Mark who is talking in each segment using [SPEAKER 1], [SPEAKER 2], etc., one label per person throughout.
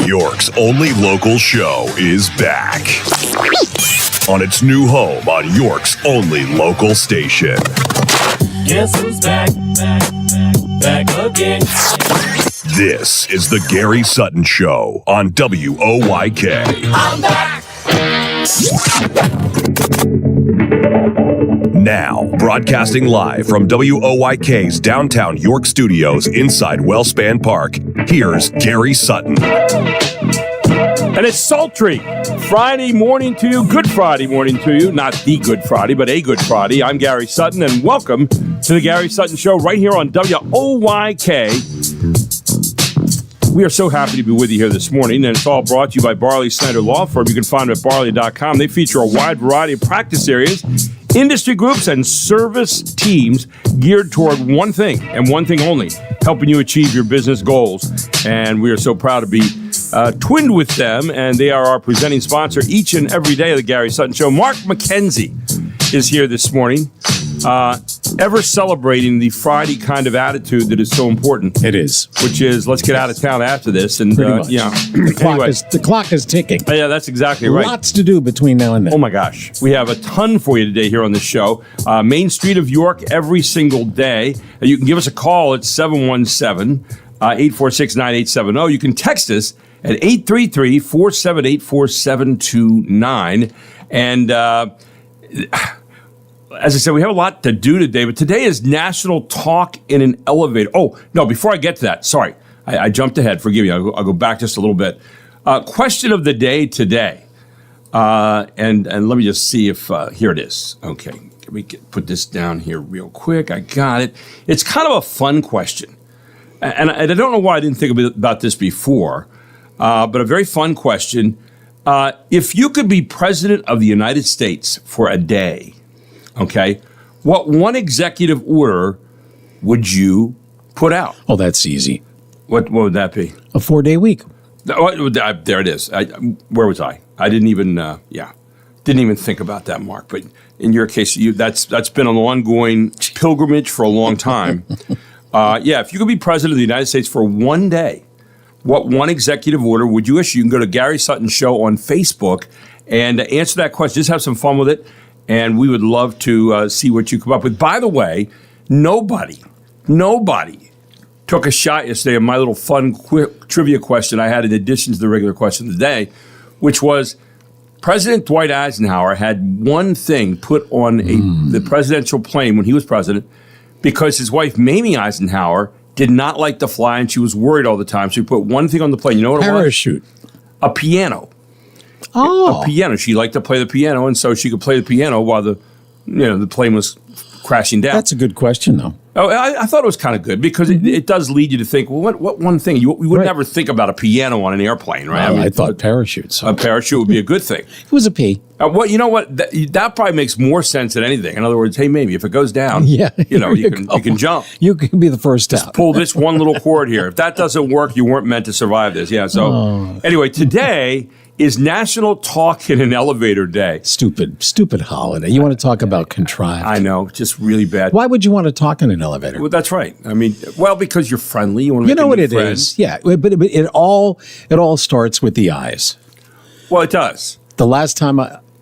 [SPEAKER 1] York's only local show is back on its new home on York's only local station.
[SPEAKER 2] Guess who's back again.
[SPEAKER 1] This is the Gary Sutton Show on WOYK.
[SPEAKER 2] I'm back.
[SPEAKER 1] Now, broadcasting live from WOYK's downtown York studios inside Wellspan Park, here's Gary Sutton.
[SPEAKER 3] And it's sultry. Friday morning to you. Good Friday morning to you. Not the Good Friday, but a Good Friday. I'm Gary Sutton, and welcome to the Gary Sutton Show right here on WOYK. We are so happy to be with you here this morning, and it's all brought to you by Barley Snyder Law Firm. You can find them at barley.com. They feature a wide variety of practice areas, industry groups, and service teams geared toward one thing and one thing only, helping you achieve your business goals. And we are so proud to be twinned with them, and they are our presenting sponsor each and every day of the Gary Sutton Show. Mark McKenzie is here this morning, ever celebrating the Friday kind of attitude that is so important.
[SPEAKER 4] It is.
[SPEAKER 3] Which is, let's get out of town after this. And,
[SPEAKER 4] the clock is ticking.
[SPEAKER 3] Yeah, that's exactly right.
[SPEAKER 4] Lots to do between now and then.
[SPEAKER 3] Oh, my gosh. We have a ton for you today here on the show. Main Street of York every single day. You can give us a call at 717-846-9870. You can text us at 833-478-4729. And as I said, we have a lot to do today, but today is National Talk in an Elevator. Oh, no, before I get to that, sorry, I jumped ahead. Forgive me. I'll go back just a little bit. Question of the day today. And let me just see if, here it is. Okay, let me put this down here real quick. I got it. It's kind of a fun question. And I don't know why I didn't think about this before, but a very fun question. If you could be president of the United States for a day, okay, what one executive order would you put out?
[SPEAKER 4] Oh, that's easy.
[SPEAKER 3] What would that be?
[SPEAKER 4] A 4-day week.
[SPEAKER 3] There it is. Where was I? I didn't even think about that, Mark. But in your case, that's been an ongoing pilgrimage for a long time. If you could be president of the United States for one day, what one executive order would you issue? You can go to Gary Sutton Show on Facebook and answer that question. Just have some fun with it, and we would love to see what you come up with. By the way, nobody took a shot yesterday at my little fun quick trivia question I had in addition to the regular question of the day, which was President Dwight Eisenhower had one thing put on the presidential plane when he was president because his wife, Mamie Eisenhower, did not like to fly, and she was worried all the time. So he put one thing on the plane. You know what it was?
[SPEAKER 4] Parachute.
[SPEAKER 3] A piano.
[SPEAKER 4] Oh.
[SPEAKER 3] A piano. She liked to play the piano, and so she could play the piano while the plane was crashing down.
[SPEAKER 4] That's a good question, though.
[SPEAKER 3] Oh, I thought it was kind of good because it does lead you to think, well, what one thing? You would never think about a piano on an airplane, right?
[SPEAKER 4] I thought parachutes.
[SPEAKER 3] A parachute would be a good thing.
[SPEAKER 4] It was a P.
[SPEAKER 3] Well, you know what? That probably makes more sense than anything. In other words, hey, maybe if it goes down, you can jump.
[SPEAKER 4] You can be the first step.
[SPEAKER 3] Just pull this one little cord here. If that doesn't work, you weren't meant to survive this. Yeah. So anyway, today is National Talk in an Elevator Day.
[SPEAKER 4] Stupid holiday. You want to talk about contrived.
[SPEAKER 3] I know, just really bad.
[SPEAKER 4] Why would you want to talk in an elevator?
[SPEAKER 3] Well, that's right. I mean, because you're friendly. You want to make
[SPEAKER 4] know what
[SPEAKER 3] new
[SPEAKER 4] it
[SPEAKER 3] friends.
[SPEAKER 4] is. Yeah, but it all starts with the eyes.
[SPEAKER 3] Well, it does.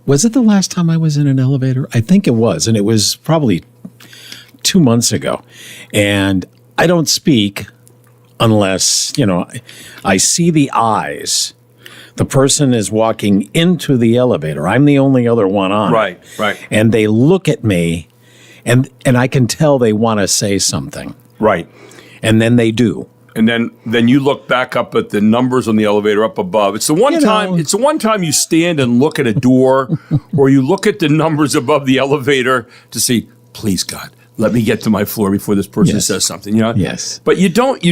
[SPEAKER 4] Was it the last time I was in an elevator? I think it was, and it was probably 2 months ago. And I don't speak unless, I see the eyes. The person is walking into the elevator. I'm the only other one on.
[SPEAKER 3] Right.
[SPEAKER 4] And they look at me, and I can tell they want to say something.
[SPEAKER 3] Right.
[SPEAKER 4] And then they do.
[SPEAKER 3] And then you look back up at the numbers on the elevator up above. It's the one time. It's the one time you stand and look at a door, or you look at the numbers above the elevator to see. Please, God, let me get to my floor before this person says something.
[SPEAKER 4] Yes.
[SPEAKER 3] But you don't,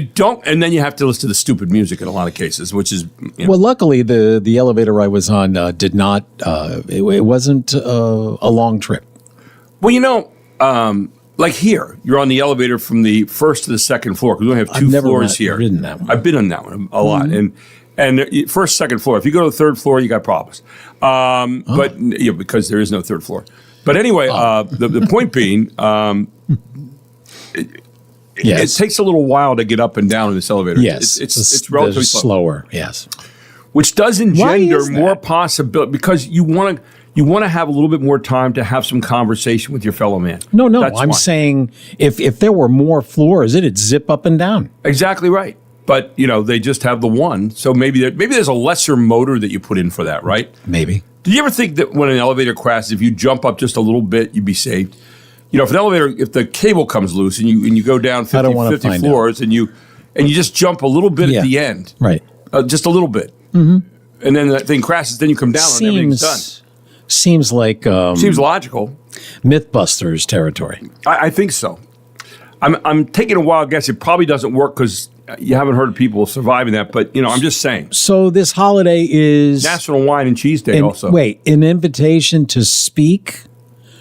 [SPEAKER 3] and then you have to listen to the stupid music in a lot of cases, which is.
[SPEAKER 4] Well, luckily the elevator I was on did not. It wasn't a long trip.
[SPEAKER 3] Well, like here, you're on the elevator from the first to the second floor because we only have two floors here.
[SPEAKER 4] I've ridden that one.
[SPEAKER 3] I've been on that one a lot, and first, second floor. If you go to the third floor, you got problems. But because there is no third floor. But anyway, the point being, it takes a little while to get up and down in this elevator.
[SPEAKER 4] Yes,
[SPEAKER 3] it's relatively
[SPEAKER 4] slower. Yes.
[SPEAKER 3] which does
[SPEAKER 4] Why
[SPEAKER 3] engender
[SPEAKER 4] is that?
[SPEAKER 3] more possibility because you want to have a little bit more time to have some conversation with your fellow man.
[SPEAKER 4] No,
[SPEAKER 3] That's
[SPEAKER 4] I'm
[SPEAKER 3] why.
[SPEAKER 4] saying if there were more floors, it'd zip up and down.
[SPEAKER 3] Exactly right. But, they just have the one. So maybe there's a lesser motor that you put in for that, right?
[SPEAKER 4] Maybe.
[SPEAKER 3] Did you ever think that when an elevator crashes, if you jump up just a little bit, you'd be saved? If the cable comes loose and you go down
[SPEAKER 4] I don't
[SPEAKER 3] 50,
[SPEAKER 4] wanna
[SPEAKER 3] 50
[SPEAKER 4] find
[SPEAKER 3] floors and you just jump a little bit at
[SPEAKER 4] Yeah.
[SPEAKER 3] the end,
[SPEAKER 4] Right.
[SPEAKER 3] just a little bit, and then that thing crashes, then you come down and everything's done.
[SPEAKER 4] Seems like
[SPEAKER 3] Seems logical.
[SPEAKER 4] Mythbusters territory.
[SPEAKER 3] I think so. I'm taking a wild guess. It probably doesn't work because you haven't heard of people surviving that. But I'm just saying.
[SPEAKER 4] So this holiday is
[SPEAKER 3] National Wine and Cheese Day. Also,
[SPEAKER 4] an invitation to speak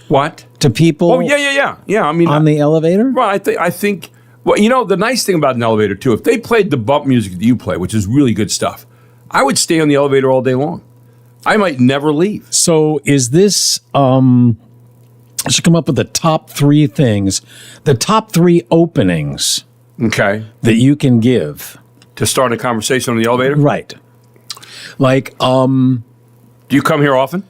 [SPEAKER 3] what
[SPEAKER 4] to people.
[SPEAKER 3] Oh yeah. I mean,
[SPEAKER 4] on the elevator.
[SPEAKER 3] well, I think. Well, the nice thing about an elevator too, if they played the bump music that you play, which is really good stuff, I would stay on the elevator all day long. I might never leave.
[SPEAKER 4] So is this? I should come up with the top 3 things, the top 3 openings
[SPEAKER 3] Okay,
[SPEAKER 4] that you can give.
[SPEAKER 3] to start a conversation on the elevator.
[SPEAKER 4] Right. Like,
[SPEAKER 3] Do you come here often?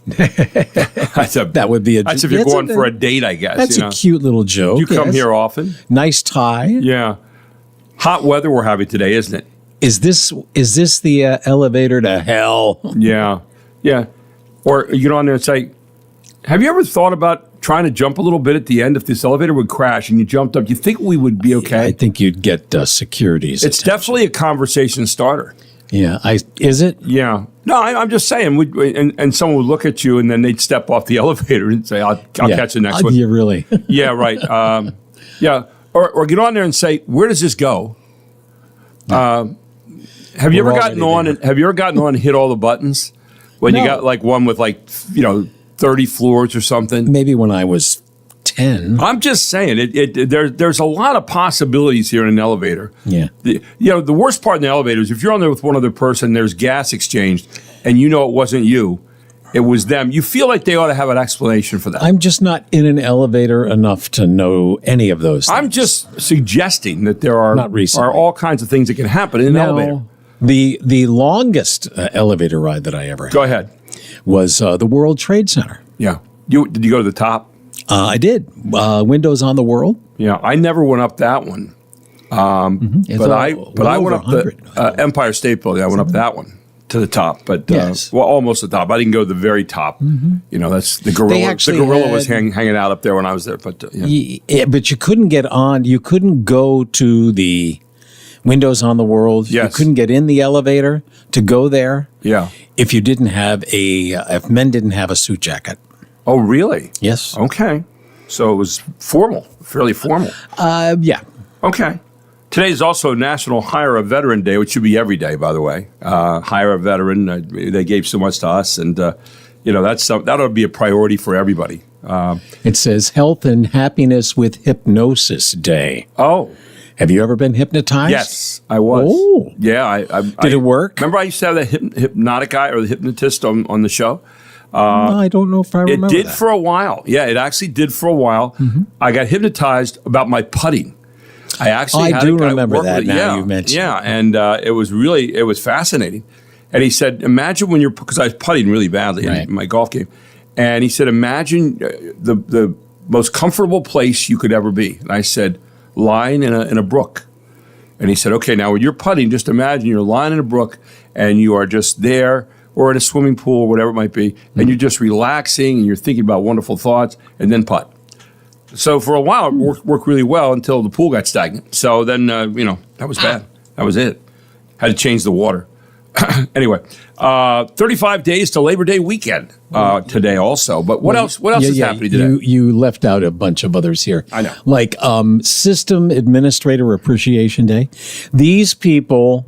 [SPEAKER 4] that would be a.
[SPEAKER 3] That's if you're
[SPEAKER 4] that's
[SPEAKER 3] going for a date, I guess.
[SPEAKER 4] That's a cute little joke.
[SPEAKER 3] Do you come
[SPEAKER 4] yes.
[SPEAKER 3] here often?
[SPEAKER 4] Nice tie.
[SPEAKER 3] Yeah. Hot weather we're having today, isn't it?
[SPEAKER 4] Is this the elevator to hell?
[SPEAKER 3] Yeah. Yeah. Or you get on there and say, have you ever thought about trying to jump a little bit at the end if this elevator would crash and you jumped up? You think we would be okay?
[SPEAKER 4] I think you'd get securities.
[SPEAKER 3] It's definitely a conversation starter.
[SPEAKER 4] Yeah. Is it?
[SPEAKER 3] Yeah. No, I'm just saying. And someone would look at you and then they'd step off the elevator and say, I'll catch the next one.
[SPEAKER 4] You really?
[SPEAKER 3] Yeah, right. Yeah. Or get on there and say, where does this go? Have you ever gotten on and hit all the buttons when you
[SPEAKER 4] No.
[SPEAKER 3] got like one with 30 floors or something?
[SPEAKER 4] Maybe when I was 10.
[SPEAKER 3] I'm just saying there's a lot of possibilities here in an elevator.
[SPEAKER 4] Yeah.
[SPEAKER 3] The worst part in the elevator is if you're on there with one other person, there's gas exchanged, and it wasn't you, it was them. You feel like they ought to have an explanation for that.
[SPEAKER 4] I'm just not in an elevator enough to know any of those things.
[SPEAKER 3] I'm just suggesting that there are
[SPEAKER 4] Not recently.
[SPEAKER 3] all kinds of things that can happen in an elevator.
[SPEAKER 4] The longest elevator ride that I ever had
[SPEAKER 3] Go ahead.
[SPEAKER 4] was the World Trade Center.
[SPEAKER 3] Yeah. Did you go to the top?
[SPEAKER 4] I did. Windows on the World.
[SPEAKER 3] Yeah, I never went up that one.
[SPEAKER 4] It's
[SPEAKER 3] But I
[SPEAKER 4] well
[SPEAKER 3] went
[SPEAKER 4] over
[SPEAKER 3] up the
[SPEAKER 4] 100.
[SPEAKER 3] Empire State Building. I went up that one to the top, but
[SPEAKER 4] Yes.
[SPEAKER 3] almost the top. I didn't go to the very top. That's the gorilla.
[SPEAKER 4] They
[SPEAKER 3] The
[SPEAKER 4] actually
[SPEAKER 3] gorilla was
[SPEAKER 4] had-
[SPEAKER 3] hanging out up there when I was there. But
[SPEAKER 4] Yeah, but you couldn't get on. You couldn't go to the Windows on the World.
[SPEAKER 3] Yes.
[SPEAKER 4] You couldn't get in the elevator to go there
[SPEAKER 3] yeah.
[SPEAKER 4] if you didn't have if men didn't have a suit jacket.
[SPEAKER 3] Oh, really?
[SPEAKER 4] Yes.
[SPEAKER 3] Okay. So it was formal, fairly formal.
[SPEAKER 4] Yeah.
[SPEAKER 3] Okay. Today is also National Hire a Veteran Day, which should be every day, by the way. Hire a veteran. They gave so much to us, and that'll be a priority for everybody.
[SPEAKER 4] It says Health and Happiness with Hypnosis Day.
[SPEAKER 3] Oh,
[SPEAKER 4] Have you ever been hypnotized?
[SPEAKER 3] yes, I was.
[SPEAKER 4] Oh.
[SPEAKER 3] Yeah.
[SPEAKER 4] Did it work?
[SPEAKER 3] Remember I used to have that hypnotic guy or the hypnotist on the show?
[SPEAKER 4] I don't know if I
[SPEAKER 3] It
[SPEAKER 4] remember
[SPEAKER 3] did
[SPEAKER 4] that.
[SPEAKER 3] for a while. Yeah, it actually did for a while. I got hypnotized about my putting. I actually had
[SPEAKER 4] do
[SPEAKER 3] a guy
[SPEAKER 4] remember
[SPEAKER 3] work
[SPEAKER 4] that
[SPEAKER 3] with it.
[SPEAKER 4] now
[SPEAKER 3] Yeah,
[SPEAKER 4] you mentioned
[SPEAKER 3] yeah, and it was fascinating. And he said, imagine when you're, because I was putting really badly
[SPEAKER 4] Right.
[SPEAKER 3] in my golf game. And he said, imagine the most comfortable place you could ever be. And I said, lying in a brook. And he said, okay, now when you're putting, just imagine you're lying in a brook and you are just there, or in a swimming pool, or whatever it might be, and you're just relaxing and you're thinking about wonderful thoughts, and then putt. So for a while, it worked really well until the pool got stagnant. So then, that was bad. That was it. Had to change the water. Anyway, 35 days to Labor Day weekend today also. But what else is happening today?
[SPEAKER 4] You left out a bunch of others here.
[SPEAKER 3] I know.
[SPEAKER 4] Like System Administrator Appreciation Day. These people,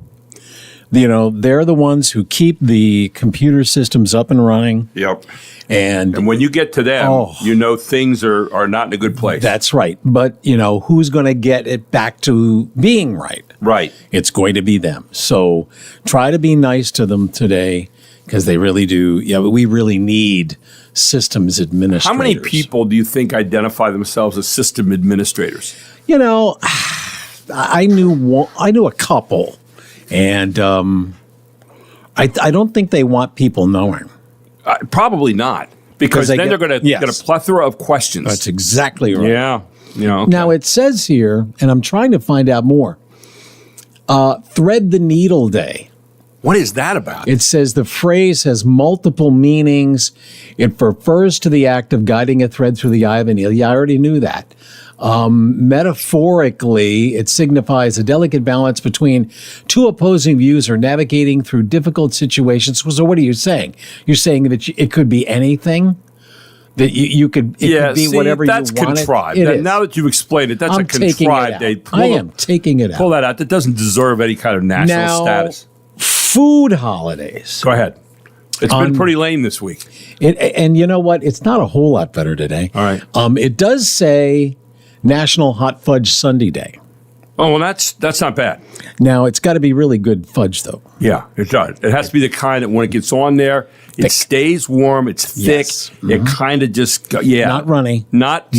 [SPEAKER 4] they're the ones who keep the computer systems up and running.
[SPEAKER 3] Yep.
[SPEAKER 4] And
[SPEAKER 3] when you get to them,
[SPEAKER 4] Oh.
[SPEAKER 3] things are not in a good place.
[SPEAKER 4] that's right. But, who's going to get it back to being right?
[SPEAKER 3] right.
[SPEAKER 4] It's going to be them. So try to be nice to them today because they really do. Yeah, but we really need systems administrators.
[SPEAKER 3] How many people do you think identify themselves as system administrators?
[SPEAKER 4] I knew a couple, and I don't think they want people knowing.
[SPEAKER 3] Probably not, because then they're going to get a plethora of questions.
[SPEAKER 4] That's exactly right.
[SPEAKER 3] Yeah. Okay.
[SPEAKER 4] Now, it says here, and I'm trying to find out more, Thread the Needle Day.
[SPEAKER 3] What is that about?
[SPEAKER 4] It says the phrase has multiple meanings. It refers to the act of guiding a thread through the eye of a needle. Yeah, I already knew that. Metaphorically, it signifies a delicate balance between two opposing views or navigating through difficult situations. So what are you saying? You're saying that it could be anything? That you could, could be whatever you want.
[SPEAKER 3] That's contrived. Now that you've explained it, that's a contrived.
[SPEAKER 4] I am taking it out.
[SPEAKER 3] Pull that out. That doesn't deserve any kind of national status.
[SPEAKER 4] Food holidays.
[SPEAKER 3] Go ahead. It's been pretty lame this week.
[SPEAKER 4] And you know what? It's not a whole lot better today.
[SPEAKER 3] All right.
[SPEAKER 4] It does say National Hot Fudge Sundae Day.
[SPEAKER 3] Oh, well, that's not bad.
[SPEAKER 4] Now, it's got to be really good fudge, though.
[SPEAKER 3] Yeah, it does. It has to be the kind that when it gets on there, it stays warm, it's thick, it kind of just,
[SPEAKER 4] Not runny.
[SPEAKER 3] Not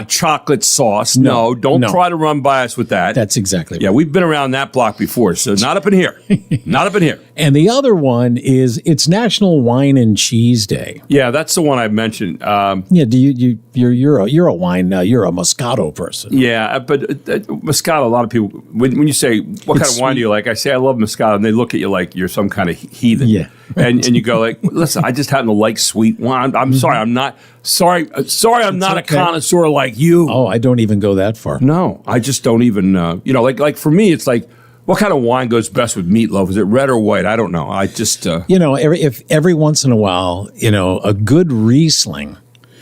[SPEAKER 3] chocolate sauce. No, don't try to run by us with that.
[SPEAKER 4] That's exactly right.
[SPEAKER 3] Yeah, we've been around that block before, so not up in here. Not up in here.
[SPEAKER 4] And the other one is it's National Wine and Cheese Day.
[SPEAKER 3] Yeah, that's the one I mentioned.
[SPEAKER 4] You're a wine, you're a Moscato person.
[SPEAKER 3] Yeah, but Moscato, a lot of people, when you say, what kind of wine do you like? I say, I love Moscato, and they look at you like you're some kind of heathen.
[SPEAKER 4] Yeah.
[SPEAKER 3] And you go like, listen, I just happen to like sweet wine. I'm sorry, I'm not a connoisseur like you.
[SPEAKER 4] Oh, I don't even go that far.
[SPEAKER 3] No, I just don't even, like for me, it's like, what kind of wine goes best with meatloaf? Is it red or white? I don't know. I just...
[SPEAKER 4] every once in a while, a good Riesling.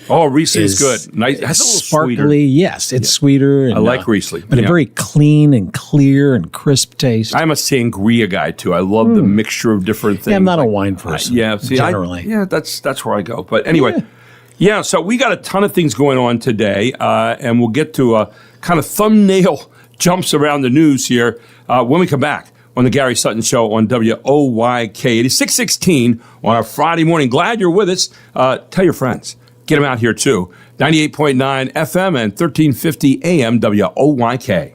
[SPEAKER 3] Oh, Riesling is good. Nice. That's a little
[SPEAKER 4] sparkly.
[SPEAKER 3] sweeter.
[SPEAKER 4] Yes, it's sweeter. And,
[SPEAKER 3] I like Riesling.
[SPEAKER 4] But a very clean and clear and crisp taste.
[SPEAKER 3] I'm a sangria guy, too. I love the mixture of different things.
[SPEAKER 4] Yeah, I'm not a wine person. Generally.
[SPEAKER 3] That's where I go. But anyway, so we got a ton of things going on today, and we'll get to a kind of thumbnail jumps around the news here when we come back on the Gary Sutton Show on WOYK. It is 6:16 on a Friday morning. Glad you're with us. Tell your friends. Get them out here, too. 98.9 FM and 1350 AM WOYK.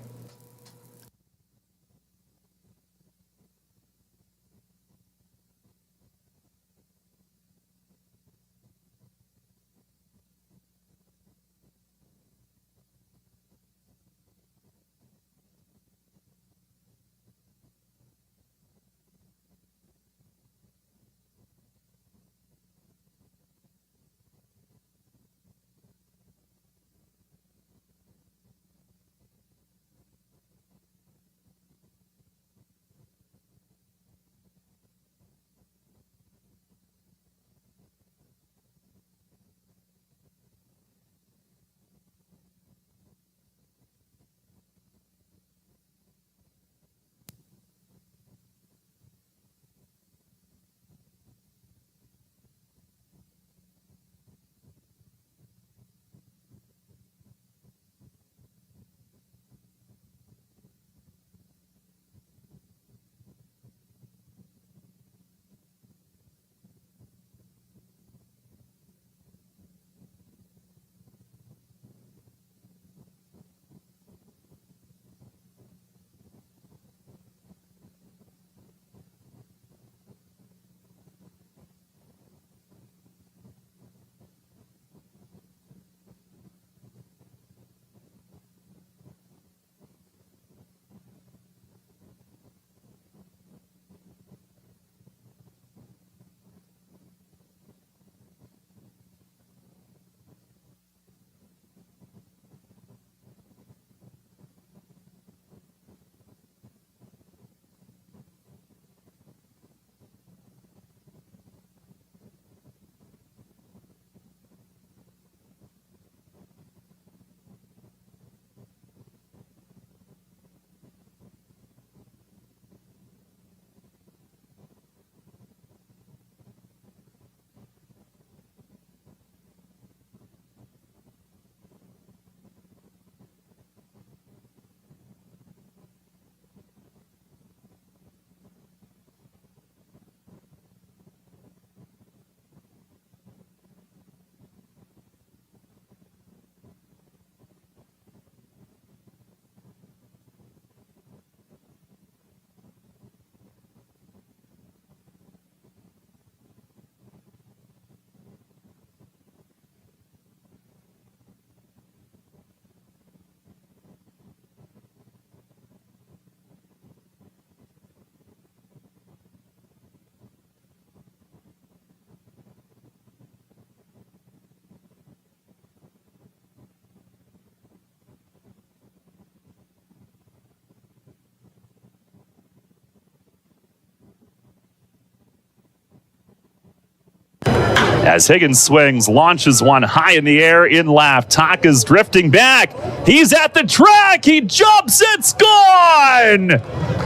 [SPEAKER 5] As Higgins swings, launches one high in the air in left. Taka's drifting back. He's at the track. He jumps. It's gone.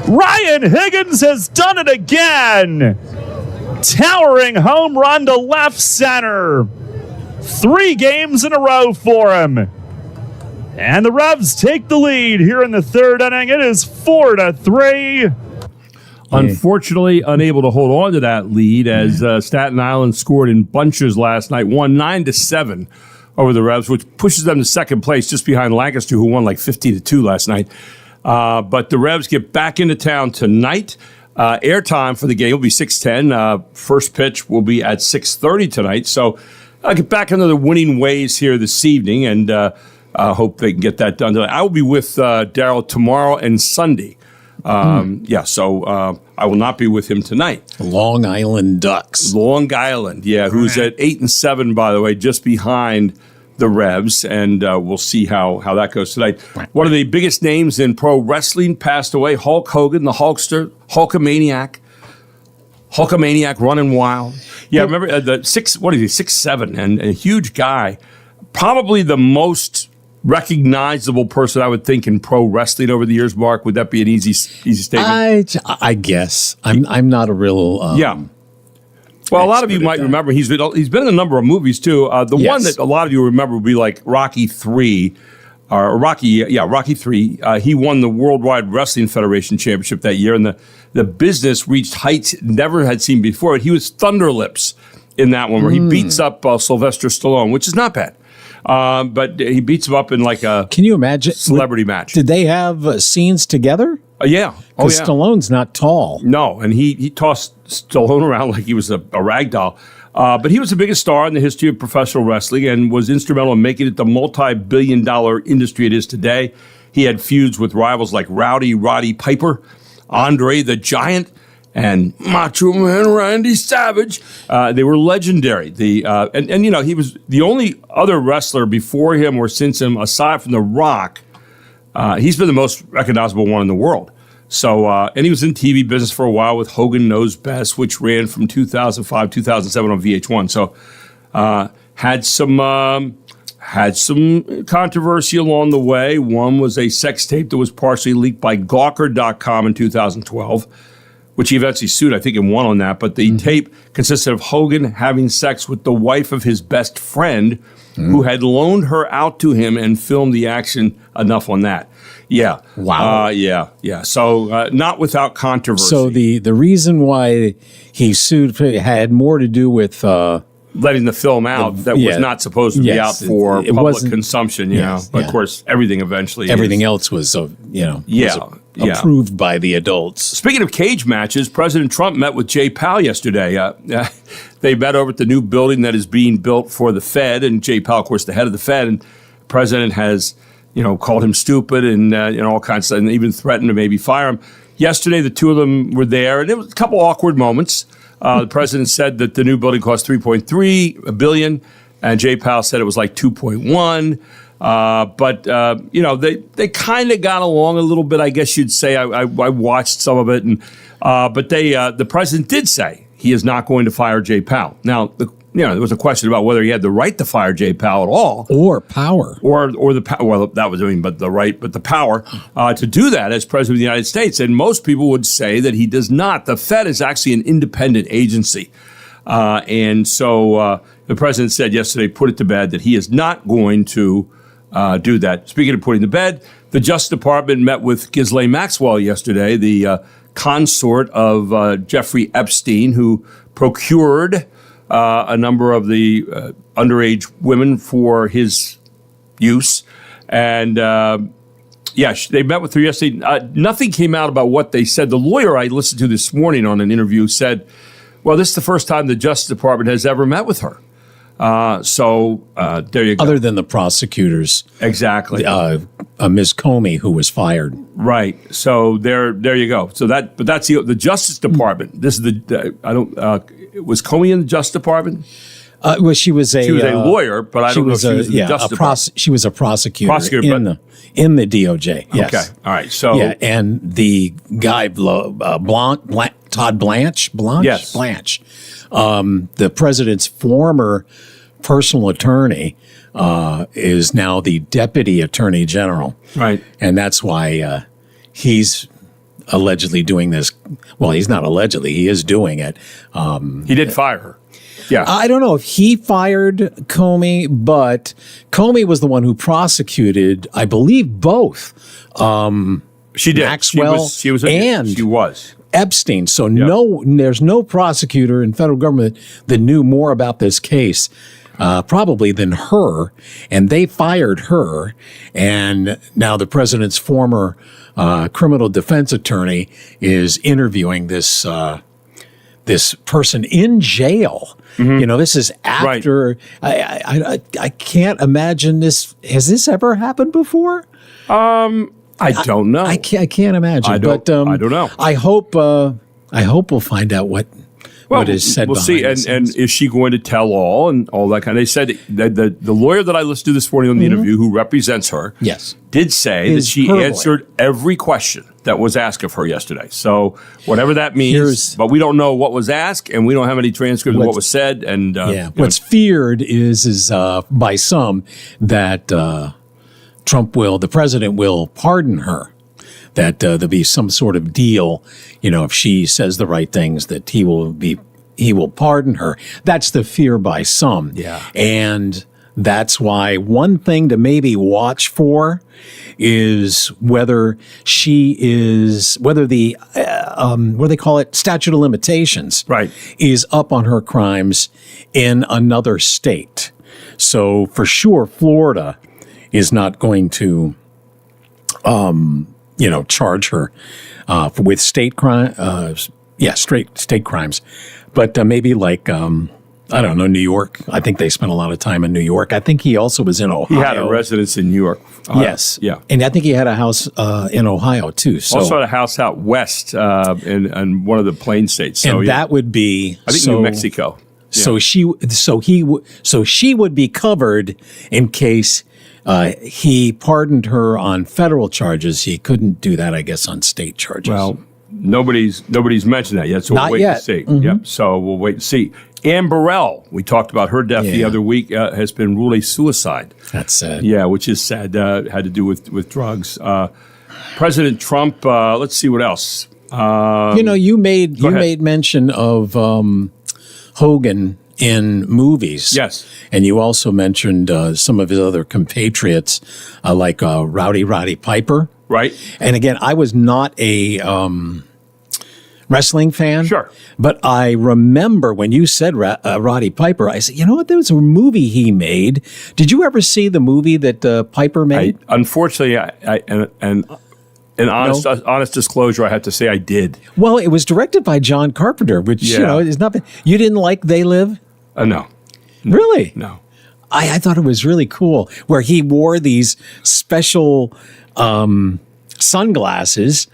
[SPEAKER 5] Ryan Higgins has done it again. Towering home run to left center. 3 games in a row for him. And the Revs take the lead here in the 3rd inning. It is 4-3.
[SPEAKER 3] Unfortunately, unable to hold on to that lead as Staten Island scored in bunches last night, won 9-7 over the Revs, which pushes them to second place just behind Lancaster, who won like 50-2 last night. But the Revs get back into town tonight. Airtime for the game will be 6:10. First pitch will be at 6:30 tonight. So I'll get back into the winning ways here this evening, and hope they can get that done tonight. I will be with Daryl tomorrow and Sunday. So I will not be with him tonight.
[SPEAKER 4] Long Island Ducks.
[SPEAKER 3] Long Island, who's at 8-7, by the way, just behind the Revs, and we'll see how that goes tonight. One of the biggest names in pro wrestling passed away, Hulk Hogan, the Hulkster, Hulkamaniac running wild. Yeah, remember the 6'7", and a huge guy, probably the most recognizable person I would think in pro wrestling over the years. Mark, would that be an easy statement?
[SPEAKER 4] I guess I'm not a real
[SPEAKER 3] Well, a lot of you might remember he's been in a number of movies too. The one that a lot of you remember would be like Rocky 3. Rocky 3. He won the Worldwide Wrestling Federation Championship that year, and the business reached heights it never had seen before. He was Thunder Lips in that one, where he beats up Sylvester Stallone, which is not bad. But he beats him up in like a
[SPEAKER 4] Can you imagine
[SPEAKER 3] celebrity match.
[SPEAKER 4] Did they have scenes together?
[SPEAKER 3] Yeah.
[SPEAKER 4] Because Stallone's not tall.
[SPEAKER 3] No, and he tossed Stallone around like he was a rag doll. But he was the biggest star in the history of professional wrestling and was instrumental in making it the multi-billion-dollar industry it is today. He had feuds with rivals like Roddy Piper, Andre the Giant, and Macho Man Randy Savage. They were legendary. And he was the only other wrestler before him or since him, aside from The Rock. He's been the most recognizable one in the world. So, and he was in TV business for a while with Hogan Knows Best, which ran from 2005, 2007 on VH1. So, had some controversy along the way. One was a sex tape that was partially leaked by Gawker.com in 2012, which he eventually sued, I think, and won on that. But the tape consisted of Hogan having sex with the wife of his best friend, who had loaned her out to him and filmed the action. Enough on that. Yeah.
[SPEAKER 4] Wow.
[SPEAKER 3] Yeah. So not without controversy.
[SPEAKER 4] So the reason why he sued had more to do with
[SPEAKER 3] letting the film out that was not supposed to be out for public consumption. But of course, everything
[SPEAKER 4] else was approved by the adults.
[SPEAKER 3] Speaking of cage matches, President Trump met with Jay Powell yesterday. They met over at the new building that is being built for the Fed, and Jay Powell, of course, the head of the Fed, and the president has, called him stupid and all kinds of stuff, and even threatened to maybe fire him. Yesterday, the two of them were there, and it was a couple awkward moments. The president said that the new building cost $3.3 billion, and Jay Powell said it was like 2.1. But they kind of got along a little bit, I guess you'd say. I watched some of it, and but the president did say he is not going to fire Jay Powell. Now, there was a question about whether he had the right to fire Jay Powell at all,
[SPEAKER 4] or power,
[SPEAKER 3] or the power. Well, that was the power to do that as president of the United States. And most people would say that he does not. The Fed is actually an independent agency, and so the president said yesterday, put it to bed, that he is not going to do that. Speaking of putting to bed, the Justice Department met with Ghislaine Maxwell yesterday, the consort of Jeffrey Epstein, who procured a number of the underage women for his use. And they met with her yesterday. Nothing came out about what they said. The lawyer I listened to this morning on an interview said, well, this is the first time the Justice Department has ever met with her. So there you go.
[SPEAKER 4] Other than the prosecutors.
[SPEAKER 3] Exactly.
[SPEAKER 4] Ms. Comey, who was fired.
[SPEAKER 3] Right. So there you go. So that's the Justice Department. This is was Comey in the Justice Department?
[SPEAKER 4] Well, she was a
[SPEAKER 3] lawyer, but I don't know if she was in the Justice Department.
[SPEAKER 4] She was a prosecutor in the DOJ. Yes.
[SPEAKER 3] Okay. All right. So
[SPEAKER 4] and the guy Blanc, Todd Blanche,
[SPEAKER 3] Yes.
[SPEAKER 4] Blanche, the president's former personal attorney, is now the deputy attorney general.
[SPEAKER 3] Right.
[SPEAKER 4] And that's why he's allegedly doing this. Well, he's not allegedly, he is doing it.
[SPEAKER 3] He did fire her. Yeah.
[SPEAKER 4] I don't know if he fired Comey, but Comey was the one who prosecuted, I believe, both
[SPEAKER 3] she did.
[SPEAKER 4] Maxwell
[SPEAKER 3] She was
[SPEAKER 4] Epstein. So there's no prosecutor in federal government that knew more about this case probably than her, and they fired her. And now the president's former criminal defense attorney is interviewing this person in jail. You know, this is after.
[SPEAKER 3] Right.
[SPEAKER 4] I can't imagine this. Has this ever happened before?
[SPEAKER 3] I don't know.
[SPEAKER 4] I can't imagine.
[SPEAKER 3] I don't know.
[SPEAKER 4] I hope we'll find out what is said.
[SPEAKER 3] We'll see. And is she going to tell all and all that kind of? They said that the lawyer that I listened to this morning on the interview, who represents her, did say that she answered every question that was asked of her yesterday. So whatever that means, but we don't know what was asked, and we don't have any transcript of what was said. And
[SPEAKER 4] what's feared is by some that the president will pardon her. That there'll be some sort of deal, if she says the right things, that he will pardon her. That's the fear by some.
[SPEAKER 3] Yeah. And
[SPEAKER 4] that's why one thing to maybe watch for is whether the what do they call it, statute of limitations, is up on her crimes in another state. So for sure, Florida is not going to charge her with state crime, state crimes, but maybe like I don't know, New York. I think they spent a lot of time in New York. I think he also was in Ohio.
[SPEAKER 3] He had a residence in New York.
[SPEAKER 4] Yes,
[SPEAKER 3] yeah,
[SPEAKER 4] and I think he had a house in Ohio too. So.
[SPEAKER 3] Also had a house out west in one of the Plain states. So,
[SPEAKER 4] and that would be
[SPEAKER 3] New Mexico.
[SPEAKER 4] Yeah. So she would be covered in case. He pardoned her on federal charges. He couldn't do that, I guess, on state charges.
[SPEAKER 3] Well, nobody's mentioned that yet, so we'll wait and see.
[SPEAKER 4] Mm-hmm.
[SPEAKER 3] Yep. So we'll wait and see. Ann Burrell, we talked about her death the other week, has been ruled a suicide.
[SPEAKER 4] That's sad.
[SPEAKER 3] Yeah, which is sad. Had to do with drugs. President Trump. Let's see what else.
[SPEAKER 4] You made mention of Hogan in movies.
[SPEAKER 3] Yes.
[SPEAKER 4] And you also mentioned some of his other compatriots, like Roddy Piper.
[SPEAKER 3] Right.
[SPEAKER 4] And again, I was not a wrestling fan.
[SPEAKER 3] Sure.
[SPEAKER 4] But I remember when you said Roddy Piper, I said, you know what? There was a movie he made. Did you ever see the movie that Piper made?
[SPEAKER 3] Unfortunately, honest disclosure, I have to say I did.
[SPEAKER 4] Well, it was directed by John Carpenter, which, is not. You didn't like They Live?
[SPEAKER 3] No.
[SPEAKER 4] Really?
[SPEAKER 3] No.
[SPEAKER 4] I thought it was really cool where he wore these special sunglasses,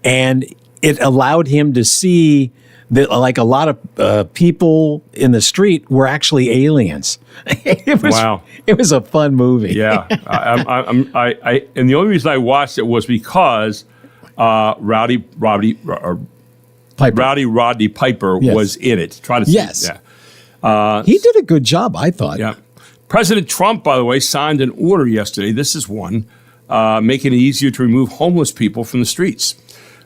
[SPEAKER 4] and it allowed him to see that, like, a lot of people in the street were actually aliens.
[SPEAKER 3] Wow.
[SPEAKER 4] It was a fun movie.
[SPEAKER 3] Yeah. And the only reason I watched it was because Rodney Piper was in it. Try to see.
[SPEAKER 4] Yes. He did a good job, I thought.
[SPEAKER 3] Yeah. President Trump, by the way, signed an order yesterday. This is one, making it easier to remove homeless people from the streets.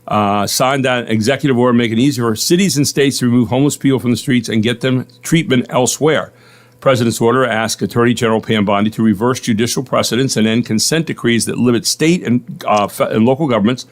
[SPEAKER 3] Signed that executive order making it easier for cities and states to remove homeless people from the streets and get them treatment elsewhere. President's order asks Attorney General Pam Bondi to reverse judicial precedents and end consent decrees that limit state and local governments'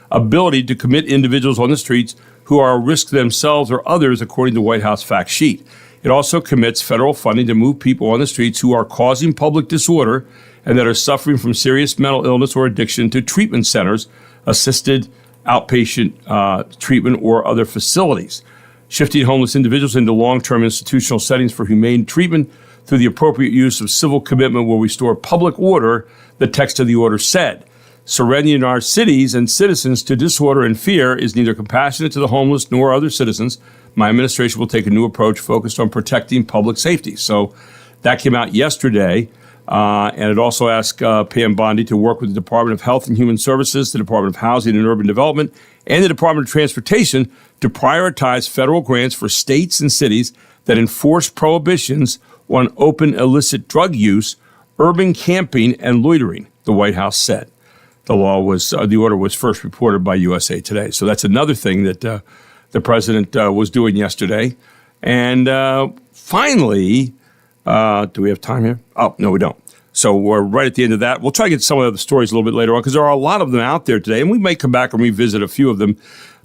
[SPEAKER 3] ability to commit individuals on the streets who are a risk to themselves or others, according to White House fact sheet. It also commits federal funding to move people on the streets who are causing public disorder and that are suffering from serious mental illness or addiction to treatment centers, assisted outpatient treatment, or other facilities. Shifting homeless individuals into long-term institutional settings for humane treatment through the appropriate use of civil commitment will restore public order, the text of the order said. Surrendering our cities and citizens to disorder and fear is neither compassionate to the homeless nor other citizens. My administration will take a new approach focused on protecting public safety. So that came out yesterday. And it also asked Pam Bondi to work with the Department of Health and Human Services, the Department of Housing and Urban Development, and the Department of Transportation to prioritize federal grants for states and cities that enforce prohibitions on open illicit drug use, urban camping, and loitering, the White House said. The order was first reported by USA Today. So that's another thing that the president was doing yesterday. And finally, do we have time here? Oh, no, we don't. So we're right at the end of that. We'll try to get some of the stories a little bit later on because there are a lot of them out there today, and we may come back and revisit a few of them.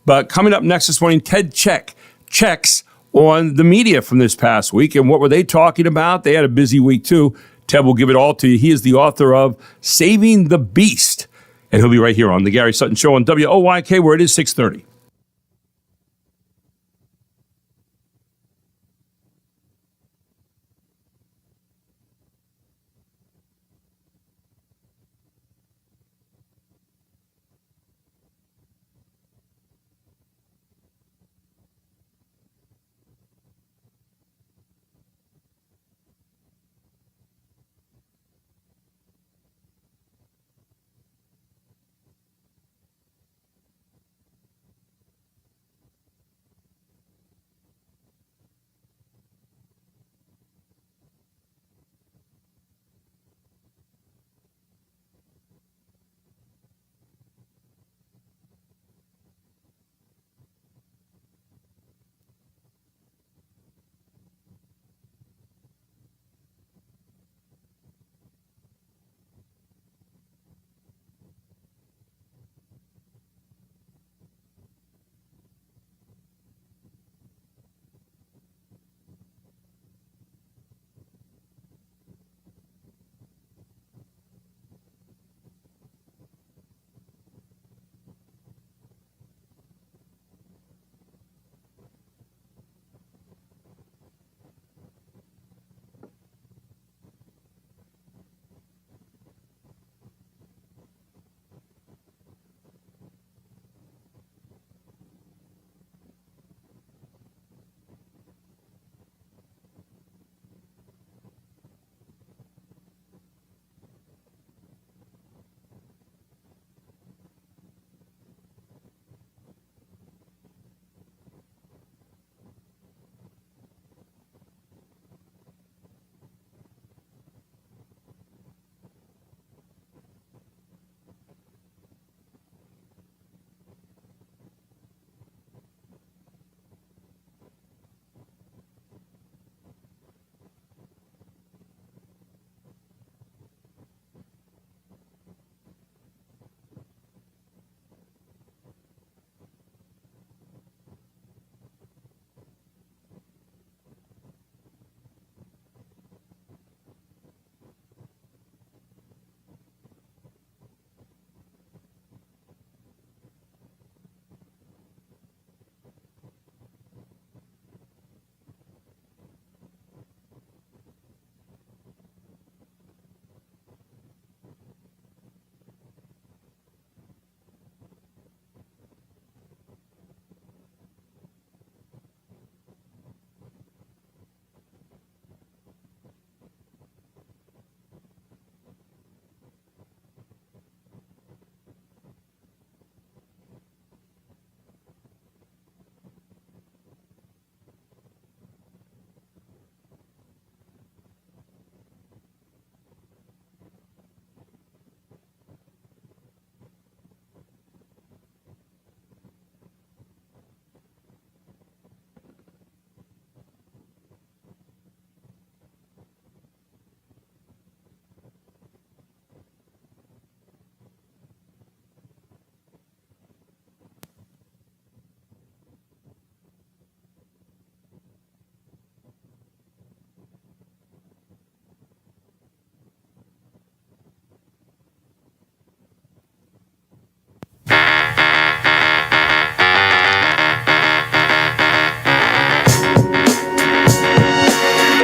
[SPEAKER 3] But coming up next this morning, Ted checks on the media from this past week and what were they talking about. They had a busy week, too. Ted will give it all to you. He is the author of Saving the Beast, and he'll be right here on The Gary Sutton Show on WOYK, where it is 6:30.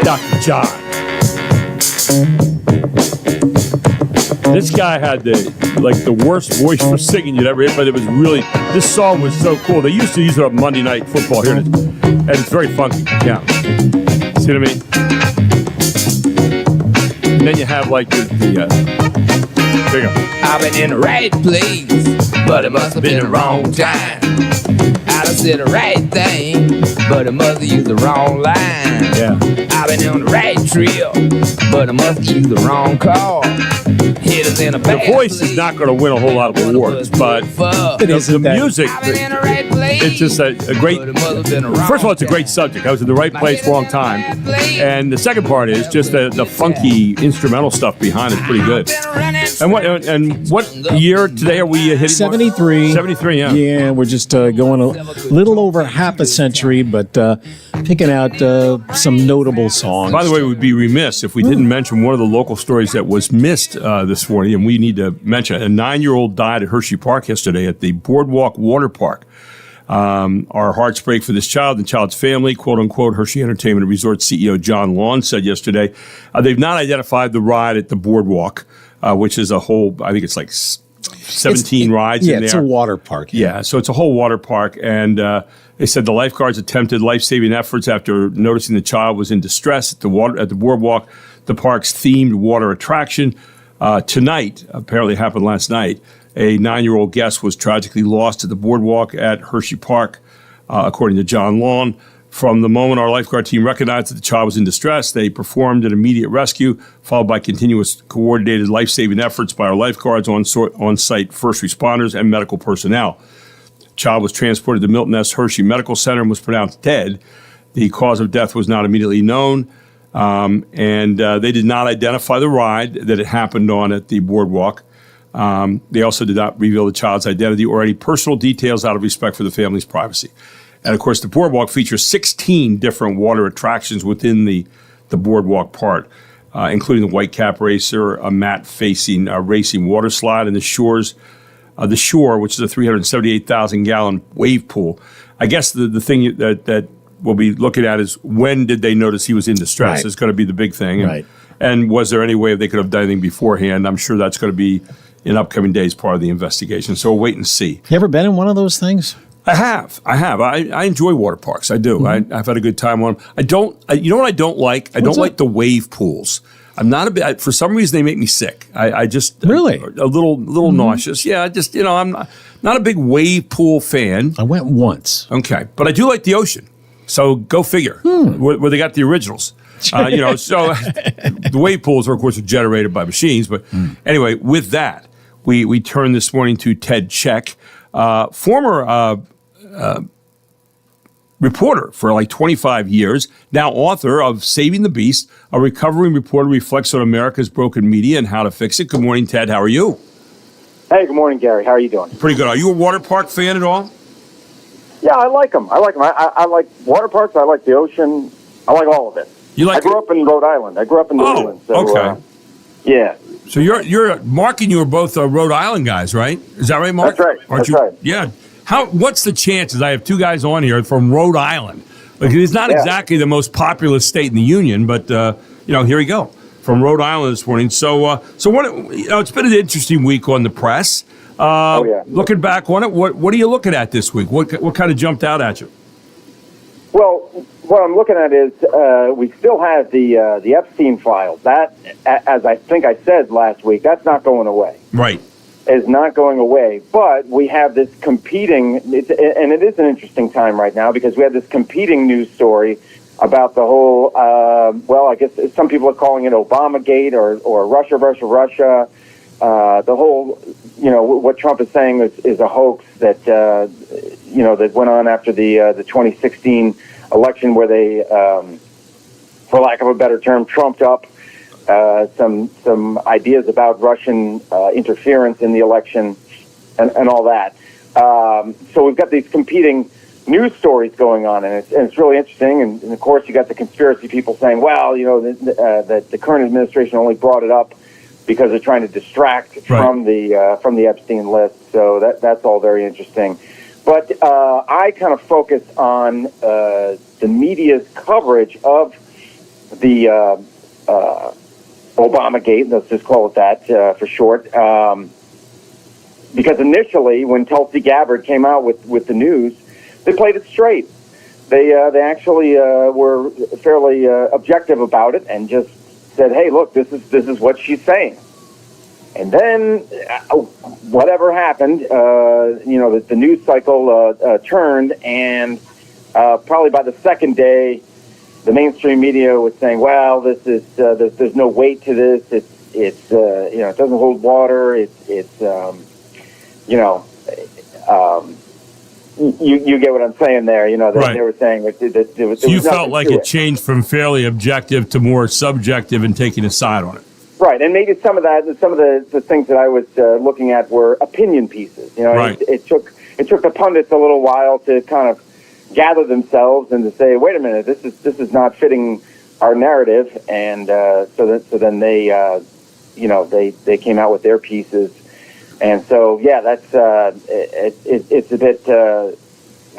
[SPEAKER 3] Dr. John. This guy had the worst voice for singing you'd ever hear, but it was really, this song was so cool. They used to use it on Monday Night Football here, and it's very funky. Yeah. See what I mean? And then you have like there you go.
[SPEAKER 6] I've been in the right place, but it must have been the wrong time. I done said the right thing, but I must have used the wrong line.
[SPEAKER 3] Yeah.
[SPEAKER 6] I've been on the right trail, but I must have used the wrong car. Hit us in a
[SPEAKER 3] The voice is not going to win a whole lot of awards, but the music, it's just a great. First of all, it's a great subject. I was in the right place, wrong time, and the second part is just the funky instrumental stuff behind it's pretty good. And what year today are we hitting?
[SPEAKER 4] 73.
[SPEAKER 3] 73, yeah.
[SPEAKER 4] Yeah, we're just going a little over half a century, but picking out some notable songs.
[SPEAKER 3] By the way, we'd be remiss if we didn't mention one of the local stories that was missed this morning, and we need to mention it. A 9-year-old died at Hershey Park yesterday at the Boardwalk Water Park. Our hearts break for this child and the child's family, quote unquote. Hershey Entertainment and Resort CEO John Lawn said yesterday they've not identified the ride at the Boardwalk, which is a whole, I think it's like 17 rides in there.
[SPEAKER 4] Yeah, it's a water park.
[SPEAKER 3] Yeah, so it's a whole water park. And they said the lifeguards attempted life-saving efforts after noticing the child was in distress at the Boardwalk, the park's themed water attraction. Tonight, apparently happened last night, a 9-year-old guest was tragically lost at the Boardwalk at Hershey Park, according to John Lawn. From the moment our lifeguard team recognized that the child was in distress, they performed an immediate rescue, followed by continuous coordinated life-saving efforts by our lifeguards, on-site first responders, and medical personnel. The child was transported to Milton S. Hershey Medical Center and was pronounced dead. The cause of death was not immediately known, and they did not identify the ride that it happened on at the Boardwalk. They also did not reveal the child's identity or any personal details out of respect for the family's privacy. And, of course, the Boardwalk features 16 different water attractions within the Boardwalk part, including the Whitecap Racer, a mat-facing racing water slide, and the Shore, which is a 378,000-gallon wave pool. I guess the thing that we'll be looking at is when did they notice he was in distress?
[SPEAKER 4] Right.
[SPEAKER 3] It's going to be the big thing.
[SPEAKER 4] Right.
[SPEAKER 3] And was there any way they could have done anything beforehand? I'm sure that's going to be in upcoming days part of the investigation. So we'll wait and see.
[SPEAKER 4] You ever been in one of those things?
[SPEAKER 3] I have. I enjoy water parks. I do.
[SPEAKER 4] Mm-hmm.
[SPEAKER 3] I've had a good time on them. You know what I don't like? I don't like the wave pools. I'm not a bit, for some reason they make me sick. I just,
[SPEAKER 4] Really?
[SPEAKER 3] a little nauseous. Yeah, I'm not a big wave pool fan.
[SPEAKER 4] I went once.
[SPEAKER 3] Okay. But I do like the ocean. So go figure where they got the originals. So the wave pools are, of course, generated by machines. But anyway, with that, we turn this morning to Ted Check, former reporter for like 25 years, now author of Saving the Beast, a recovering reporter reflects on America's broken media and how to fix it. Good morning, Ted. How are you?
[SPEAKER 7] Hey, good morning, Gary. How are you doing?
[SPEAKER 3] Pretty good. Are you a water park fan at all?
[SPEAKER 7] Yeah, I like them. I like water parks. I like the ocean. I like all of it. I grew up in Rhode Island. New England. So,
[SPEAKER 3] okay.
[SPEAKER 7] Yeah.
[SPEAKER 3] So you're Mark and you are both Rhode Island guys, right? Is that right, Mark?
[SPEAKER 7] That's right.
[SPEAKER 3] Aren't
[SPEAKER 7] That's
[SPEAKER 3] you?
[SPEAKER 7] right.
[SPEAKER 3] Yeah. What's the chances? I have two guys on here from Rhode Island. Like, it's not exactly the most populous state in the union, but here we go from Rhode Island this morning. So what? It's been an interesting week on the press. Looking back on it, what are you looking at this week? What kind of jumped out at you?
[SPEAKER 7] Well, what I'm looking at is we still have the Epstein files. That, as I think I said last week, that's not going away.
[SPEAKER 3] Right.
[SPEAKER 7] Is not going away. But we have this competing, and it is an interesting time right now because we have this competing news story about the whole, I guess some people are calling it Obamagate or Russia versus Russia. The whole, what Trump is saying is a hoax that, that went on after the 2016 election where they, for lack of a better term, trumped up some ideas about Russian interference in the election and all that. So we've got these competing news stories going on, and it's really interesting. And of course, you got the conspiracy people saying, well, that the current administration only brought it up because they're trying to distract from the Epstein list. So that's all very interesting. But I kind of focus on the media's coverage of the Obamagate, let's just call it that for short. Because initially, when Tulsi Gabbard came out with the news, they played it straight. They actually were fairly objective about it and just said, "Hey, look, this is what she's saying." And then whatever happened, the news cycle turned, and probably by the second day, the mainstream media was saying, "Well, this is there's no weight to this. It doesn't hold water. You get what I'm saying there. They were saying that there was.
[SPEAKER 3] So you felt like it changed from fairly objective to more subjective and taking a side on it.
[SPEAKER 7] Right, and maybe some of the things that I was looking at were opinion pieces.
[SPEAKER 3] Right.
[SPEAKER 7] It took the pundits a little while to kind of gather themselves and to say, wait a minute, this is not fitting our narrative, and so then they they came out with their pieces, and so that's it's a bit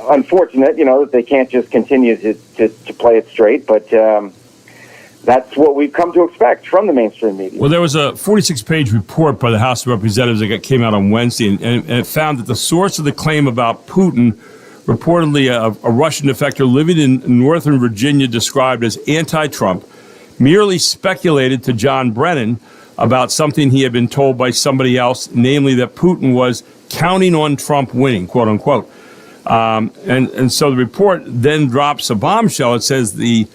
[SPEAKER 7] unfortunate, that they can't just continue to play it straight, but. That's what we've come to expect from the mainstream media.
[SPEAKER 3] Well, there was a 46-page report by the House of Representatives that came out on Wednesday, and it found that the source of the claim about Putin, reportedly a Russian defector living in Northern Virginia described as anti-Trump, merely speculated to John Brennan about something he had been told by somebody else, namely that Putin was counting on Trump winning, quote unquote. And so the report then drops a bombshell. It says the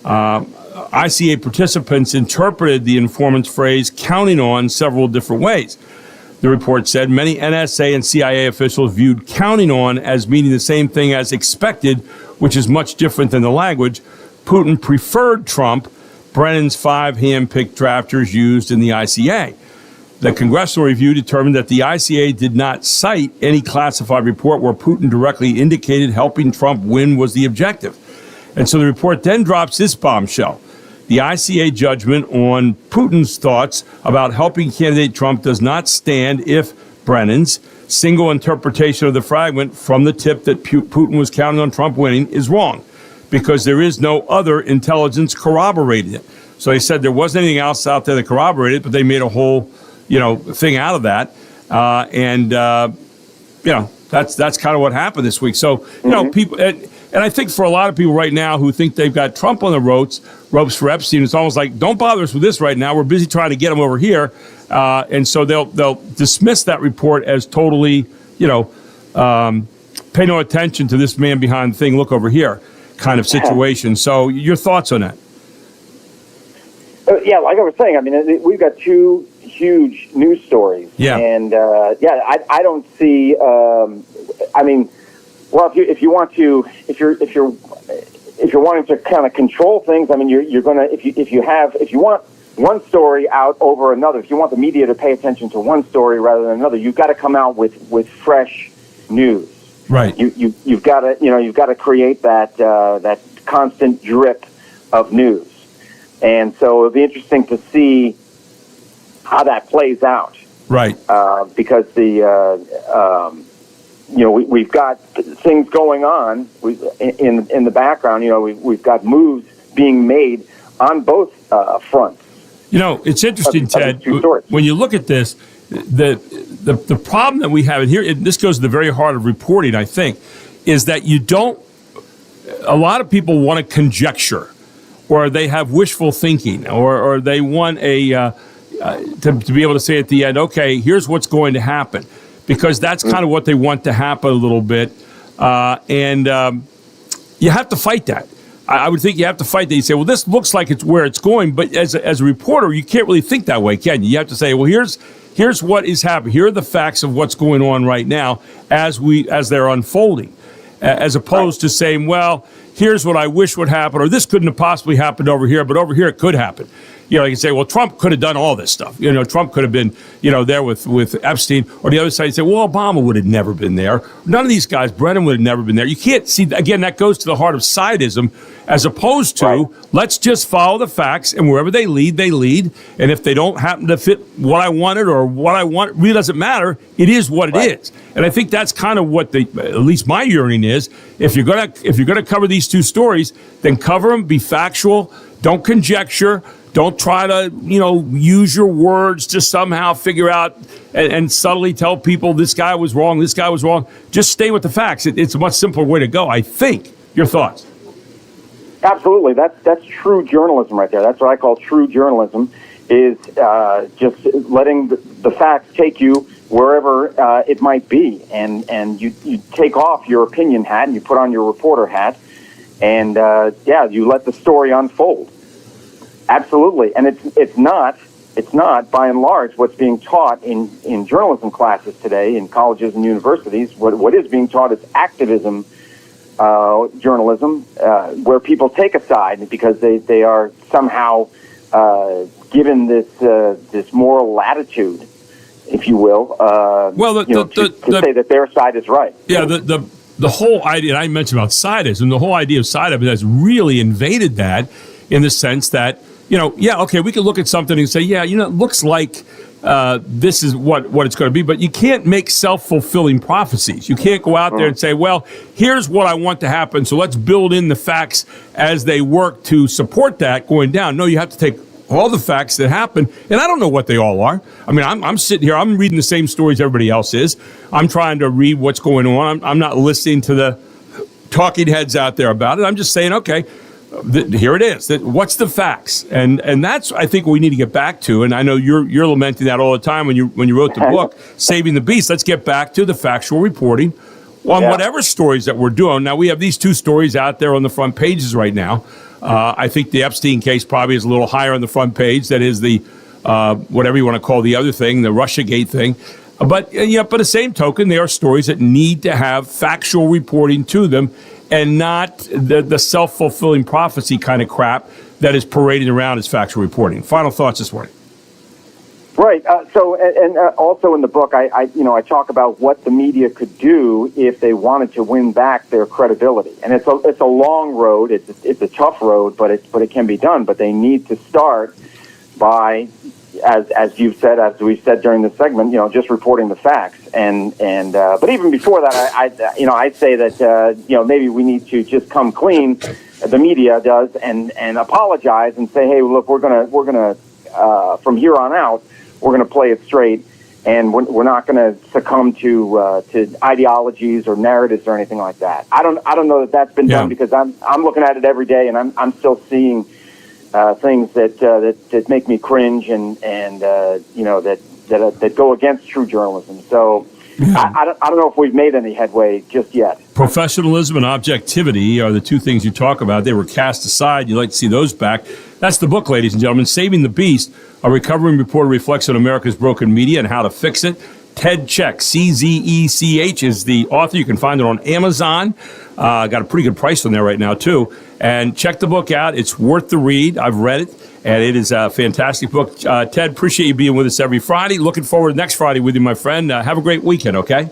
[SPEAKER 3] ICA participants interpreted the informant's phrase counting on several different ways. The report said many NSA and CIA officials viewed counting on as meaning the same thing as expected, which is much different than the language Putin preferred Trump, Brennan's 5 hand-picked drafters used in the ICA. The congressional review determined that the ICA did not cite any classified report where Putin directly indicated helping Trump win was the objective. And so the report then drops this bombshell. The ICA judgment on Putin's thoughts about helping candidate Trump does not stand if Brennan's single interpretation of the fragment from the tip that Putin was counting on Trump winning is wrong, because there is no other intelligence corroborating it. So they said there wasn't anything else out there that corroborated it, but they made a whole, thing out of that. That's kind of what happened this week. So, people... And I think for a lot of people right now who think they've got Trump on the ropes for Epstein, it's almost like, don't bother us with this right now. We're busy trying to get him over here. And so they'll dismiss that report as totally, pay no attention to this man behind the thing, look over here kind of situation. So your thoughts on that?
[SPEAKER 7] Like I was saying, I mean, we've got two huge news stories.
[SPEAKER 3] Yeah.
[SPEAKER 7] And, I don't see, well, if you're wanting to kind of control things, I mean, you're gonna if you want one story out over another, if you want the media to pay attention to one story rather than another, you've got to come out with fresh news.
[SPEAKER 3] Right.
[SPEAKER 7] You've got to create that constant drip of news, and so it'll be interesting to see how that plays out.
[SPEAKER 3] Right.
[SPEAKER 7] Because we've got things going on in the background. We've got moves being made on both fronts.
[SPEAKER 3] It's interesting, Ted, when you look at this, the problem that we have, and here, this goes to the very heart of reporting, I think, is that a lot of people want to conjecture, or they have wishful thinking, or they want to be able to say at the end, okay, here's what's going to happen. Because that's kind of what they want to happen a little bit. And you have to fight that. I would think you have to fight that. You say, well, this looks like it's where it's going. But as a reporter, you can't really think that way, can you? You have to say, well, here's what is happening. Here are the facts of what's going on right now as they're unfolding. As opposed to saying, well, here's what I wish would happen, or this couldn't have possibly happened over here, but over here it could happen. You can say, well, Trump could have done all this stuff. Trump could have been, there with Epstein. Or the other side, you say, well, Obama would have never been there. None of these guys, Brennan would have never been there. You can't see, again, that goes to the heart of sidism, as opposed to, let's just follow the facts, and wherever they lead, they lead. And if they don't happen to fit what I wanted or what I want, it really doesn't matter. It is what it is. And I think that's kind of what at least my yearning is. If you're gonna cover these two stories, then cover them, be factual, don't conjecture. Don't try to, use your words to somehow figure out and subtly tell people this guy was wrong, this guy was wrong. Just stay with the facts. It's a much simpler way to go, I think. Your thoughts?
[SPEAKER 7] Absolutely. That's true journalism right there. That's what I call true journalism, is just letting the facts take you wherever it might be, and you take off your opinion hat and you put on your reporter hat, and you let the story unfold. Absolutely, and it's not by and large what's being taught in journalism classes today in colleges and universities. What is being taught is activism journalism, where people take a side because they are somehow given this moral latitude, if you will, to say that their side is right.
[SPEAKER 3] Yeah, the whole idea, and I mentioned about sidism, the whole idea of sidism has really invaded that in the sense that, we can look at something and say, it looks like this is what it's going to be, but you can't make self-fulfilling prophecies. You can't go out there and say, well, here's what I want to happen, so let's build in the facts as they work to support that going down. No, you have to take all the facts that happen, and I don't know what they all are. I mean, I'm sitting here, I'm reading the same stories everybody else is. I'm trying to read what's going on. I'm not listening to the talking heads out there about it. I'm just saying, okay, here it is. What's the facts? And that's, I think, what we need to get back to. And I know you're lamenting that all the time when you wrote the book, Saving the Beast. Let's get back to the factual reporting on whatever stories that we're doing. Now, we have these two stories out there on the front pages right now. I think the Epstein case probably is a little higher on the front page. That is the, whatever you want to call the other thing, the Russiagate thing. But the same token, they are stories that need to have factual reporting to them and not the self-fulfilling prophecy kind of crap that is parading around as factual reporting. Final thoughts this morning.
[SPEAKER 7] Right. Also in the book, I talk about what the media could do if they wanted to win back their credibility. And it's a long road. It's a tough road, but it can be done. But they need to start by, as you've said, as we said during the segment, just reporting the facts. But even before that, I say that maybe we need to just come clean. The media does and apologize and say, hey, look, we're gonna from here on out, we're gonna play it straight, and we're not gonna succumb to ideologies or narratives or anything like that. I don't know that that's been done because I'm looking at it every day and I'm still seeing things that make me cringe and that go against true journalism. So I don't know if we've made any headway just yet.
[SPEAKER 3] Professionalism and objectivity are the two things you talk about. They were cast aside. You'd like to see those back. That's the book, ladies and gentlemen. Saving the Beast, a recovering reporter reflects on America's broken media and how to fix it. Ted Czech, Czech, is the author. You can find it on Amazon. Got a pretty good price on there right now, too. And check the book out. It's worth the read. I've read it, and it is a fantastic book. Ted, appreciate you being with us every Friday. Looking forward to next Friday with you, my friend. Have a great weekend, okay?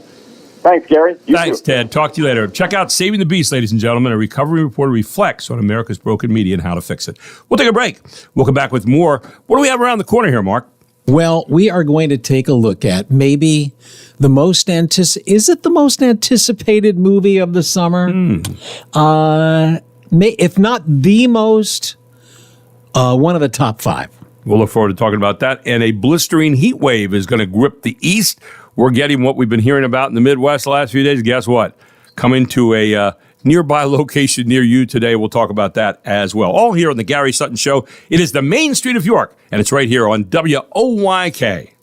[SPEAKER 7] Thanks, Gary.
[SPEAKER 3] Thanks, Ted. Talk to you later. Check out Saving the Beast, ladies and gentlemen. A recovery reporter reflects on America's broken media and how to fix it. We'll take a break. We'll come back with more. What do we have around the corner here, Mark?
[SPEAKER 4] Well, we are going to take a look at maybe is it the most anticipated movie of the summer? If not the most, one of the top 5.
[SPEAKER 3] We'll look forward to talking about that. And a blistering heat wave is going to grip the East. We're getting what we've been hearing about in the Midwest the last few days. Guess what? Coming to a nearby location near you today. We'll talk about that as well. All here on the Gary Sutton Show. It is the Main Street of York, and it's right here on WOYK.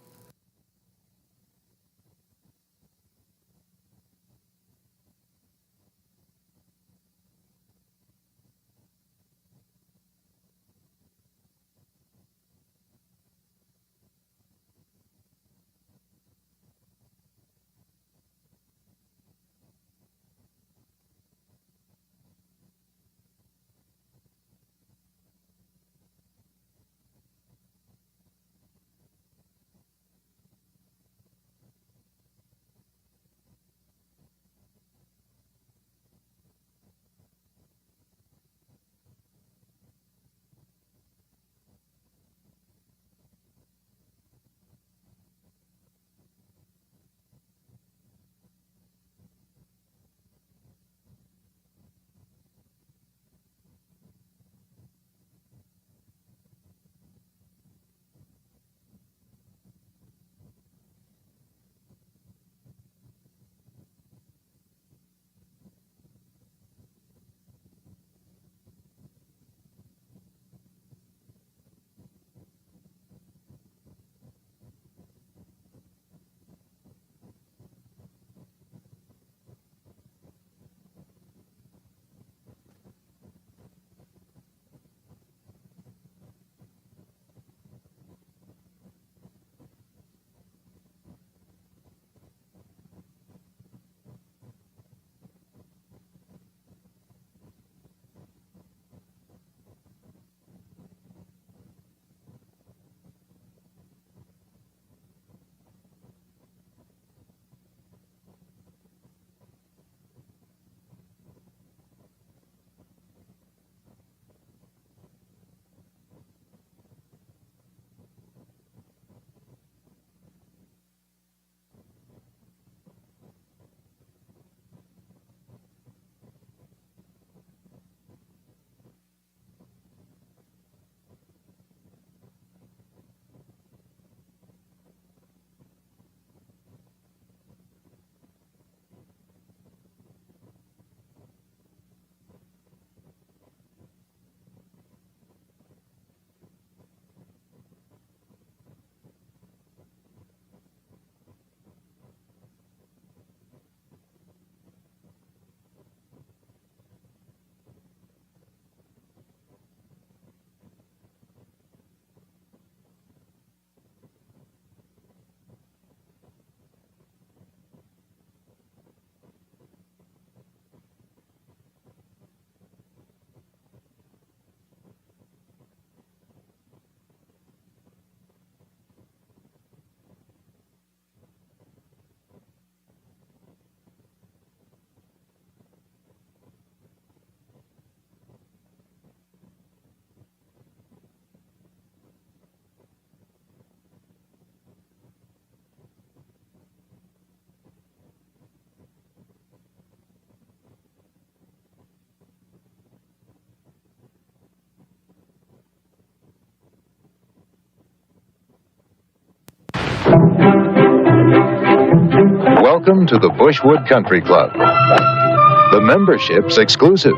[SPEAKER 8] Welcome to the Bushwood Country Club. The membership's exclusive.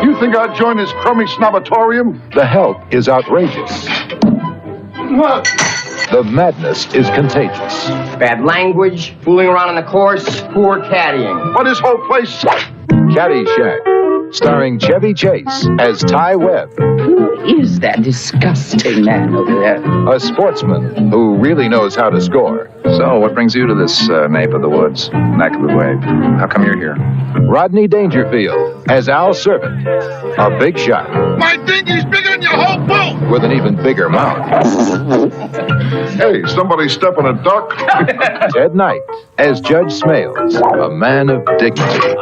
[SPEAKER 9] You think I'd join this crummy snobatorium?
[SPEAKER 8] The help is outrageous.
[SPEAKER 9] What?
[SPEAKER 8] The madness is contagious.
[SPEAKER 6] Bad language, fooling around on the course, poor caddying.
[SPEAKER 9] What, this whole place?
[SPEAKER 8] Caddyshack, starring Chevy Chase as Ty Webb,
[SPEAKER 6] Who is that disgusting man over there?
[SPEAKER 8] a sportsman who really knows how to score.
[SPEAKER 10] So, what brings you to this nape of the woods, neck of the wave? How come you're here?
[SPEAKER 8] Rodney Dangerfield as Al Servant, a big shot
[SPEAKER 9] My dinghy's bigger than your whole boat!
[SPEAKER 8] with an even bigger mouth.
[SPEAKER 9] Hey, somebody step on a duck?
[SPEAKER 8] Ted Knight as Judge Smales, a man of dignity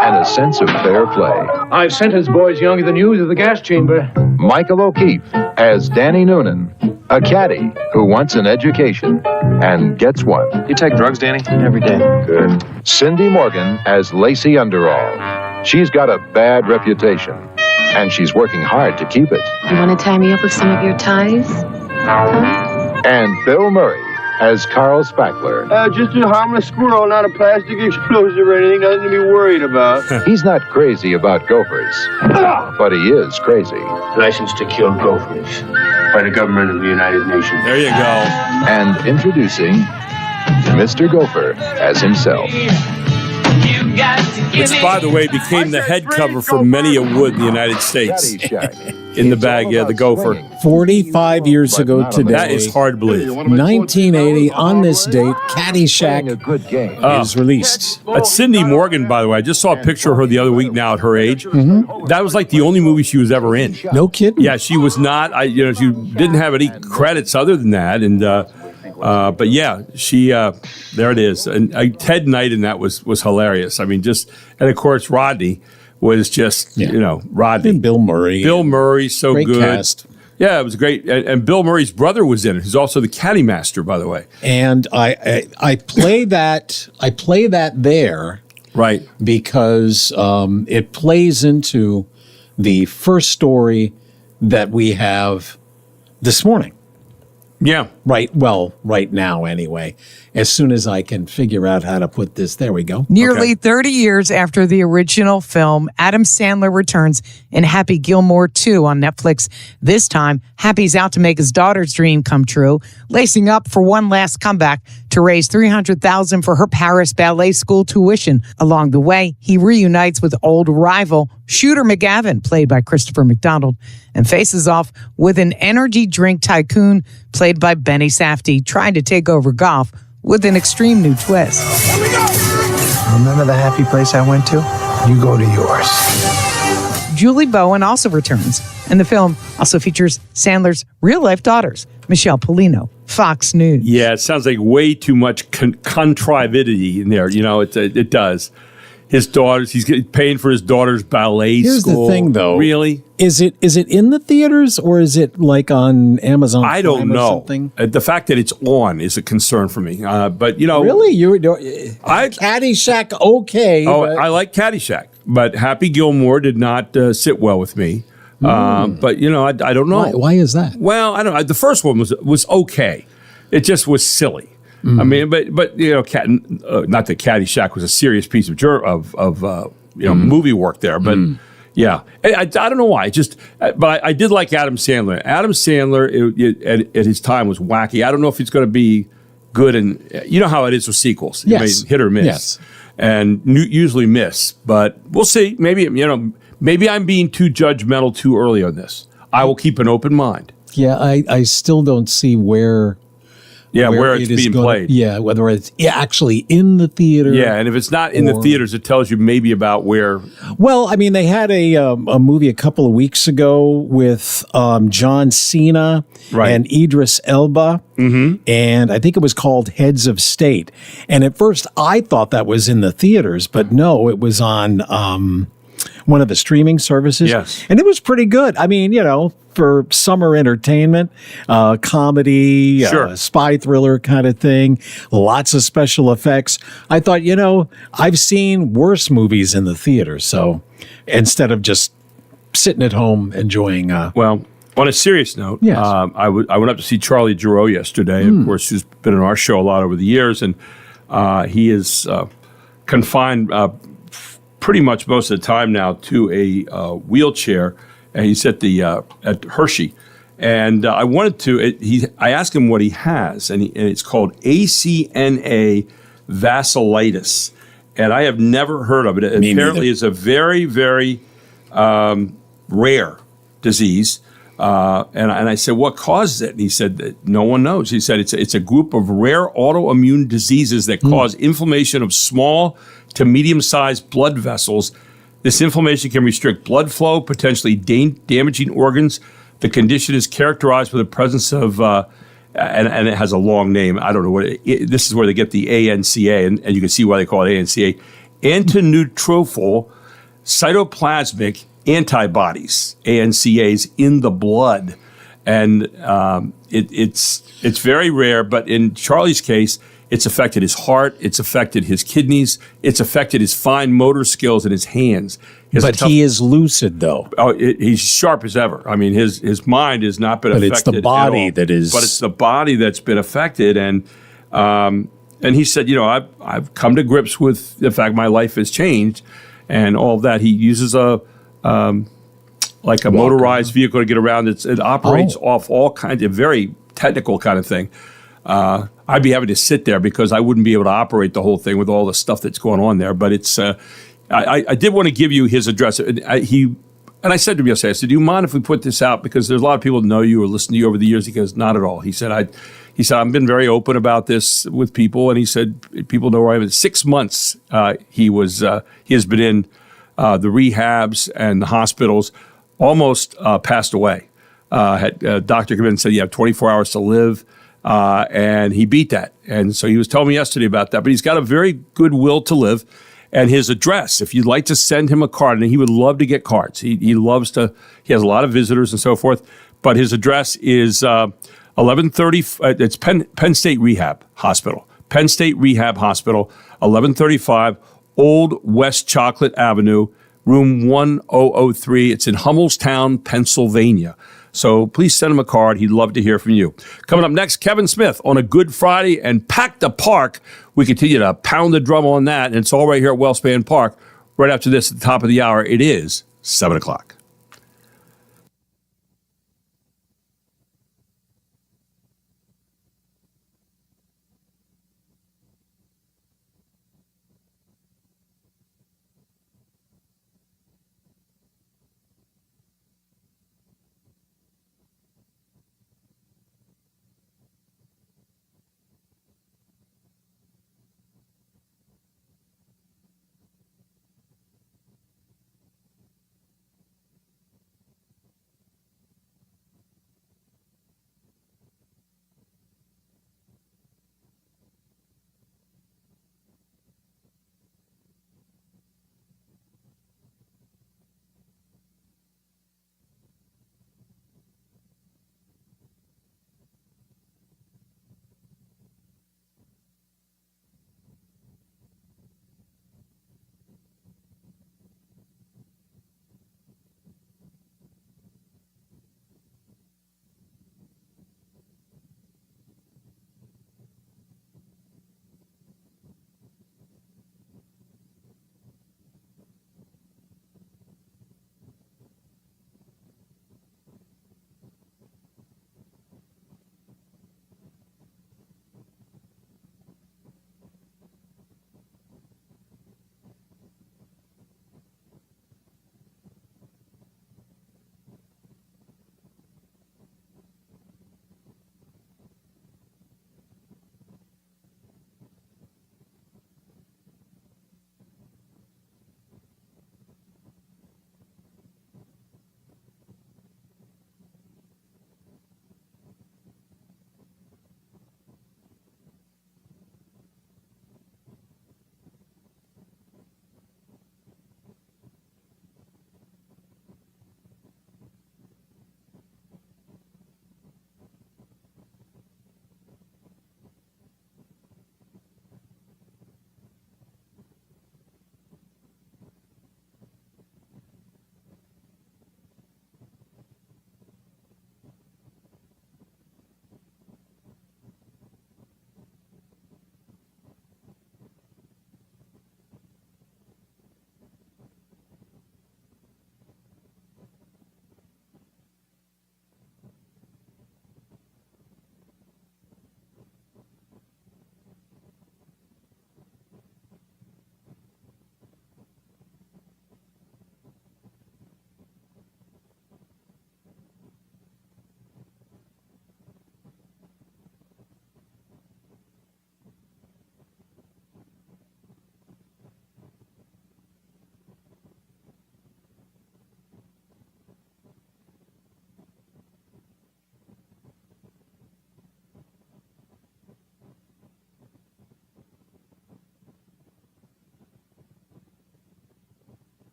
[SPEAKER 8] and a sense of fair play.
[SPEAKER 11] I've sentenced boys younger than you to the gas chamber.
[SPEAKER 8] Michael O'Keefe as Danny Noonan, a caddy who wants an education and gets one.
[SPEAKER 10] You take drugs, Danny?
[SPEAKER 11] Every day.
[SPEAKER 8] Good. Cindy Morgan as Lacey Underall. She's got a bad reputation, and she's working hard to keep it.
[SPEAKER 12] You want to tie me up with some of your ties? Huh?
[SPEAKER 8] And Bill Murray as Carl Spackler.
[SPEAKER 11] Just a harmless squirrel, not a plastic explosive or anything, nothing to be worried about.
[SPEAKER 8] He's not crazy about gophers, but he is crazy.
[SPEAKER 11] License to kill gophers by the government of the United Nations.
[SPEAKER 3] There you go.
[SPEAKER 8] And introducing Mr. Gopher as himself.
[SPEAKER 3] Which, by the way, became the head cover for many a wood in the United States. In the bag, yeah, the gopher.
[SPEAKER 4] 45 years ago today.
[SPEAKER 3] That is hard to believe.
[SPEAKER 4] 1980, on this date, Caddyshack
[SPEAKER 8] A good game.
[SPEAKER 4] is released.
[SPEAKER 3] That's Cindy Morgan, by the way. I just saw a picture of her the other week now at her age. That was like the only movie she was ever in.
[SPEAKER 4] No kidding.
[SPEAKER 3] Yeah, she was not. She didn't have any credits other than that. And but yeah, she there it is. And Ted Knight in that was hilarious. I mean, and of course Rodney was just Rodney.
[SPEAKER 4] And Bill Murray.
[SPEAKER 3] Bill Murray, so
[SPEAKER 4] Great
[SPEAKER 3] good.
[SPEAKER 4] cast.
[SPEAKER 3] Yeah, it was great. And Bill Murray's brother was in it, who's also the caddy master, by the way.
[SPEAKER 4] And I play that. I play that there,
[SPEAKER 3] right?
[SPEAKER 4] Because it plays into the first story that we have this morning.
[SPEAKER 3] Yeah.
[SPEAKER 4] Right. Well, right now, anyway. As soon as I can figure out how to put this, there we go.
[SPEAKER 13] Nearly 30 years after the original film, Adam Sandler returns in Happy Gilmore 2 on Netflix. This time, Happy's out to make his daughter's dream come true, lacing up for one last comeback to raise $300,000 for her Paris ballet school tuition. Along the way, he reunites with old rival Shooter McGavin, played by Christopher McDonald, and faces off with an energy drink tycoon played by Benny Safdie, trying to take over golf with an extreme new twist.
[SPEAKER 11] Remember the happy place I went to? You go to yours.
[SPEAKER 13] Julie Bowen also returns, and the film also features Sandler's real-life daughters, Michelle Polino, Fox News.
[SPEAKER 3] Yeah, it sounds like way too much contrivity in there. It does. His daughters, he's paying for his daughter's ballet
[SPEAKER 4] Here's
[SPEAKER 3] school.
[SPEAKER 4] the thing, though.
[SPEAKER 3] Really?
[SPEAKER 4] Is it in the theaters or is it like on Amazon
[SPEAKER 3] I don't
[SPEAKER 4] Prime or
[SPEAKER 3] know.
[SPEAKER 4] something?
[SPEAKER 3] The fact that it's on is a concern for me. But
[SPEAKER 4] Really? Caddyshack, okay.
[SPEAKER 3] Oh,
[SPEAKER 4] but
[SPEAKER 3] I like Caddyshack, but Happy Gilmore did not sit well with me. But I don't know.
[SPEAKER 4] why is that?
[SPEAKER 3] Well, I don't know. The first one was okay. It just was silly. I mean, but not that Caddyshack was a serious piece of movie work there, but yeah, I don't know why. But I did like Adam Sandler. Adam Sandler at his time was wacky. I don't know if he's going to be good, and you know how it is with sequels.
[SPEAKER 4] Yes.
[SPEAKER 3] Hit or miss,
[SPEAKER 4] Yes.
[SPEAKER 3] and usually miss. But we'll see. Maybe I'm being too judgmental too early on this. I will keep an open mind.
[SPEAKER 4] Yeah, I still don't see where
[SPEAKER 3] it's
[SPEAKER 4] it is
[SPEAKER 3] being
[SPEAKER 4] gonna-
[SPEAKER 3] played.
[SPEAKER 4] Yeah, whether it's actually in the theater.
[SPEAKER 3] Yeah, and if it's not in the theaters, it tells you maybe about where.
[SPEAKER 4] Well, I mean, they had a movie a couple of weeks ago with John Cena and Idris Elba, and I think it was called Heads of State. And at first, I thought that was in the theaters, but no, it was on one of the streaming services.
[SPEAKER 3] Yes.
[SPEAKER 4] And it was pretty good. I mean, for summer entertainment, comedy, spy thriller kind of thing, lots of special effects. I thought, I've seen worse movies in the theater. So instead of just sitting at home enjoying
[SPEAKER 3] On a serious note,
[SPEAKER 4] Yes.
[SPEAKER 3] I went up to see Charlie Giroux yesterday. Of course, who's been on our show a lot over the years, and he is confined pretty much most of the time now to a wheelchair, and he's at the at Hershey. And I wanted to. I asked him what he has, and it's called ACNA vasculitis, and I have never heard of it.
[SPEAKER 4] Me
[SPEAKER 3] Apparently,
[SPEAKER 4] neither.
[SPEAKER 3] it's a very, very rare disease. And I said, what causes it? And he said that no one knows. He said it's a group of rare autoimmune diseases that cause inflammation of small to medium-sized blood vessels. This inflammation can restrict blood flow, potentially damaging organs. The condition is characterized with the presence of, and it has a long name. I don't know what this is where they get the ANCA, and you can see why they call it ANCA. Antineutrophil cytoplasmic antibodies, ANCAs, in the blood. And it's very rare, but in Charlie's case, it's affected his heart, it's affected his kidneys, it's affected his fine motor skills in his hands.
[SPEAKER 4] But he is lucid, though.
[SPEAKER 3] Oh, he's sharp as ever. I mean, his mind has not been affected.
[SPEAKER 4] But it's the body
[SPEAKER 3] at all.
[SPEAKER 4] that is.
[SPEAKER 3] But it's the body that's been affected, and he said, I've come to grips with the fact my life has changed, and all of that. He uses a motorized vehicle to get around. It operates off all kinds of very technical kind of thing. I'd be having to sit there because I wouldn't be able to operate the whole thing with all the stuff that's going on there. But it's, I did want to give you his address. And I said to him yesterday, I said, do you mind if we put this out? Because there's a lot of people that know you or listen to you over the years. He goes, not at all. He said, I've been very open about this with people. And he said, people know where I am. In 6 months, he has been in the rehabs and the hospitals, almost passed away. Had a doctor come in and said, you have 24 hours to live. And he beat that. And so he was telling me yesterday about that. But he's got a very good will to live. And his address, if you'd like to send him a card, and he would love to get cards. He loves to, he has a lot of visitors and so forth. But his address is 1130, it's Penn State Rehab Hospital. Penn State Rehab Hospital, 1135 Old West Chocolate Avenue, room 1003. It's in Hummelstown, Pennsylvania. So please send him a card. He'd love to hear from you. Coming up next, Kevin Smith on a Good Friday and Pack the Park. We continue to pound the drum on that, and it's all right here at Wellspan Park. Right after this, at the top of the hour, it is 7 o'clock.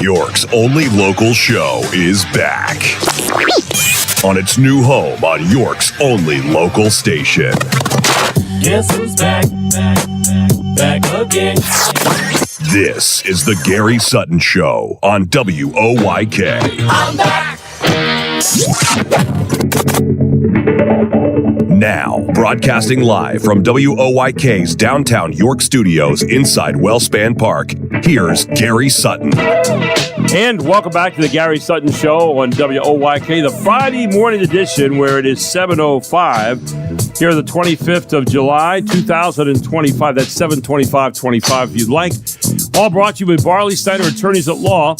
[SPEAKER 1] York's only local show is back on its new home on York's only local station.
[SPEAKER 2] Guess who's back? Back again.
[SPEAKER 1] This is the Gary Sutton Show on WOYK.
[SPEAKER 2] I'm back.
[SPEAKER 1] Now, broadcasting live from WOYK's downtown York studios inside Wellspan Park, here's Gary Sutton.
[SPEAKER 3] And welcome back to the Gary Sutton Show on WOYK, the Friday morning edition where it is 7:05. Here the 25th of July, 2025. That's 7/25/25 if you'd like. All brought to you by Barley Steiner Attorneys at Law.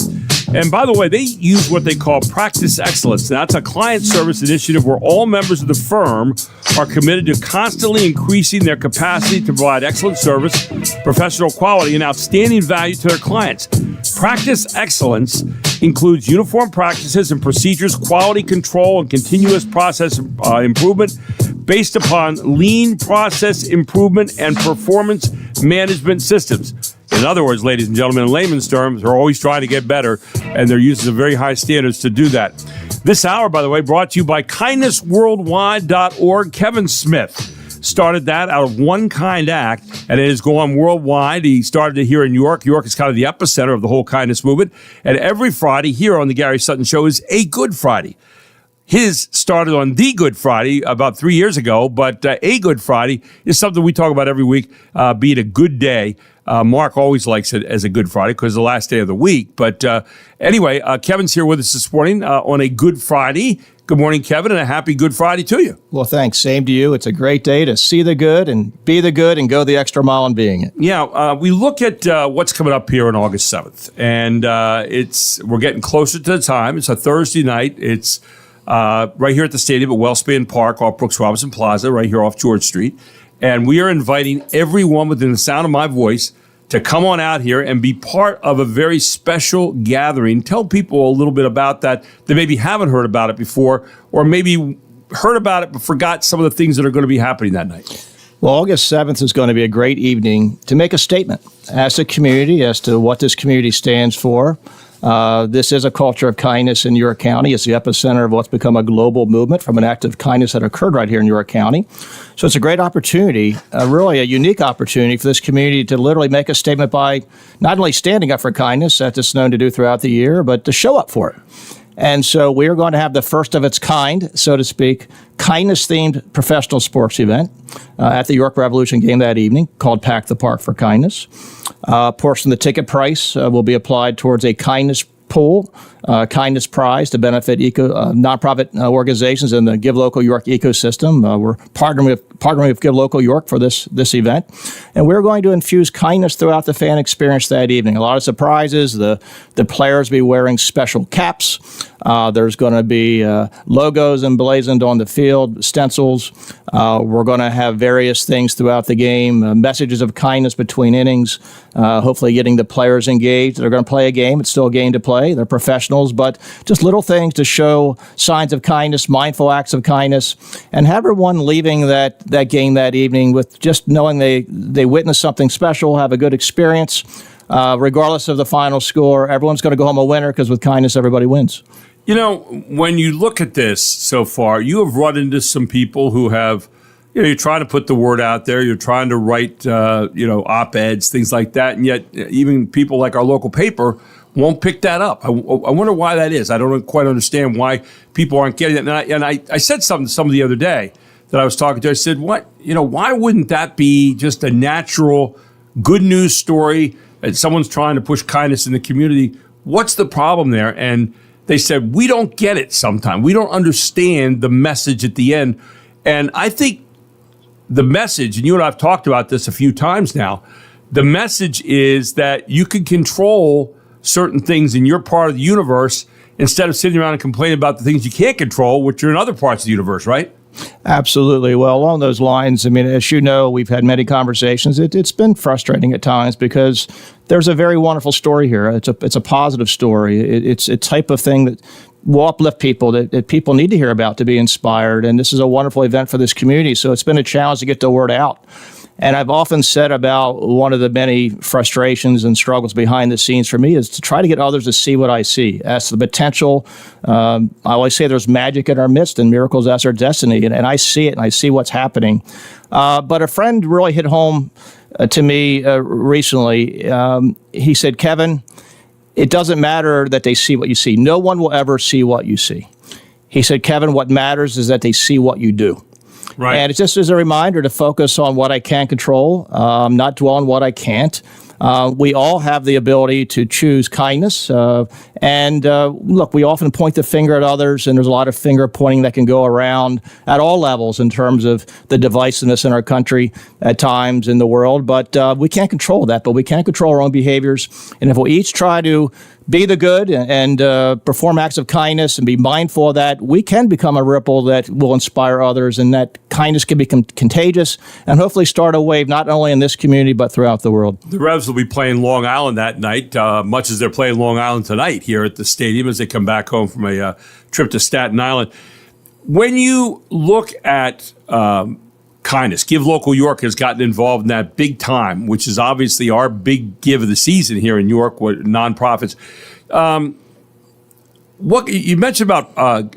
[SPEAKER 3] And by the way, they use what they call Practice Excellence. Now, that's a client service initiative where all members of the firm are committed to constantly increasing their capacity to provide excellent service, professional quality, and outstanding value to their clients. Practice Excellence includes uniform practices and procedures, quality control, and continuous process improvement based upon lean process improvement and performance management systems. In other words, ladies and gentlemen, in layman's terms, they're always trying to get better, and they're using very high standards to do that. This hour, by the way, brought to you by kindnessworldwide.org. Kevin Smith started that out of One Kind Act, and it has gone worldwide. He started it here in York. York is kind of the epicenter of the whole kindness movement. And every Friday here on the Gary Sutton Show is a Good Friday. His started on the Good Friday about 3 years ago, but a Good Friday is something we talk about every week, be it a good day. Mark always likes it as a Good Friday because it's the last day of the week. But anyway, Kevin's here with us this morning on a Good Friday. Good morning, Kevin, and a happy Good Friday to you.
[SPEAKER 14] Well, thanks. Same to you. It's a great day to see the good and be the good and go the extra mile in being it.
[SPEAKER 3] Yeah, we look at what's coming up here on August 7th, and we're getting closer to the time. It's a Thursday night. It's right here at the stadium at Wellspan Park off Brooks Robinson Plaza, right here off George Street. And we are inviting everyone within the sound of my voice to come on out here and be part of a very special gathering. Tell people a little bit about that maybe haven't heard about it before, or maybe heard about it but forgot some of the things that are going to be happening that night.
[SPEAKER 14] Well, August 7th is going to be a great evening to make a statement as a community as to what this community stands for. This is a culture of kindness in York County. It's the epicenter of what's become a global movement from an act of kindness that occurred right here in York County. So it's a great opportunity, really a unique opportunity for this community to literally make a statement by not only standing up for kindness, as it's known to do throughout the year, but to show up for it. And so we are going to have the first of its kind, so to speak, kindness-themed professional sports event at the York Revolution game that evening called Pack the Park for Kindness. A portion of the ticket price will be applied towards a kindness pool, kindness prize to benefit nonprofit organizations in the Give Local York ecosystem. We're partnering with Give Local York for this event, and we're going to infuse kindness throughout the fan experience that evening. A lot of surprises. The players will be wearing special caps. There's going to be logos emblazoned on the field, stencils. We're going to have various things throughout the game, messages of kindness between innings, hopefully getting the players engaged. They're going to play a game. It's still a game to play. They're professionals, but just little things to show signs of kindness, mindful acts of kindness, and have everyone leaving that game that evening with just knowing they witnessed something special, have a good experience. Regardless of the final score, everyone's going to go home a winner because with kindness, everybody wins.
[SPEAKER 3] You know, when you look at this so far, you have run into some people who have, you're trying to put the word out there. You're trying to write, op-eds, things like that. And yet even people like our local paper won't pick that up. I wonder why that is. I don't quite understand why people aren't getting it. And I said something to somebody the other day that I was talking to. I said, why wouldn't that be just a natural good news story that someone's trying to push kindness in the community? What's the problem there? And they said, we don't get it sometimes. We don't understand the message at the end. And I think the message, and you and I have talked about this a few times now, the message is that you can control certain things in your part of the universe instead of sitting around and complaining about the things you can't control, which are in other parts of the universe, right?
[SPEAKER 14] Absolutely. Well, along those lines, I mean, as you know, we've had many conversations. It's been frustrating at times because there's a very wonderful story here. It's a positive story. It's a type of thing that will uplift people, that people need to hear about to be inspired. And this is a wonderful event for this community. So it's been a challenge to get the word out. And I've often said about one of the many frustrations and struggles behind the scenes for me is to try to get others to see what I see. As the potential, I always say there's magic in our midst and miracles as our destiny. And I see it and I see what's happening. But a friend really hit home to me recently. He said, Kevin, it doesn't matter that they see what you see. No one will ever see what you see. He said, Kevin, what matters is that they see what you do.
[SPEAKER 3] Right.
[SPEAKER 14] And it's just as a reminder to focus on what I can control, not dwell on what I can't. We all have the ability to choose kindness. Look, we often point the finger at others, and there's a lot of finger pointing that can go around at all levels in terms of the divisiveness in our country at times in the world. But we can't control that, but we can control our own behaviors. And if we each try to be the good and perform acts of kindness and be mindful of that, we can become a ripple that will inspire others, and that kindness can become contagious and hopefully start a wave not only in this community but throughout the world.
[SPEAKER 3] The Revs will be playing Long Island that night, much as they're playing Long Island tonight here at the stadium as they come back home from a trip to Staten Island. When you look at kindness, Give Local York has gotten involved in that big time, which is obviously our big give of the season here in York with nonprofits. What you mentioned about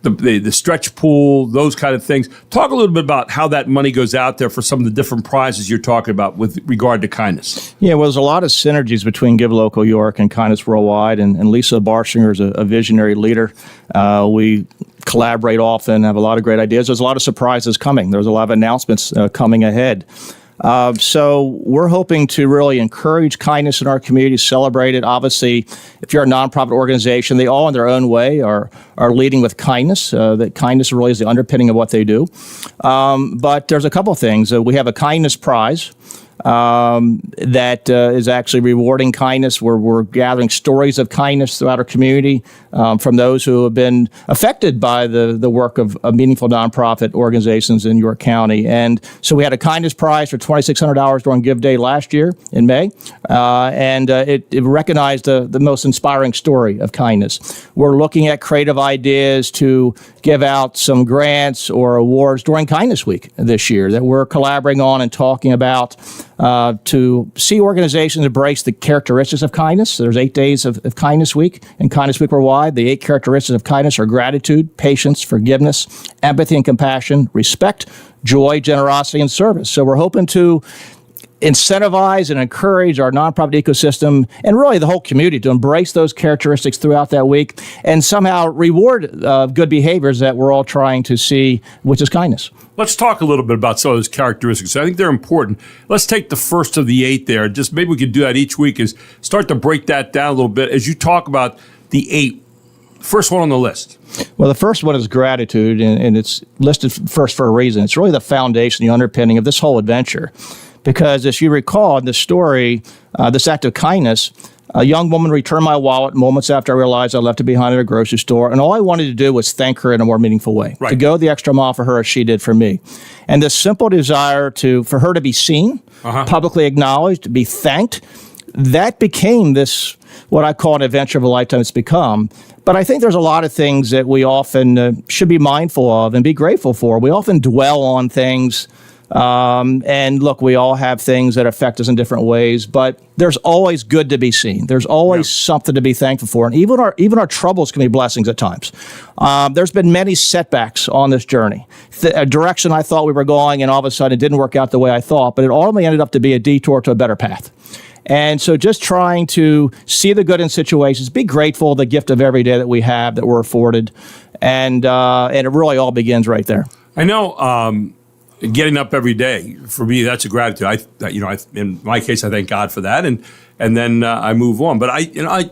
[SPEAKER 3] the stretch pool, those kind of things. Talk a little bit about how that money goes out there for some of the different prizes you're talking about with regard to kindness.
[SPEAKER 14] Yeah, well, there's a lot of synergies between Give Local York and Kindness Worldwide, and Lisa Barsinger is a visionary leader. We collaborate often, have a lot of great ideas. There's a lot of surprises coming. There's a lot of announcements coming ahead. So we're hoping to really encourage kindness in our community, celebrate it. Obviously, if you're a nonprofit organization, they all in their own way are leading with kindness. That kindness really is the underpinning of what they do. But there's a couple things. We have a kindness prize that is actually rewarding kindness, where we're gathering stories of kindness throughout our community from those who have been affected by the work of meaningful nonprofit organizations in York County. And so we had a kindness prize for $2,600 during Give Day last year in May, and it recognized the most inspiring story of kindness. We're looking at creative ideas to give out some grants or awards during Kindness Week this year that we're collaborating on and talking about to see organizations embrace the characteristics of kindness. There's 8 days of Kindness Week and Kindness Week Worldwide. The 8 characteristics of kindness are gratitude, patience, forgiveness, empathy and compassion, respect, joy, generosity, and service. So we're hoping to incentivize and encourage our nonprofit ecosystem and really the whole community to embrace those characteristics throughout that week and somehow reward good behaviors that we're all trying to see, which is kindness.
[SPEAKER 3] Let's talk a little bit about some of those characteristics. I think they're important. Let's take the first of the 8 there. Just maybe we could do that each week, is start to break that down a little bit as you talk about the 8. First one on the list.
[SPEAKER 14] Well, the first one is gratitude, and it's listed first for a reason. It's really the foundation, the underpinning of this whole adventure. Because as you recall in this story, this act of kindness, a young woman returned my wallet moments after I realized I left it behind at a grocery store, and all I wanted to do was thank her in a more meaningful way, to go the extra mile for her as she did for me. And this simple desire for her to be seen, publicly acknowledged, to be thanked, that became this, what I call an adventure of a lifetime it's become. But I think there's a lot of things that we often should be mindful of and be grateful for. We often dwell on things. And look, we all have things that affect us in different ways, but there's always good to be seen. There's always something to be thankful for. And even our troubles can be blessings at times. There's been many setbacks on this journey. A direction I thought we were going, and all of a sudden it didn't work out the way I thought, but it ultimately ended up to be a detour to a better path. And so just trying to see the good in situations, be grateful for the gift of every day that we have, that we're afforded. And it really all begins right there.
[SPEAKER 3] I know, getting up every day, for me, that's a gratitude. In my case, I thank God for that, and then I move on. But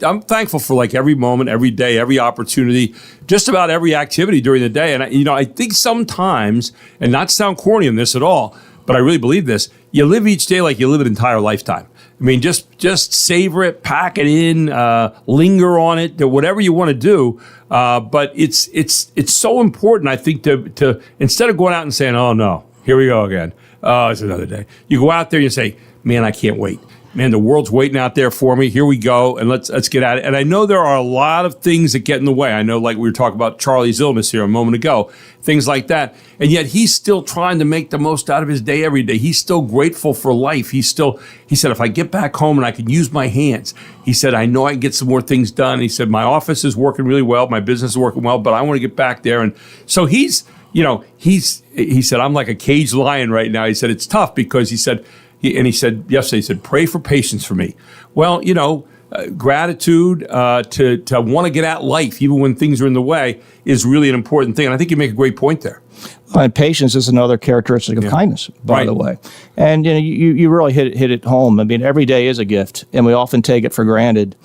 [SPEAKER 3] I'm thankful for like every moment, every day, every opportunity, just about every activity during the day. And I think sometimes, and not to sound corny in this at all, but I really believe this: you live each day like you live an entire lifetime. I mean, just savor it, pack it in, linger on it, whatever you want to do. But it's so important, I think, to instead of going out and saying, "Oh no, here we go again. Oh, it's another day." You go out there and you say, "Man, I can't wait." Man, the world's waiting out there for me. Here we go, and let's get at it. And I know there are a lot of things that get in the way. I know, like we were talking about Charlie's illness here a moment ago, things like that. And yet he's still trying to make the most out of his day every day. He's still grateful for life. He said, if I get back home and I can use my hands, he said, I know I can get some more things done. He said, my office is working really well. My business is working well, but I want to get back there. And so he said, I'm like a caged lion right now. He said, it's tough because he said yesterday, pray for patience for me. Well, gratitude to want to get at life, even when things are in the way, is really an important thing. And I think you make a great point there.
[SPEAKER 14] And patience is another characteristic of kindness, by the way. And you really hit it home. I mean, every day is a gift, and we often take it for granted.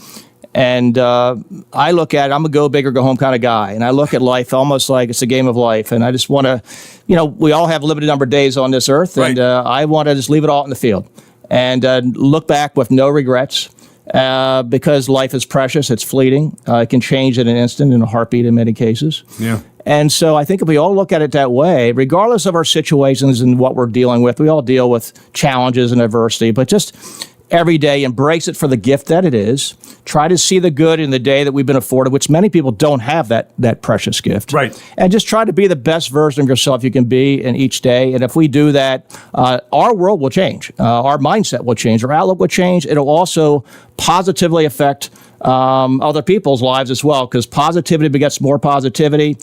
[SPEAKER 14] And I look at it, I'm a go big or go home kind of guy. And I look at life almost like it's a game of life. And I just want to, we all have a limited number of days on this earth. And I want to just leave it all in the field and look back with no regrets because life is precious. It's fleeting. It can change in an instant, in a heartbeat in many cases.
[SPEAKER 3] Yeah.
[SPEAKER 14] And so I think if we all look at it that way, regardless of our situations and what we're dealing with, we all deal with challenges and adversity, but just every day embrace it for the gift that it is. Try to see the good in the day that we've been afforded, which many people don't have that precious gift.
[SPEAKER 3] Right.
[SPEAKER 14] And just try to be the best version of yourself you can be in each day. And if we do that, our world will change. Our mindset will change. Our outlook will change. It'll also positively affect other people's lives as well, because positivity begets more positivity.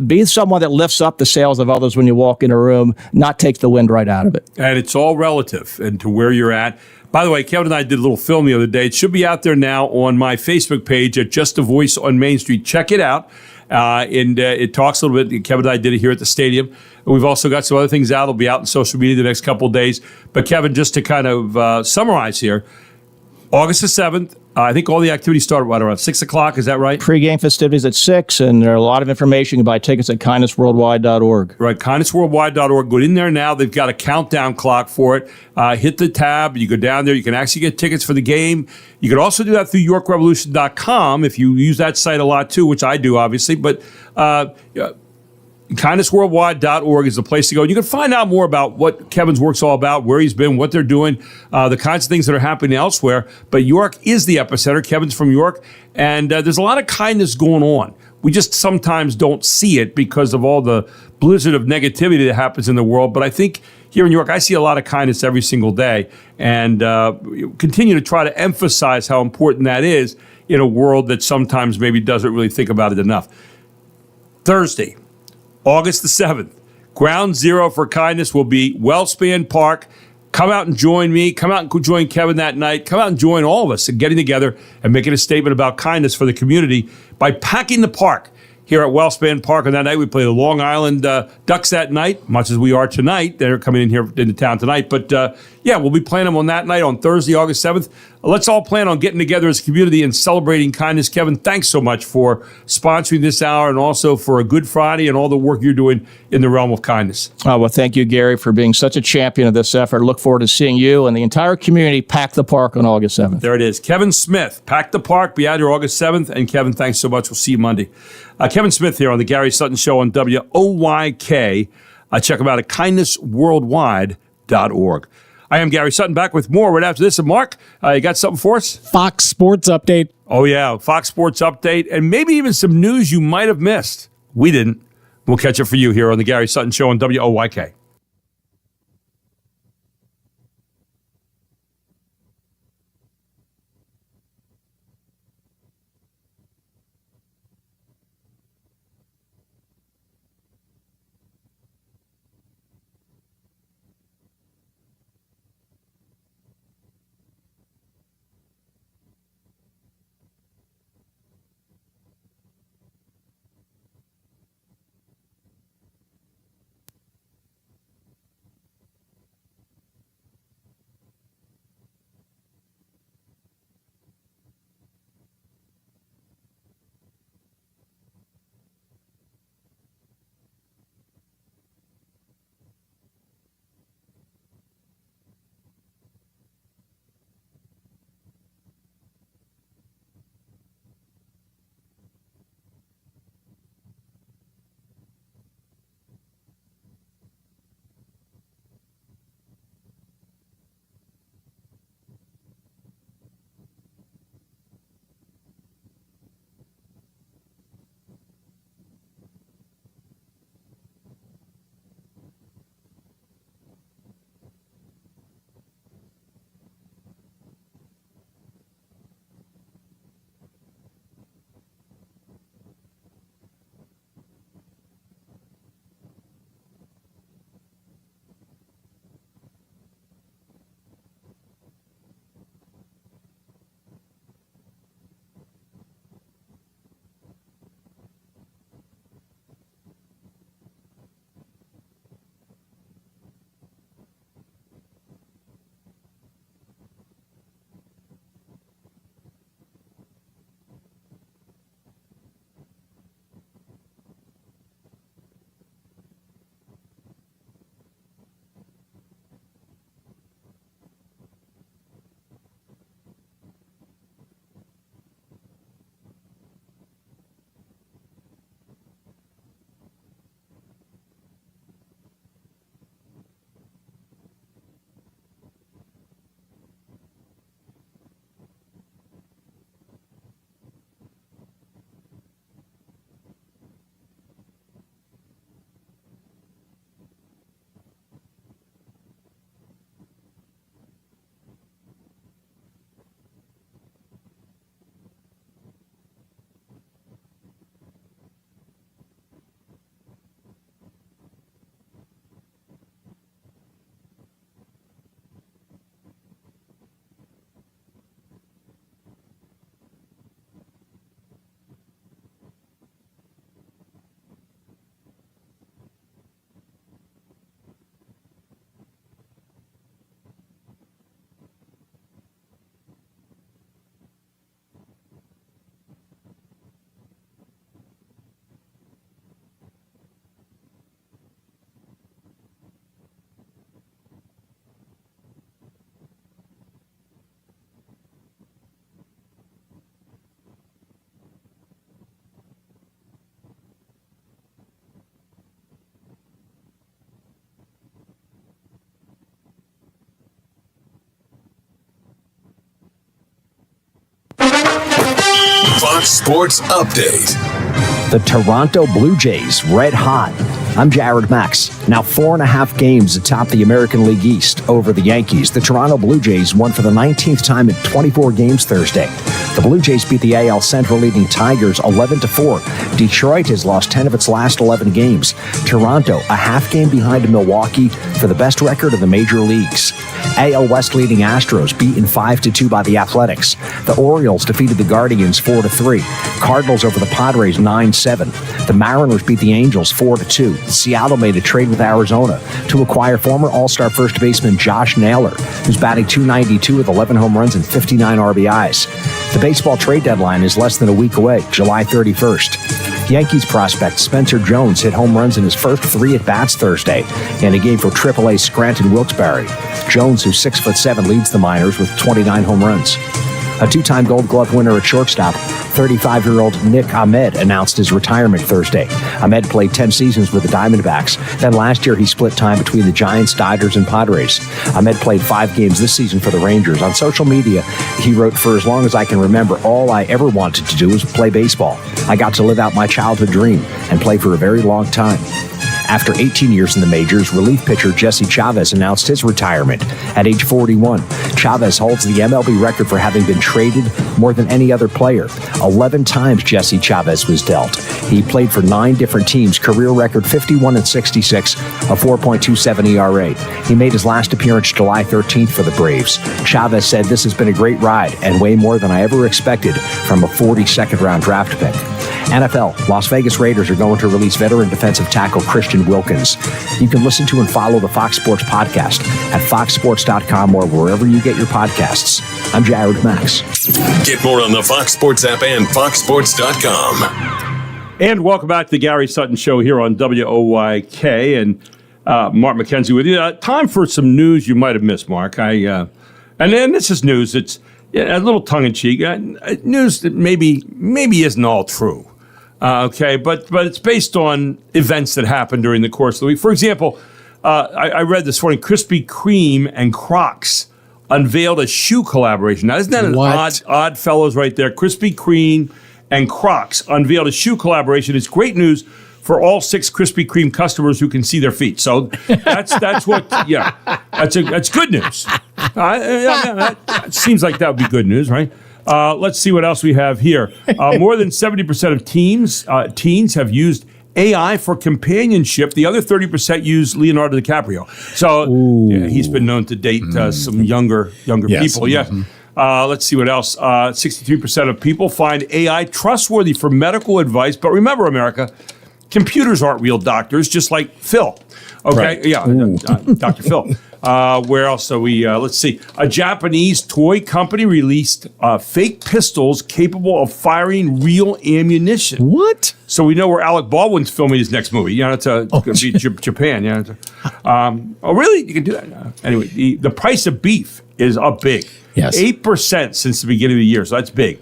[SPEAKER 14] Be someone that lifts up the sails of others when you walk in a room, not take the wind right out of it.
[SPEAKER 3] And it's all relative and to where you're at. By the way, Kevin and I did a little film the other day. It should be out there now on my Facebook page at Just a Voice on Main Street. Check it out. And it talks a little bit. Kevin and I did it here at the stadium. And we've also got some other things out. It'll be out in social media the next couple of days. But Kevin, just to kind of summarize here, August the 7th, I think all the activities start around 6 o'clock. Is that right?
[SPEAKER 14] Pre-game festivities at 6, and there are a lot of information. You can buy tickets at kindnessworldwide.org.
[SPEAKER 3] Right, kindnessworldwide.org. Go in there now. They've got a countdown clock for it. Hit the tab. You go down there. You can actually get tickets for the game. You can also do that through YorkRevolution.com if you use that site a lot too, which I do, obviously. But kindnessworldwide.org is the place to go. You can find out more about what Kevin's work's all about, where he's been, what they're doing, the kinds of things that are happening elsewhere. But York is the epicenter. Kevin's from York, and there's a lot of kindness going on. We just sometimes don't see it because of all the blizzard of negativity that happens in the world. But I think here in York, I see a lot of kindness every single day, and continue to try to emphasize how important that is in a world that sometimes maybe doesn't really think about it enough. Thursday, August the 7th, Ground Zero for Kindness will be Wellspan Park. Come out and join me. Come out and join Kevin that night. Come out and join all of us in getting together and making a statement about kindness for the community by packing the park here at Wellspan Park. On that night, we play the Long Island Ducks that night, much as we are tonight. They're coming in here into town tonight. But, we'll be playing them on that night on Thursday, August 7th. Let's all plan on getting together as a community and celebrating kindness. Kevin, thanks so much for sponsoring this hour and also for a Good Friday and all the work you're doing in the realm of kindness.
[SPEAKER 14] Well, thank you, Gary, for being such a champion of this effort. Look forward to seeing you and the entire community pack the park on August 7th.
[SPEAKER 3] There it is. Kevin Smith, pack the park, be out here August 7th. And Kevin, thanks so much. We'll see you Monday. Kevin Smith here on the Gary Sutton Show on WOYK. Check him out at kindnessworldwide.org. I am Gary Sutton, back with more right after this. And Mark, you got something for us?
[SPEAKER 4] Fox Sports Update.
[SPEAKER 3] Oh, yeah, Fox Sports Update, and maybe even some news you might have missed. We didn't. We'll catch it for you here on the Gary Sutton Show on WOYK.
[SPEAKER 1] Fox Sports Update.
[SPEAKER 15] The Toronto Blue Jays, red hot. I'm Jared Max. Now 4.5 games atop the American League East over the Yankees. The Toronto Blue Jays won for the 19th time in 24 games Thursday. The Blue Jays beat the AL Central leading Tigers 11-4. Detroit has lost 10 of its last 11 games. Toronto, a half game behind Milwaukee for the best record of the major leagues. AL West leading Astros beaten 5-2 by the Athletics. The Orioles defeated the Guardians 4-3. Cardinals over the Padres 9-7. The Mariners beat the Angels 4-2. Seattle made a trade with Arizona to acquire former All-Star first baseman Josh Naylor, who's batting .292 with 11 home runs and 59 RBIs. The baseball trade deadline is less than a week away, July 31st. Yankees prospect Spencer Jones hit home runs in his first 3 at-bats Thursday in a game for AAA Scranton Wilkes-Barre. Jones, who's 6'7", leads the minors with 29 home runs. A 2-time Gold Glove winner at shortstop, 35-year-old Nick Ahmed announced his retirement Thursday. Ahmed played 10 seasons with the Diamondbacks. Then last year, he split time between the Giants, Dodgers, and Padres. Ahmed played 5 games this season for the Rangers. On social media, he wrote, "For as long as I can remember, all I ever wanted to do was play baseball. I got to live out my childhood dream and play for a very long time." After 18 years in the majors, relief pitcher Jesse Chavez announced his retirement at age 41. Chavez holds the MLB record for having been traded more than any other player. 11 times Jesse Chavez was dealt. He played for 9 different teams, career record 51-66, a 4.27 ERA. He made his last appearance July 13th for the Braves. Chavez said, "This has been a great ride and way more than I ever expected from a 42nd round draft pick." NFL, Las Vegas Raiders are going to release veteran defensive tackle Christian Wilkins. You can listen to and follow the Fox Sports podcast at foxsports.com or wherever you get your podcasts. I'm Jared Max.
[SPEAKER 1] Get more on the Fox Sports app and foxsports.com.
[SPEAKER 3] And welcome back to the Gary Sutton Show here on WOYK. And Mark McKenzie with you. Time for some news you might have missed, Mark. And then this is news. It's a little tongue-in-cheek. News that maybe isn't all true. Okay, but it's based on events that happened during the course of the week. For example, I read this morning, Krispy Kreme and Crocs unveiled a shoe collaboration. Now, isn't that an odd fellows right there? Krispy Kreme and Crocs unveiled a shoe collaboration. It's great news for all 6 Krispy Kreme customers who can see their feet. So that's what, that's good news. It seems like that would be good news, right? Let's see what else we have here. More than 70% of teens have used AI for companionship. The other 30% use Leonardo DiCaprio. So he's been known to date some younger people. Yeah. Let's see what else. 63% of people find AI trustworthy for medical advice. But remember, America, computers aren't real doctors, just like Phil. Okay, right. Yeah, Dr. Phil. Where else are we? Let's see. A Japanese toy company released fake pistols capable of firing real ammunition.
[SPEAKER 4] What?
[SPEAKER 3] So we know where Alec Baldwin's filming his next movie. It's going to be Japan. Yeah. Oh, really? You can do that. Anyway, the price of beef is up big.
[SPEAKER 4] Yes.
[SPEAKER 3] 8% since the beginning of the year. So that's big.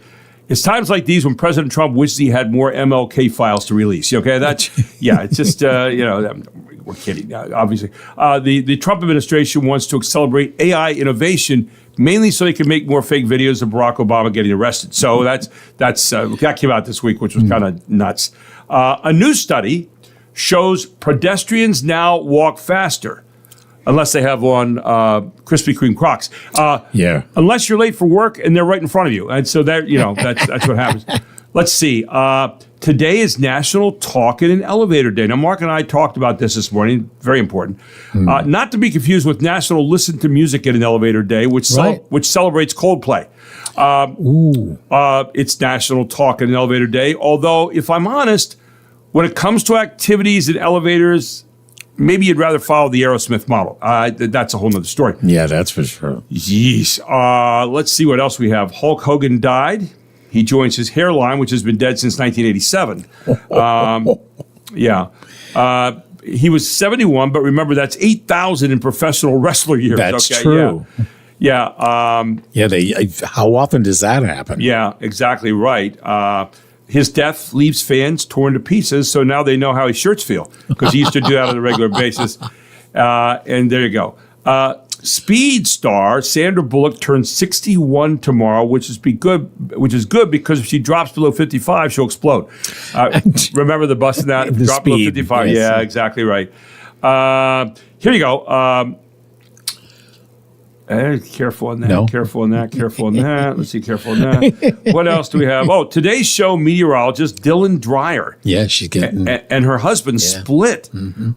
[SPEAKER 3] It's times like these when President Trump wishes he had more MLK files to release. Okay, it's just we're kidding, obviously. The Trump administration wants to accelerate AI innovation, mainly so they can make more fake videos of Barack Obama getting arrested. So that came out this week, which was kind of nuts. A new study shows pedestrians now walk faster. Unless they have on Krispy Kreme Crocs. Unless you're late for work and they're right in front of you. And so that's what happens. Let's see. Today is National Talk in an Elevator Day. Now, Mark and I talked about this morning. Very important. Not to be confused with National Listen to Music in an Elevator Day, which celebrates Coldplay. It's National Talk in an Elevator Day. Although, if I'm honest, when it comes to activities in elevators, maybe you'd rather follow the Aerosmith model. That's a whole nother story.
[SPEAKER 4] Yeah, that's for sure.
[SPEAKER 3] Jeez. Let's see what else we have. Hulk Hogan died. He joins his hairline, which has been dead since 1987. He was 71, but remember, that's 8,000 in professional wrestler years.
[SPEAKER 4] That's true.
[SPEAKER 3] Yeah.
[SPEAKER 4] How often does that happen?
[SPEAKER 3] Yeah, exactly right. His death leaves fans torn to pieces, so now they know how his shirts feel, because he used to do that on a regular basis. And there you go. Speed star Sandra Bullock turns 61 tomorrow, which is good because if she drops below 55, she'll explode. Remember the busting out? If you drop below 55. Yes. Yeah, exactly right. Here you go. Careful on that. No. Careful on that. Careful on that. Let's see. Careful on that. What else do we have? Oh, today's show meteorologist Dylan Dreyer.
[SPEAKER 4] Yeah, she's getting
[SPEAKER 3] and her husband split,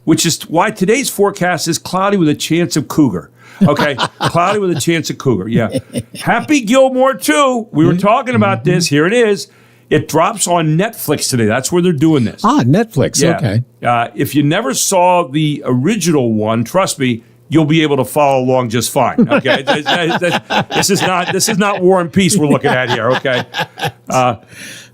[SPEAKER 3] which is why today's forecast is cloudy with a chance of cougar. Okay, cloudy with a chance of cougar. Yeah. Happy Gilmore 2. We were talking about this. Here it is. It drops on Netflix today. That's where they're doing this.
[SPEAKER 4] Netflix. Yeah. Okay.
[SPEAKER 3] If you never saw the original one, trust me, you'll be able to follow along just fine. Okay, this is not War and Peace we're looking at here. Okay,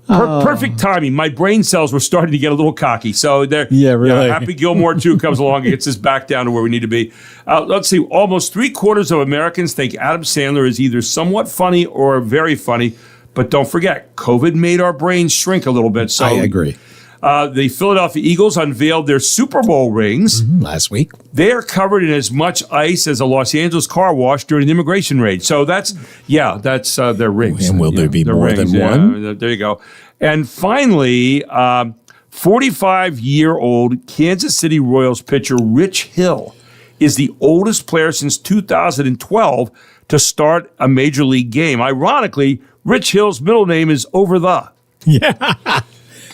[SPEAKER 3] perfect timing. My brain cells were starting to get a little cocky, so there.
[SPEAKER 4] Yeah, really.
[SPEAKER 3] Happy Gilmore 2 comes along and gets us back down to where we need to be. Let's see. Almost 3/4 of Americans think Adam Sandler is either somewhat funny or very funny. But don't forget, COVID made our brains shrink a little bit. So
[SPEAKER 4] I agree.
[SPEAKER 3] The Philadelphia Eagles unveiled their Super Bowl rings
[SPEAKER 4] last week.
[SPEAKER 3] They are covered in as much ice as a Los Angeles car wash during the immigration raid. So that's their rings.
[SPEAKER 4] And will there be more
[SPEAKER 3] rings,
[SPEAKER 4] than one?
[SPEAKER 3] There you go. And finally, 45-year-old Kansas City Royals pitcher Rich Hill is the oldest player since 2012 to start a major league game. Ironically, Rich Hill's middle name is Over the.
[SPEAKER 4] Yeah.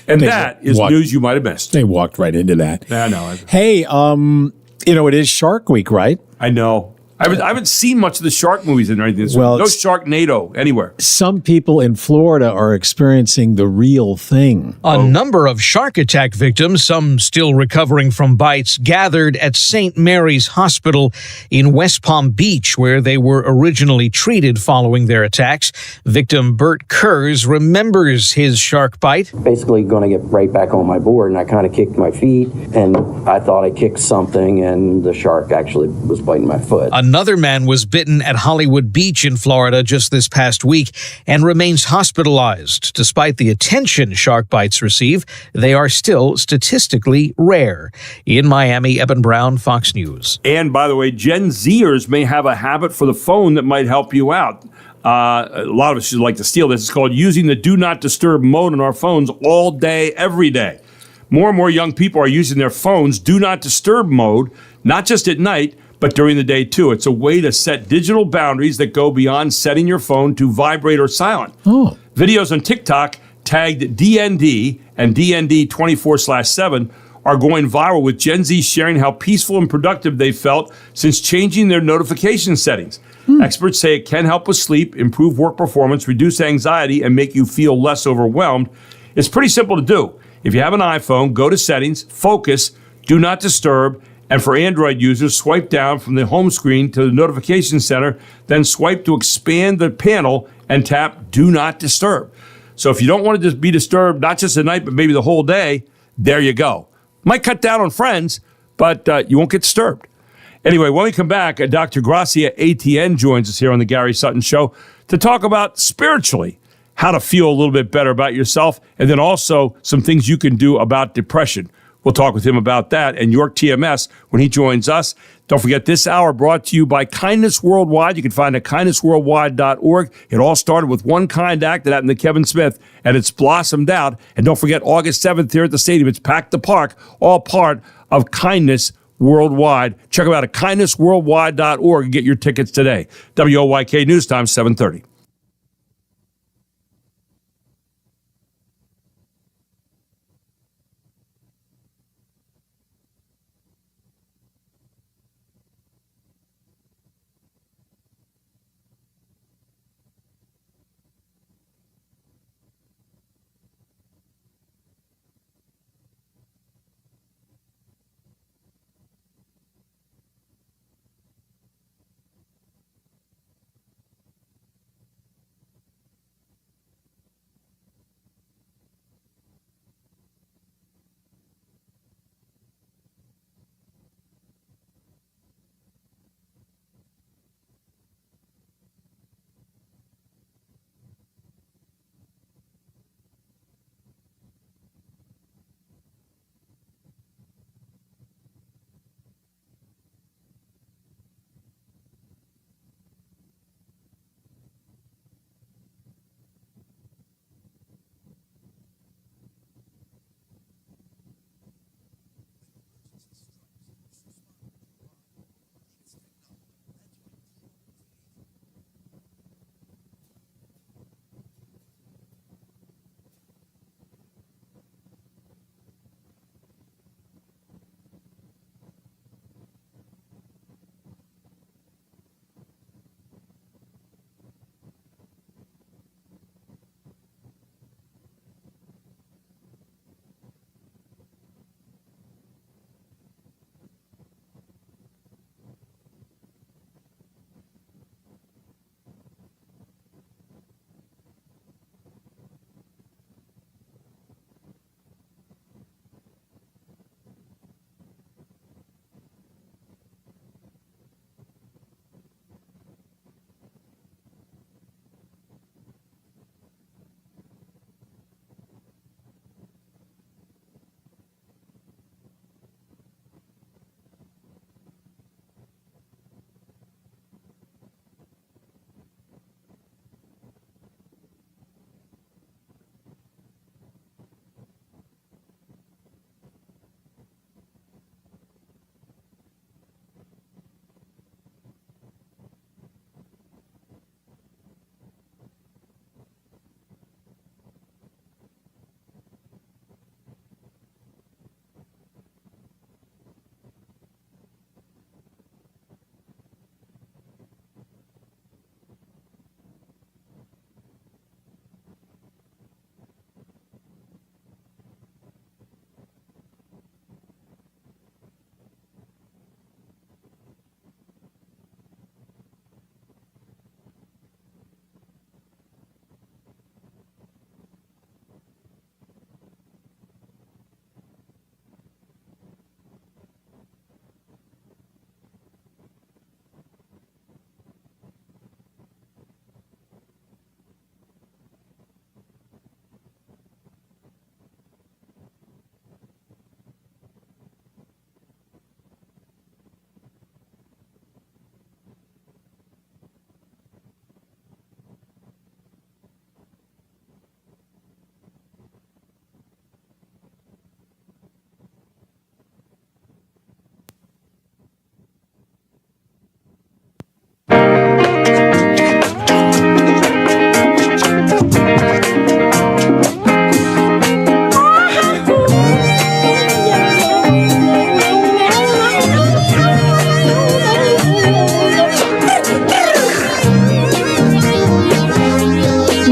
[SPEAKER 3] And that is news you might have missed.
[SPEAKER 4] They walked right into that.
[SPEAKER 3] I know.
[SPEAKER 4] Hey, it is Shark Week, right?
[SPEAKER 3] I know. I haven't seen much of the shark movies or anything. No Sharknado anywhere.
[SPEAKER 4] Some people in Florida are experiencing the real thing.
[SPEAKER 16] A number of shark attack victims, some still recovering from bites, gathered at St. Mary's Hospital in West Palm Beach, where they were originally treated following their attacks. Victim Bert Kurz remembers his shark bite.
[SPEAKER 17] Basically going to get right back on my board, and I kind of kicked my feet, and I thought I kicked something, and the shark actually was biting my foot.
[SPEAKER 16] Another man was bitten at Hollywood Beach in Florida just this past week and remains hospitalized. Despite the attention shark bites receive, they are still statistically rare. In Miami, Eben Brown, Fox News.
[SPEAKER 3] And by the way, Gen Zers may have a habit for the phone that might help you out. A lot of us should like to steal this. It's called using the Do Not Disturb mode on our phones all day, every day. More and more young people are using their phones Do Not Disturb mode, not just at night, but during the day, too. It's a way to set digital boundaries that go beyond setting your phone to vibrate or silent.
[SPEAKER 4] Oh.
[SPEAKER 3] Videos on TikTok tagged DND and DND 24/7 are going viral, with Gen Z sharing how peaceful and productive they felt since changing their notification settings. Experts say it can help with sleep, improve work performance, reduce anxiety, and make you feel less overwhelmed. It's pretty simple to do. If you have an iPhone, go to Settings, Focus, Do Not Disturb, and for Android users, swipe down from the home screen to the notification center, then swipe to expand the panel and tap Do Not Disturb. So if you don't want to just be disturbed, not just at night, but maybe the whole day, there you go. Might cut down on friends, but you won't get disturbed. Anyway, when we come back, Dr. Gracia ATN joins us here on the Gary Sutton Show to talk about spiritually how to feel a little bit better about yourself, and then also some things you can do about depression. We'll talk with him about that and York TMS when he joins us. Don't forget, this hour brought to you by Kindness Worldwide. You can find it at kindnessworldwide.org. It all started with one kind act that happened to Kevin Smith, and it's blossomed out. And don't forget, August 7th here at the stadium, it's Pack the Park, all part of Kindness Worldwide. Check them out at kindnessworldwide.org and get your tickets today. WOYK News Time, 7:30.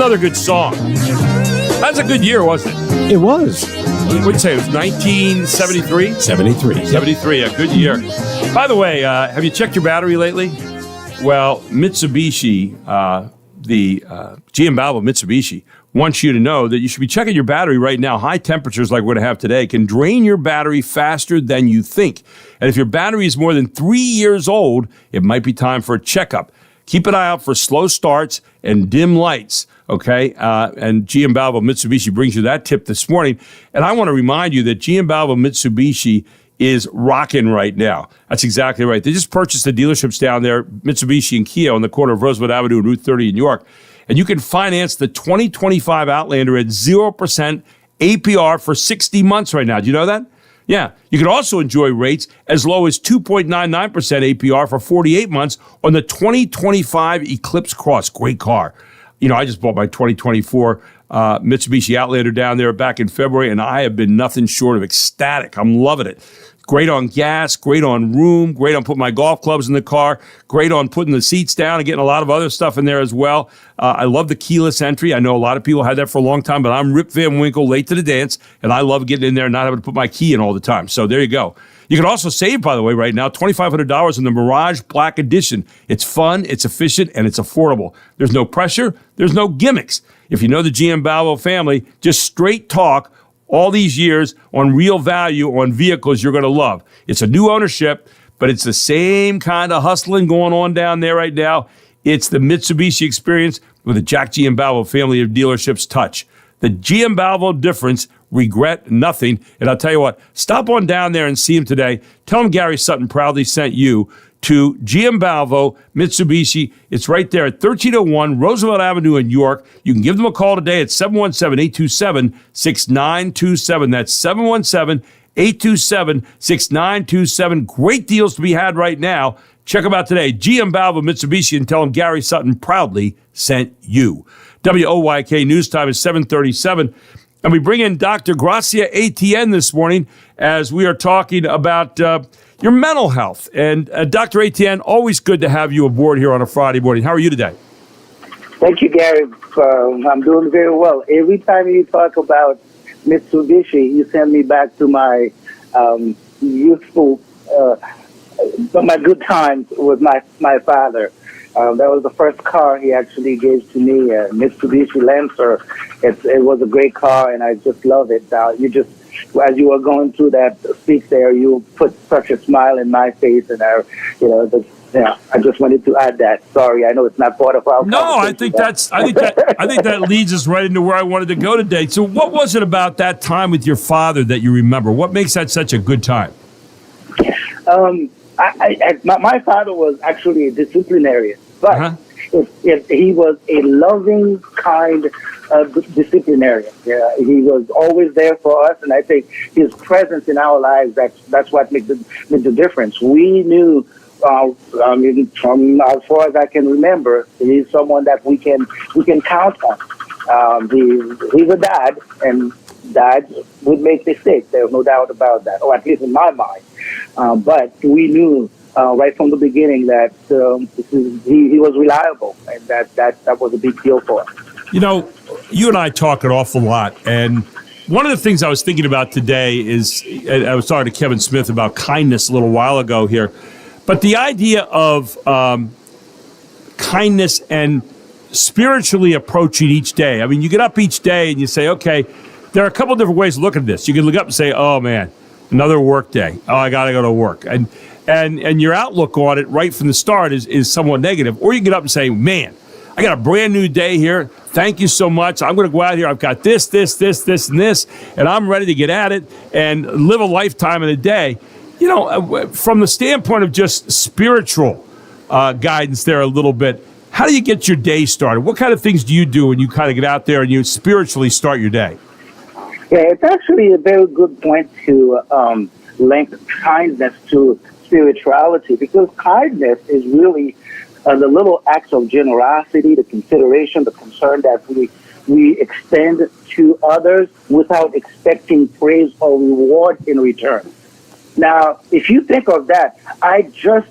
[SPEAKER 3] another good song. That's a good year, wasn't it?
[SPEAKER 4] It was.
[SPEAKER 3] What'd you say? It was 1973? 73, a good year. By the way, have you checked your battery lately? Well, Mitsubishi, the GM Balvo Mitsubishi, wants you to know that you should be checking your battery right now. High temperatures like we're going to have today can drain your battery faster than you think. And if your battery is more than 3 years old, it might be time for a checkup. Keep an eye out for slow starts and dim lights, okay? And GM Balvo Mitsubishi brings you that tip this morning. And I want to remind you that GM Balvo Mitsubishi is rocking right now. That's exactly right. They just purchased the dealerships down there, Mitsubishi and Kia, on the corner of Roosevelt Avenue and Route 30 in York. And you can finance the 2025 Outlander at 0% APR for 60 months right now. Do you know that? Yeah. You can also enjoy rates as low as 2.99% APR for 48 months on the 2025 Eclipse Cross. Great car. You know, I just bought my 2024 Mitsubishi Outlander down there back in February, and I have been nothing short of ecstatic. I'm loving it. Great on gas, great on room, great on putting my golf clubs in the car, great on putting the seats down and getting a lot of other stuff in there as well. I love the keyless entry. I know a lot of people had that for a long time, but I'm Rip Van Winkle, late to the dance, and I love getting in there and not having to put my key in all the time. So there you go. You can also save, by the way, right now, $2,500 in the Mirage Black Edition. It's fun, it's efficient, and it's affordable. There's no pressure. There's no gimmicks. If you know the GM Balvo family, just straight talk all these years on real value on vehicles you're going to love. It's a new ownership, but it's the same kind of hustling going on down there right now. It's the Mitsubishi experience with the Jack GM Balvo family of dealerships touch. The GM Balvo difference, regret nothing. And I'll tell you what, stop on down there and see him today. Tell him Gary Sutton proudly sent you to GM Balvo Mitsubishi. It's right there at 1301 Roosevelt Avenue in York. You can give them a call today at 717-827-6927. That's 717-827-6927. Great deals to be had right now. Check them out today. GM Balvo Mitsubishi, and tell them Gary Sutton proudly sent you. WOYK News Time is 7:37. And we bring in Dr. Gracia Etienne this morning as we are talking about your mental health. And Dr. Etienne, always good to have you aboard here on a Friday morning. How are you today?
[SPEAKER 18] Thank you, Gary. I'm doing very well. Every time you talk about Mitsubishi, you send me back to my youthful, my good times with my father. That was the first car he actually gave to me, a Mitsubishi Lancer. It was a great car, and I just love it. As you were going through that speech there, you put such a smile in my face, and I just wanted to add that. Sorry, I know it's not part of our.
[SPEAKER 3] No, I think that leads us right into where I wanted to go today. So, what was it about that time with your father that you remember? What makes that such a good time?
[SPEAKER 18] My father was actually a disciplinarian, but he was a loving, kind disciplinarian. Yeah, he was always there for us, and I think his presence in our lives, that's what made the difference. We knew, from as far as I can remember, he's someone that we can count on. He's a dad, and dads would make mistakes. There's no doubt about that, or at least in my mind. But we knew right from the beginning that he was reliable, and that was a big deal for us.
[SPEAKER 3] You know, you and I talk an awful lot, and one of the things I was thinking about today is, I was talking to Kevin Smith about kindness a little while ago here, but the idea of kindness and spiritually approaching each day. I mean, you get up each day and you say, okay, there are a couple of different ways to look at this. You can look up and say, oh man, another work day. Oh, I got to go to work. And your outlook on it right from the start is somewhat negative. Or you get up and say, man, I got a brand new day here. Thank you so much. I'm going to go out here. I've got this, and this, and I'm ready to get at it and live a lifetime in a day. You know, from the standpoint of just spiritual guidance there a little bit, how do you get your day started? What kind of things do you do when you kind of get out there and you spiritually start your day?
[SPEAKER 18] Yeah, it's actually a very good point to link kindness to spirituality, because kindness is really the little acts of generosity, the consideration, the concern that we extend to others without expecting praise or reward in return. Now, if you think of that, I just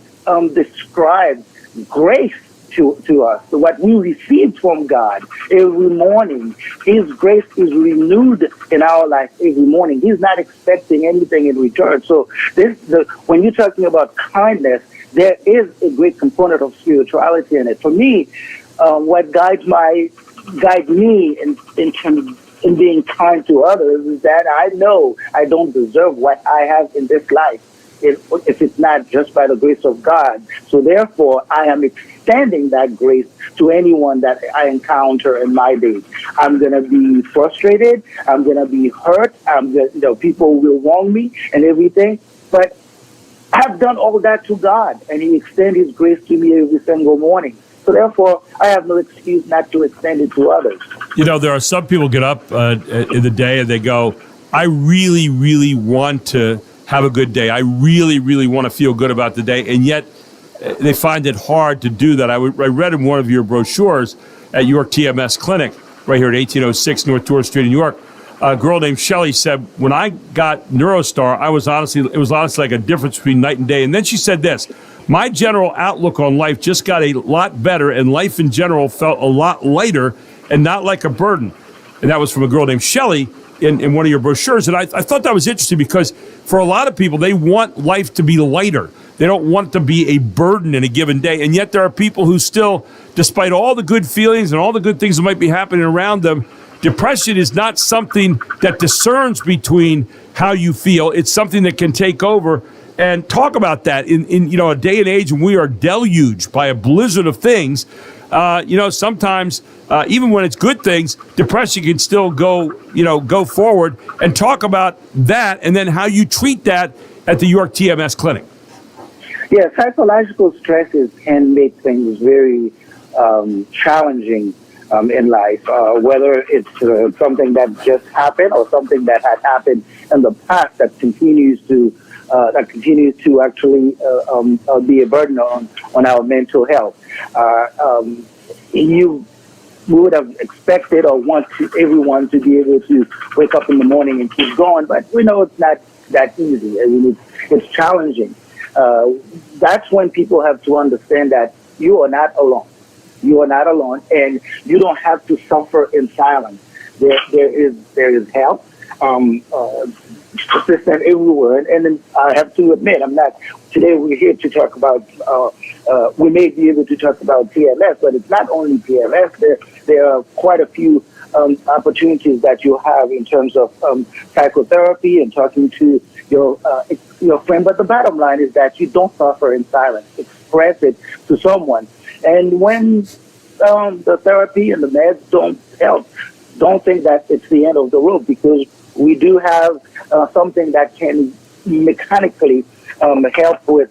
[SPEAKER 18] described grace to us. So what we receive from God every morning, His grace is renewed in our life every morning. He's not expecting anything in return. So when you're talking about kindness, there is a great component of spirituality in it. For me, what guides me in being kind to others is that I know I don't deserve what I have in this life if it's not just by the grace of God. So therefore, I am extending that grace to anyone that I encounter in my day. I'm going to be frustrated. I'm going to be hurt. People will wrong me and everything. But I've done all that to God, and He extends His grace to me every single morning. So therefore, I have no excuse not to extend it to others.
[SPEAKER 3] There are some people get up in the day and they go, I really, really want to have a good day. I really, really want to feel good about the day. And yet they find it hard to do that. I read in one of your brochures at York TMS Clinic, right here at 1806 North Tour Street in New York, a girl named Shelley said, when I got NeuroStar, it was honestly like a difference between night and day. And then she said this, my general outlook on life just got a lot better, and life in general felt a lot lighter and not like a burden. And that was from a girl named Shelley in one of your brochures. And I thought that was interesting because for a lot of people, they want life to be lighter. They don't want it to be a burden in a given day. And yet there are people who still, despite all the good feelings and all the good things that might be happening around them, depression is not something that discerns between how you feel. It's something that can take over. And talk about that in a day and age when we are deluged by a blizzard of things. Sometimes even when it's good things, depression can still go forward. And talk about that and then how you treat that at the York TMS Clinic.
[SPEAKER 18] Yeah, psychological stresses can make things very challenging in life, whether it's something that just happened or something that had happened in the past that continues to actually be a burden on our mental health. You would have expected or want everyone to be able to wake up in the morning and keep going, but we know it's not that easy. I mean, it's challenging. That's when people have to understand that you are not alone. You are not alone, and you don't have to suffer in silence. There is help. Assistance everywhere, and then I have to admit, today we're here to talk about, we may be able to talk about TMS, but it's not only TMS. There are quite a few opportunities that you have in terms of psychotherapy and talking to your friend. But the bottom line is that you don't suffer in silence. Express it to someone. And when the therapy and the meds don't help, don't think that it's the end of the road, because we do have something that can mechanically help with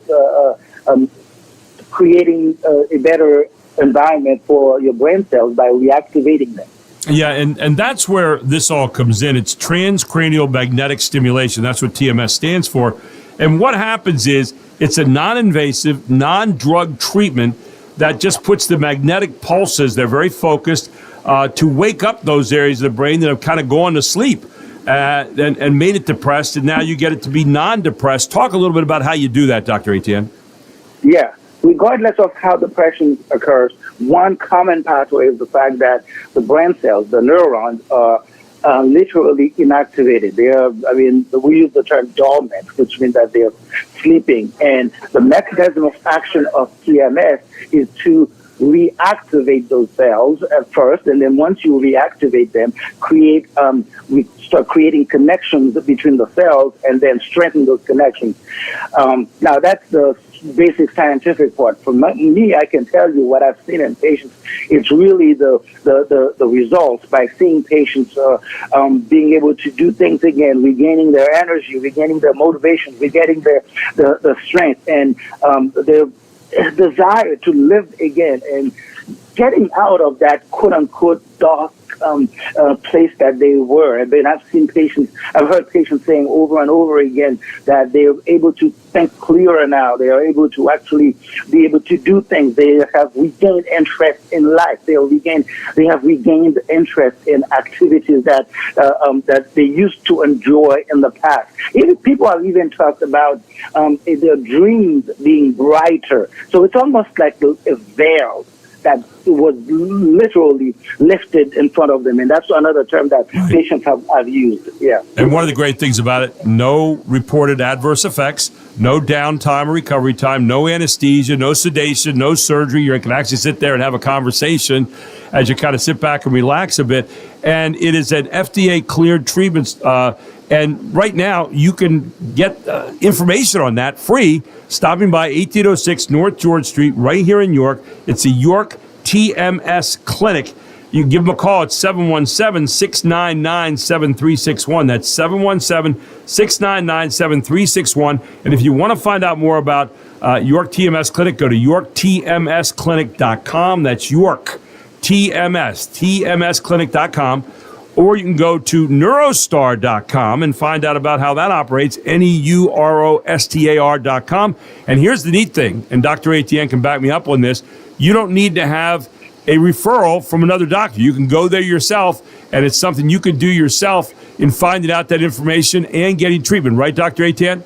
[SPEAKER 18] creating a better environment for your brain cells by reactivating them.
[SPEAKER 3] Yeah, and that's where this all comes in. It's transcranial magnetic stimulation. That's what TMS stands for. And what happens is it's a non-invasive, non-drug treatment that just puts the magnetic pulses, they're very focused, to wake up those areas of the brain that have kind of gone to sleep. And made it depressed, and now you get it to be non-depressed. Talk a little bit about how you do that, Dr. Etienne.
[SPEAKER 18] Yeah. Regardless of how depression occurs, one common pathway is the fact that the brain cells, the neurons, are literally inactivated. We use the term dormant, which means that they are sleeping. And the mechanism of action of TMS is to reactivate those cells at first, and then once you reactivate them, we start creating connections between the cells and then strengthen those connections. Now that's the basic scientific part. For me, I can tell you what I've seen in patients. It's really the results by seeing patients being able to do things again, regaining their energy, regaining their motivation, regaining their strength, and their desire to live again, and getting out of that quote-unquote dark place that they were. And then I've heard patients saying over and over again that they're able to think clearer now. They are able to actually be able to do things. They have regained interest in life. They have regained interest in activities that they used to enjoy in the past. Even people have even talked about their dreams being brighter. So it's almost like a veil that was literally lifted in front of them. And that's another term that patients have used. Yeah.
[SPEAKER 3] And one of the great things about it, no reported adverse effects, no downtime or recovery time, no anesthesia, no sedation, no surgery. You can actually sit there and have a conversation as you kind of sit back and relax a bit. And it is an FDA-cleared treatment. And right now, you can get information on that free, stopping by 1806 North George Street right here in York. It's the York TMS Clinic. You can give them a call at 717-699-7361. That's 717-699-7361. And if you want to find out more about York TMS Clinic, go to yorktmsclinic.com. That's York TMSclinic.com. Or you can go to neurostar.com and find out about how that operates, neurostar.com. And here's the neat thing, and Dr. Etienne can back me up on this, you don't need to have a referral from another doctor. You can go there yourself, and it's something you can do yourself in finding out that information and getting treatment. Right, Dr. Etienne?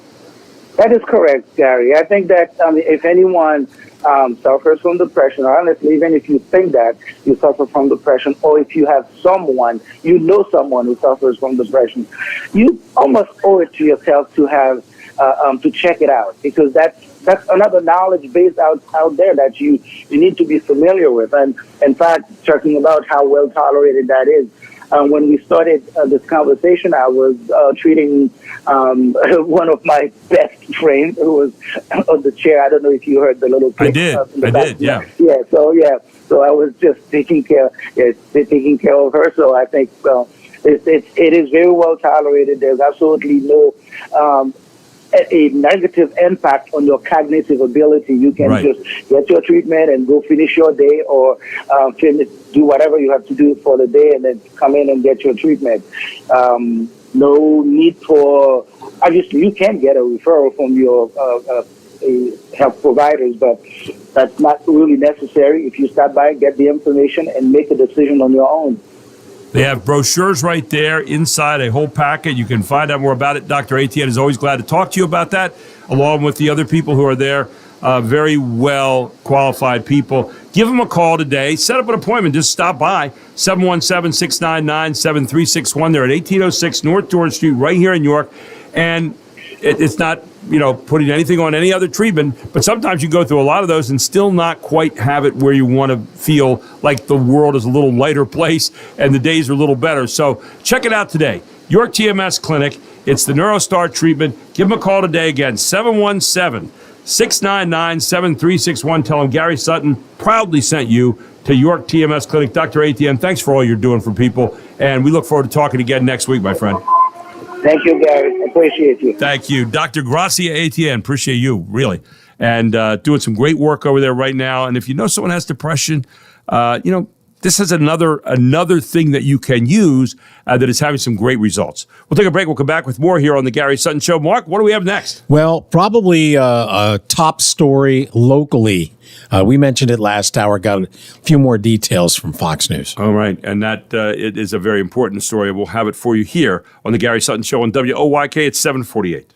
[SPEAKER 18] That is correct, Gary. I think that if anyone suffers from depression, or honestly, even if you think that you suffer from depression, or if you have someone, you know someone who suffers from depression, you almost owe it to yourself to have to check it out, because that's another knowledge base out there that you need to be familiar with. And in fact, talking about how well tolerated that is. When we started this conversation, I was treating one of my best friends who was on the chair. I don't know if you heard the little clip.
[SPEAKER 3] I did, yeah.
[SPEAKER 18] Yeah, so I was just taking care of her. So I think it is very well tolerated. There's absolutely no a negative impact on your cognitive ability. You can just get your treatment and go finish your day, or do whatever you have to do for the day, and then come in and get your treatment. No need for, obviously you can get a referral from your health providers, but that's not really necessary. If you stop by, get the information, and make a decision on your own.
[SPEAKER 3] They have brochures right there inside a whole packet. You can find out more about it. Dr. Etienne is always glad to talk to you about that, along with the other people who are there. Very well qualified people. Give them a call today. Set up an appointment. Just stop by. 717-699-7361. They're at 1806 North George Street right here in York. And it's not, putting anything on any other treatment, but sometimes you go through a lot of those and still not quite have it where you want to feel like the world is a little lighter place and the days are a little better. So check it out today. York TMS Clinic. It's the NeuroStar treatment. Give them a call today again, 717-699-7361. Tell them Gary Sutton proudly sent you to York TMS Clinic. Dr. Etienne, thanks for all you're doing for people, and we look forward to talking again next week, my friend.
[SPEAKER 18] Thank you, Gary. Appreciate you.
[SPEAKER 3] Thank you. Dr. Gracia Etienne, appreciate you, really. And doing some great work over there right now. And if you know someone has depression, this is another thing that you can use that is having some great results. We'll take a break. We'll come back with more here on the Gary Sutton Show. Mark, what do we have next?
[SPEAKER 4] Well, probably a top story locally. We mentioned it last hour, got a few more details from Fox News.
[SPEAKER 3] All right, and that it is a very important story. We'll have it for you here on the Gary Sutton Show on WOYK at 748.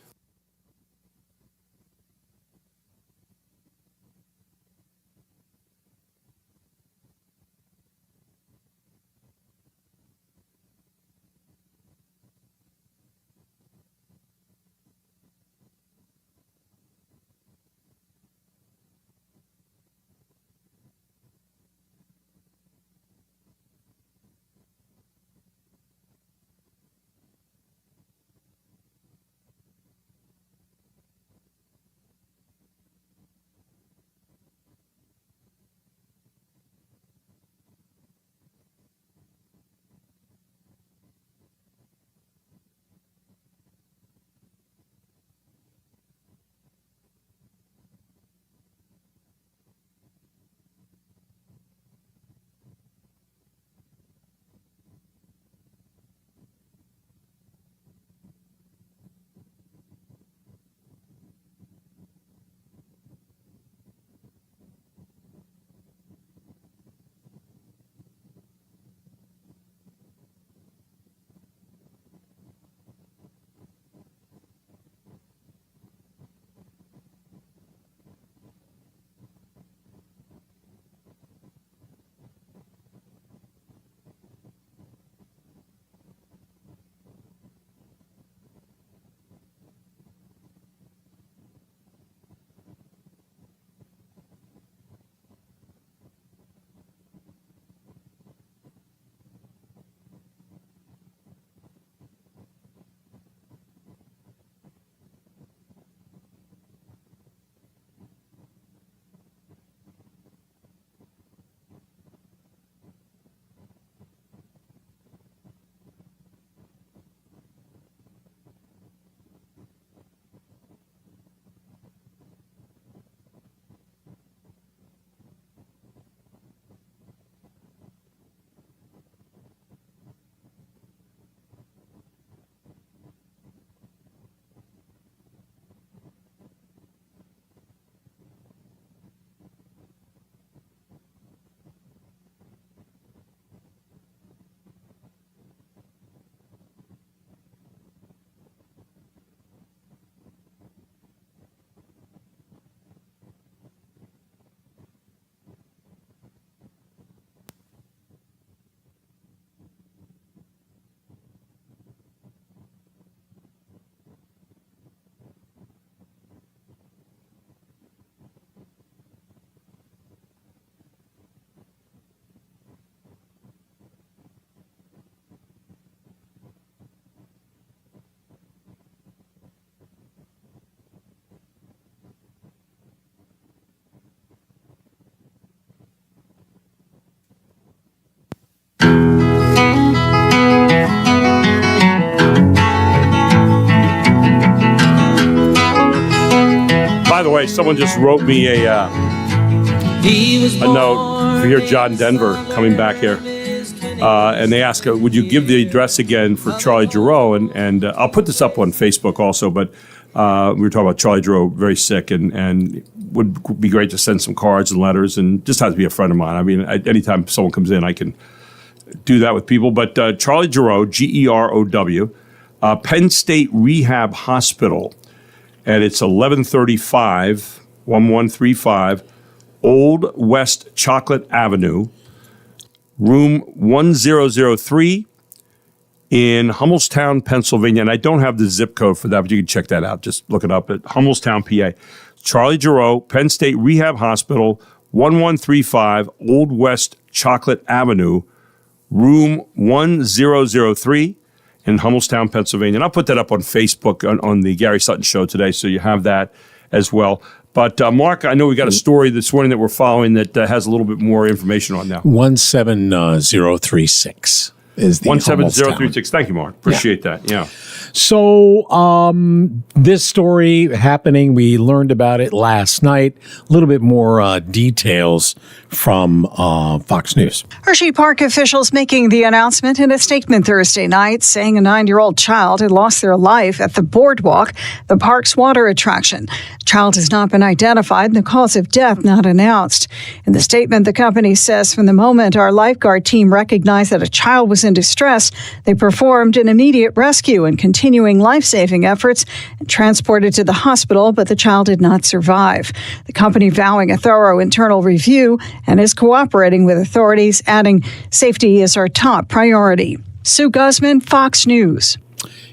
[SPEAKER 3] by the way, someone just wrote me a note for here, John Denver, coming back here. And they ask, would you give the address again for Charlie Giroux? And I'll put this up on Facebook also, but we were talking about Charlie Giroux, very sick, and would be great to send some cards and letters, and just has to be a friend of mine. I mean, anytime someone comes in, I can do that with people. But Charlie Giroux, Gerow, Penn State Rehab Hospital, and it's 1135 Old West Chocolate Avenue, room 1003 in Hummelstown, Pennsylvania. And I don't have the zip code for that, but you can check that out. Just look it up at Hummelstown, PA. Charlie Giroux, Penn State Rehab Hospital, 1135 Old West Chocolate Avenue, room 1003 in Hummelstown, Pennsylvania. And I'll put that up on Facebook on the Gary Sutton Show today, so you have that as well. But, Mark, I know we got a story this morning that we're following that has a little bit more information on now.
[SPEAKER 4] 17036 is the
[SPEAKER 3] 17036. Thank you, Mark. Appreciate that. Yeah.
[SPEAKER 4] So this story happening, we learned about it last night. A little bit more details from Fox News.
[SPEAKER 19] Hershey Park officials making the announcement in a statement Thursday night, saying a 9-year-old child had lost their life at the boardwalk, the park's water attraction. The child has not been identified and the cause of death not announced. In the statement, the company says, from the moment our lifeguard team recognized that a child was in distress, they performed an immediate rescue and continuing life-saving efforts and transported to the hospital, but the child did not survive. The company vowing a thorough internal review and is cooperating with authorities, adding safety is our top priority. Sue Guzman, Fox News.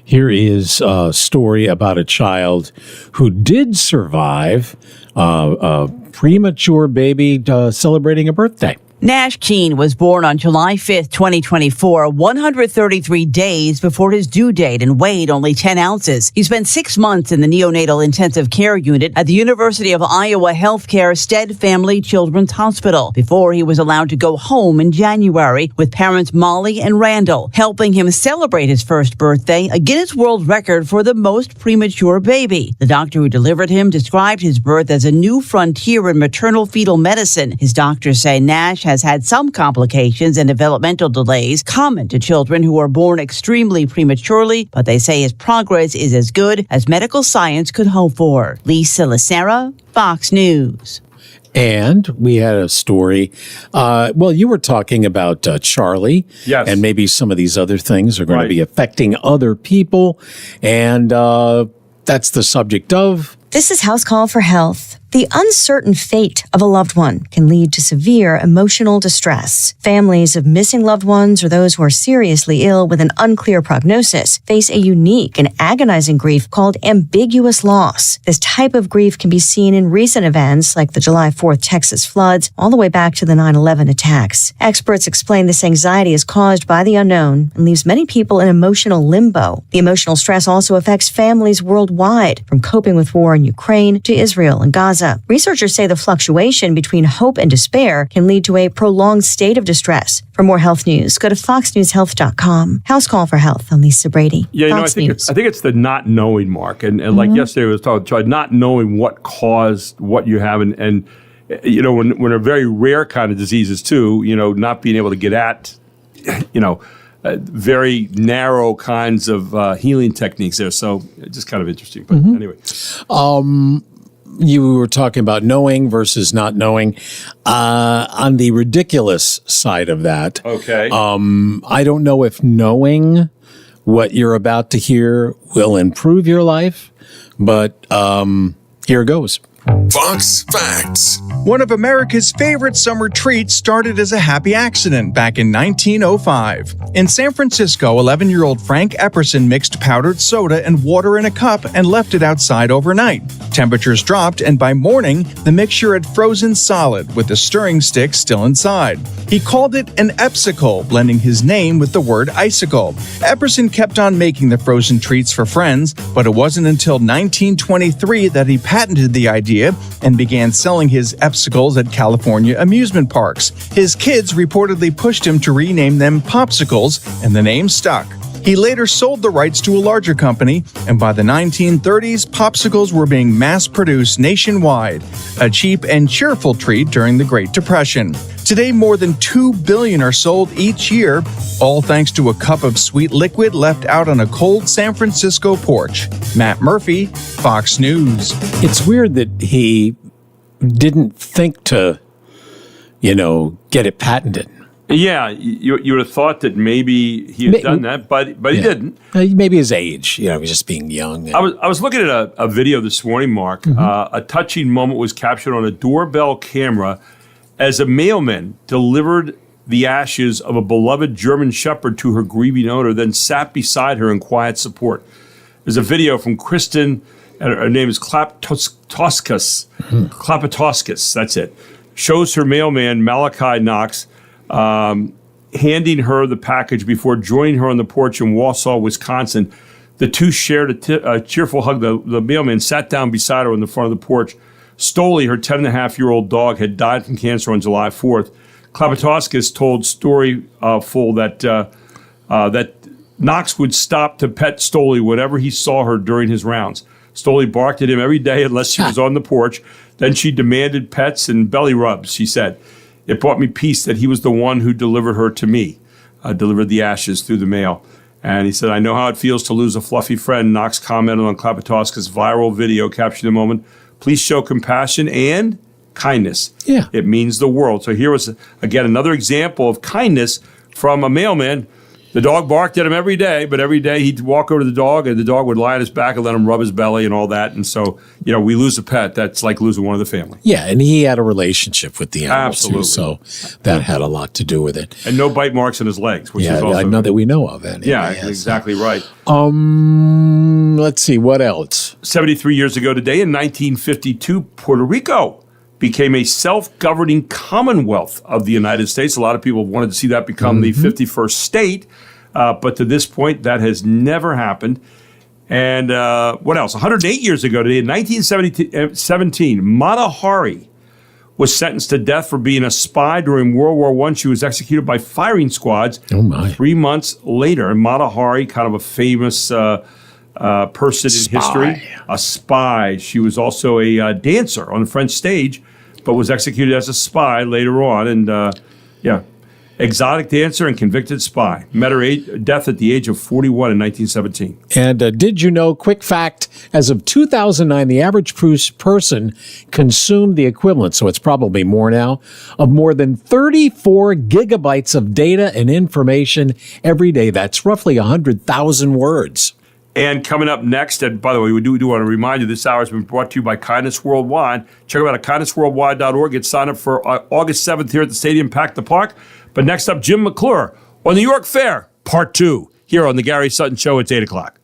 [SPEAKER 4] Here is a story about a child who did survive a premature baby celebrating a birthday.
[SPEAKER 20] Nash Keene was born on July 5th, 2024, 133 days before his due date and weighed only 10 ounces. He spent 6 months in the neonatal intensive care unit at the University of Iowa Healthcare Stead Family Children's Hospital before he was allowed to go home in January with parents Molly and Randall, helping him celebrate his first birthday, a Guinness World Record for the most premature baby. The doctor who delivered him described his birth as a new frontier in maternal fetal medicine. His doctors say Nash has had some complications and developmental delays common to children who are born extremely prematurely, but they say his progress is as good as medical science could hope for. Lisa Lacera, Fox News.
[SPEAKER 4] And we had a story. You were talking about Charlie.
[SPEAKER 3] Yes.
[SPEAKER 4] And maybe some of these other things are going to be affecting other people. And that's the subject of...
[SPEAKER 21] This is House Call for Health. The uncertain fate of a loved one can lead to severe emotional distress. Families of missing loved ones or those who are seriously ill with an unclear prognosis face a unique and agonizing grief called ambiguous loss. This type of grief can be seen in recent events like the July 4th Texas floods, all the way back to the 9/11 attacks. Experts explain this anxiety is caused by the unknown and leaves many people in emotional limbo. The emotional stress also affects families worldwide, from coping with war in Ukraine to Israel and Gaza. Researchers say the fluctuation between hope and despair can lead to a prolonged state of distress. For more health news, go to foxnewshealth.com. House Call for Health. I'm Lisa Brady.
[SPEAKER 3] Yeah,
[SPEAKER 21] Fox News.
[SPEAKER 3] I think it's the not knowing, Mark. And like yesterday, we was talking, not knowing what caused what you have. And you know, when a very rare kind of diseases too, you know, not being able to get at, you know, very narrow kinds of healing techniques there. So just kind of interesting. But anyway.
[SPEAKER 4] You were talking about knowing versus not knowing. On the ridiculous side of that,
[SPEAKER 3] okay.
[SPEAKER 4] I don't know if knowing what you're about to hear will improve your life, but here goes.
[SPEAKER 22] Fox Facts. One of America's favorite summer treats started as a happy accident back in 1905. In San Francisco, 11-year-old Frank Epperson mixed powdered soda and water in a cup and left it outside overnight. Temperatures dropped, and by morning, the mixture had frozen solid with the stirring stick still inside. He called it an Epsicle, blending his name with the word icicle. Epperson kept on making the frozen treats for friends, but it wasn't until 1923 that he patented the idea and began selling his Epsicles at California amusement parks. His kids reportedly pushed him to rename them Popsicles, and the name stuck. He later sold the rights to a larger company, and by the 1930s, popsicles were being mass-produced nationwide, a cheap and cheerful treat during the Great Depression. Today, more than 2 billion are sold each year, all thanks to a cup of sweet liquid left out on a cold San Francisco porch. Matt Murphy, Fox News.
[SPEAKER 4] It's weird that he didn't think to, get it patented.
[SPEAKER 3] Yeah, you would have thought that maybe he had done that, but he didn't.
[SPEAKER 4] Maybe his age, just being young.
[SPEAKER 3] I was looking at a video this morning, Mark. A touching moment was captured on a doorbell camera as a mailman delivered the ashes of a beloved German Shepherd to her grieving owner, then sat beside her in quiet support. There's a video from Kristen, and her name is Klapatoskas. Klapatoskas, that's it. Shows her mailman, Malachi Knox, handing her the package before joining her on the porch in Wausau, Wisconsin. The two shared a cheerful hug. The mailman sat down beside her on the front of the porch. Stoli, her 10-and-a-half-year-old dog, had died from cancer on July 4th. Klapatoskas told Storyful that Knox would stop to pet Stoli whenever he saw her during his rounds. Stoli barked at him every day unless she was on the porch. Then she demanded pets and belly rubs, she said. It brought me peace that he was the one who delivered her to me, delivered the ashes through the mail. And he said, I know how it feels to lose a fluffy friend. Knox commented on Klapatoskas' viral video capturing the moment. Please show compassion and kindness.
[SPEAKER 4] Yeah.
[SPEAKER 3] It means the world. So here was, again, another example of kindness from a mailman. The dog barked at him every day, but every day he'd walk over to the dog, and the dog would lie on his back and let him rub his belly and all that. And so, we lose a pet. That's like losing one of the family.
[SPEAKER 4] Yeah, and he had a relationship with the animal,
[SPEAKER 3] Absolutely.
[SPEAKER 4] too, so that had a lot to do with it.
[SPEAKER 3] And no bite marks on his legs, which is also...
[SPEAKER 4] not that we know of. Anyway.
[SPEAKER 3] Yeah, exactly right.
[SPEAKER 4] Let's see, what else?
[SPEAKER 3] 73 years ago today, in 1952, Puerto Rico became a self-governing commonwealth of the United States. A lot of people wanted to see that become the 51st state, but to this point, that has never happened. And what else? 108 years ago today, in 1917, Mata Hari was sentenced to death for being a spy during World War I. She was executed by firing squads 3 months later. And Mata Hari, kind of a famous person in history, a spy. She was also a dancer on the French stage, but was executed as a spy later on. And exotic dancer and convicted spy. Met her death at the age of 41 in 1917.
[SPEAKER 4] And did you know, quick fact, as of 2009, the average person consumed the equivalent, so it's probably more now, of more than 34 gigabytes of data and information every day. That's roughly 100,000 words.
[SPEAKER 3] And coming up next, and by the way, we do want to remind you, this hour has been brought to you by Kindness Worldwide. Check them out at kindnessworldwide.org. Get signed up for August 7th here at the stadium, Pack the Park. But next up, Jim McClure on the New York Fair, Part 2, here on the Gary Sutton Show. It's 8 o'clock.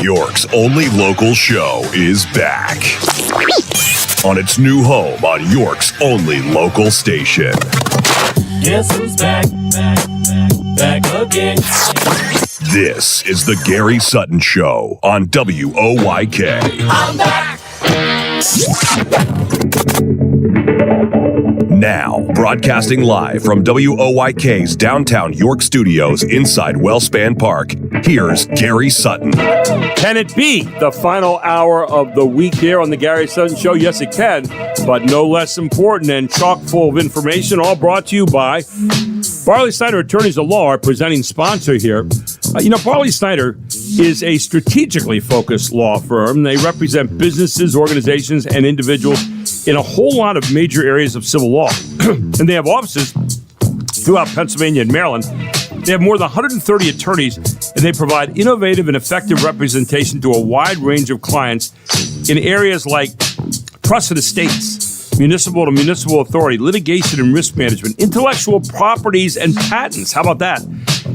[SPEAKER 1] York's only local show is back on its new home on York's only local station.
[SPEAKER 2] Guess who's back? Back again.
[SPEAKER 1] This is the Gary Sutton Show on WOYK.
[SPEAKER 2] I'm back.
[SPEAKER 1] Now, broadcasting live from WOYK's downtown York studios inside Wellspan Park, here's Gary Sutton.
[SPEAKER 3] Can it be the final hour of the week here on the Gary Sutton Show? Yes, it can, but no less important and chock full of information, all brought to you by Barley Snyder Attorneys at Law, our presenting sponsor here. Barley Snyder is a strategically focused law firm. They represent businesses, organizations, and individuals in a whole lot of major areas of civil law. And they have offices throughout Pennsylvania and Maryland. They have more than 130 attorneys, and they provide innovative and effective representation to a wide range of clients in areas like trust and estates, municipal to municipal authority, litigation and risk management, intellectual properties and patents. How about that?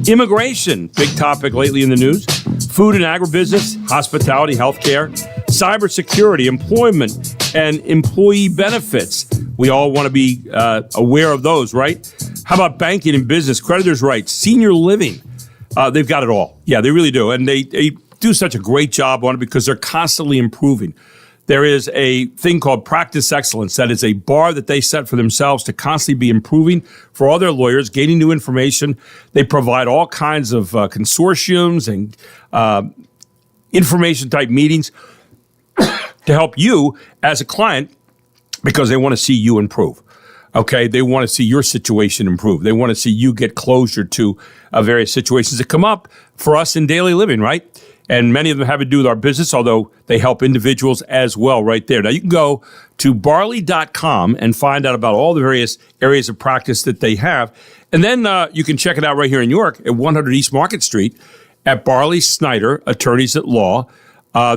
[SPEAKER 3] Immigration, big topic lately in the news. Food and agribusiness, hospitality, healthcare, cybersecurity, employment, and employee benefits. We all want to be aware of those, right? How about banking and business, creditors' rights, senior living? They've got it all. Yeah, they really do. And they do such a great job on it because they're constantly improving. There is a thing called practice excellence. That is a bar that they set for themselves to constantly be improving for all their lawyers, gaining new information. They provide all kinds of consortiums and information-type meetings to help you as a client because they want to see you improve. Okay, they want to see your situation improve. They want to see you get closure to various situations that come up for us in daily living, right? And many of them have to do with our business, although they help individuals as well right there. Now, you can go to barley.com and find out about all the various areas of practice that they have. And then you can check it out right here in York at 100 East Market Street at Barley Snyder Attorneys at Law.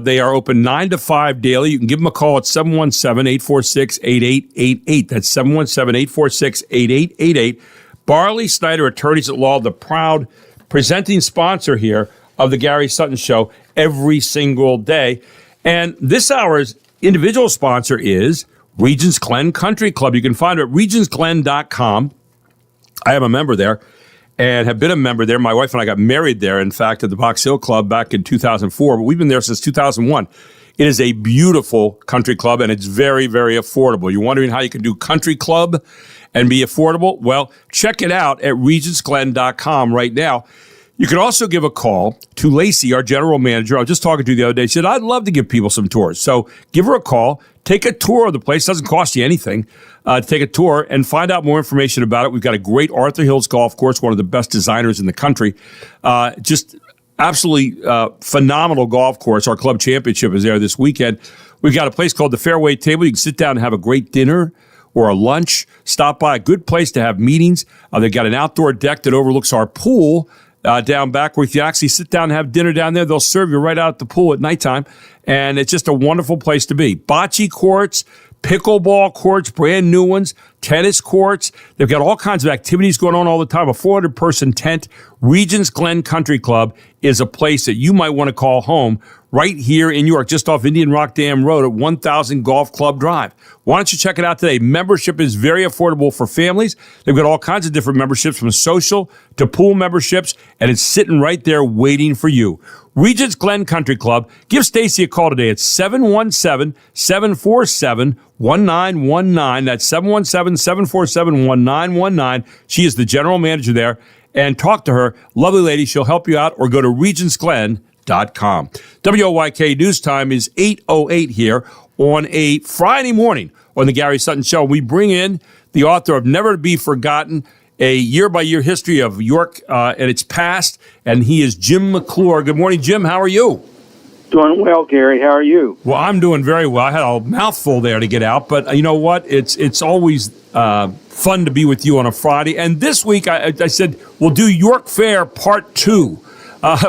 [SPEAKER 3] They are open 9 to 5 daily. You can give them a call at 717-846-8888. That's 717-846-8888. Barley Snyder Attorneys at Law, the proud presenting sponsor here of the Gary Sutton Show every single day. And this hour's individual sponsor is Regents Glen Country Club. You can find it at regentsglen.com. I am a member there and have been a member there. My wife and I got married there, in fact, at the Box Hill Club back in 2004, but we've been there since 2001. It is a beautiful country club, and it's very, very affordable. You're wondering how you can do country club and be affordable? Well, check it out at regentsglen.com right now. You can also give a call to Lacey, our general manager. I was just talking to her the other day. She said, I'd love to give people some tours. So give her a call. Take a tour of the place. It doesn't cost you anything to take a tour and find out more information about it. We've got a great Arthur Hills golf course, one of the best designers in the country. Just absolutely phenomenal golf course. Our club championship is there this weekend. We've got a place called the Fairway Table. You can sit down and have a great dinner or a lunch. Stop by. A good place to have meetings. They've got an outdoor deck that overlooks our pool down back where you actually sit down and have dinner down there. They'll serve you right out at the pool at nighttime. And it's just a wonderful place to be. Bocce courts, pickleball courts, brand new ones, tennis courts. They've got all kinds of activities going on all the time. A 400-person tent. Regents Glen Country Club is a place that you might want to call home right here in York, just off Indian Rock Dam Road at 1000 Golf Club Drive. Why don't you check it out today? Membership is very affordable for families. They've got all kinds of different memberships, from social to pool memberships, and it's sitting right there waiting for you. Regents Glen Country Club. Give Stacy a call today at 717-747-1919. That's 717-747-1919. She is the general manager there. And talk to her. Lovely lady. She'll help you out, or go to regentsglen.com. WOYK News Time is 8:08 here on a Friday morning on the Gary Sutton Show. We bring in the author of Never to Be Forgotten, a year-by-year history of York and its past, and he is Jim McClure. Good morning, Jim. How are you?
[SPEAKER 11] Doing well, Gary. How are you?
[SPEAKER 3] Well, I'm doing very well. I had a mouthful there to get out, but you know what? It's always fun to be with you on a Friday. And this week, I said, we'll do York Fair Part 2.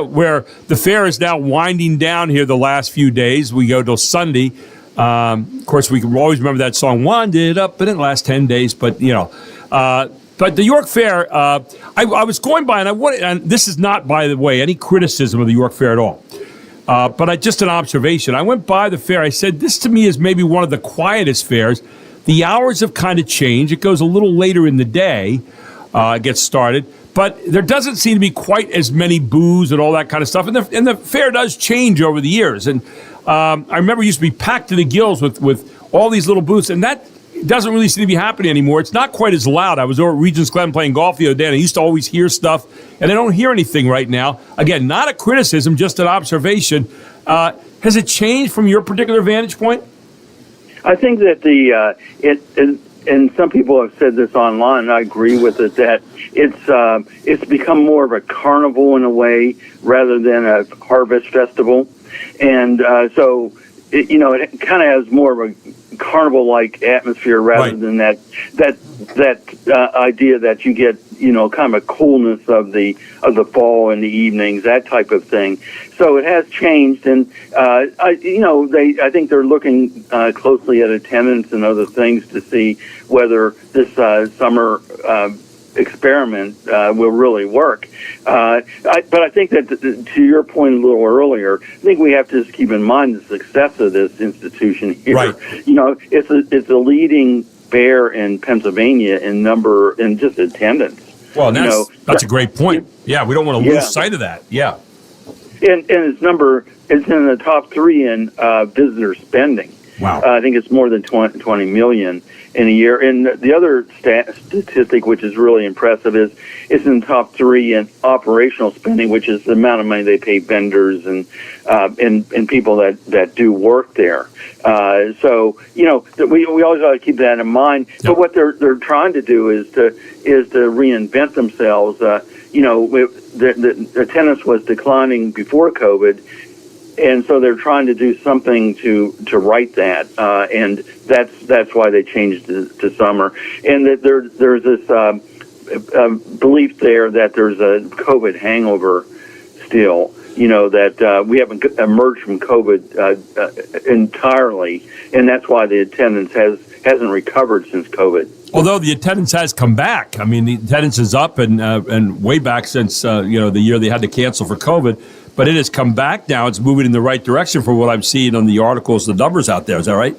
[SPEAKER 3] Where the fair is now winding down here the last few days. We go till Sunday. Of course, we can always remember that song, Wind It Up, but it lasts 10 days. But, but the York Fair, I was going by, and this is not, by the way, any criticism of the York Fair at all. But just an observation. I went by the fair. I said, this to me is maybe one of the quietest fairs. The hours have kind of changed. It goes a little later in the day, gets started. But there doesn't seem to be quite as many booths and all that kind of stuff. And the fair does change over the years. And I remember it used to be packed to the gills with all these little booths. And that doesn't really seem to be happening anymore. It's not quite as loud. I was over at Regents Glen playing golf the other day, and I used to always hear stuff. And I don't hear anything right now. Again, not a criticism, just an observation. Has it changed from your particular vantage point?
[SPEAKER 18] I think that and some people have said this online, and I agree with it, that it's become more of a carnival in a way rather than a harvest festival. And so, it kind of has more of a carnival-like atmosphere rather than that idea that you get, kind of a coolness of the fall in the evenings, that type of thing. So it has changed, and I think they're looking closely at attendance and other things to see whether this summer experiment will really work. But I think that to your point a little earlier, I think we have to just keep in mind the success of this institution here.
[SPEAKER 3] Right.
[SPEAKER 18] It's a leading fair in Pennsylvania in just attendance.
[SPEAKER 3] Well, that's a great point. Yeah, we don't want to lose sight of that. Yeah.
[SPEAKER 18] And it's in the top 3 in visitor spending.
[SPEAKER 3] Wow.
[SPEAKER 18] I think it's more than 20 million in a year. And the other statistic, which is really impressive, is it's in the top 3 in operational spending, which is the amount of money they pay vendors and people that do work there. So we always got to keep that in mind. Yep. But what they're trying to do is to reinvent themselves. The attendance was declining before COVID. And so they're trying to do something to right that, and that's why they changed to summer. And that there's this belief there that there's a COVID hangover still. That we haven't emerged from COVID entirely, and that's why the attendance hasn't recovered since COVID.
[SPEAKER 3] Although the attendance has come back. I mean, the attendance is up and way back since the year they had to cancel for COVID. But it has come back now. It's moving in the right direction from what I'm seeing on the articles, the numbers out there. Is that right?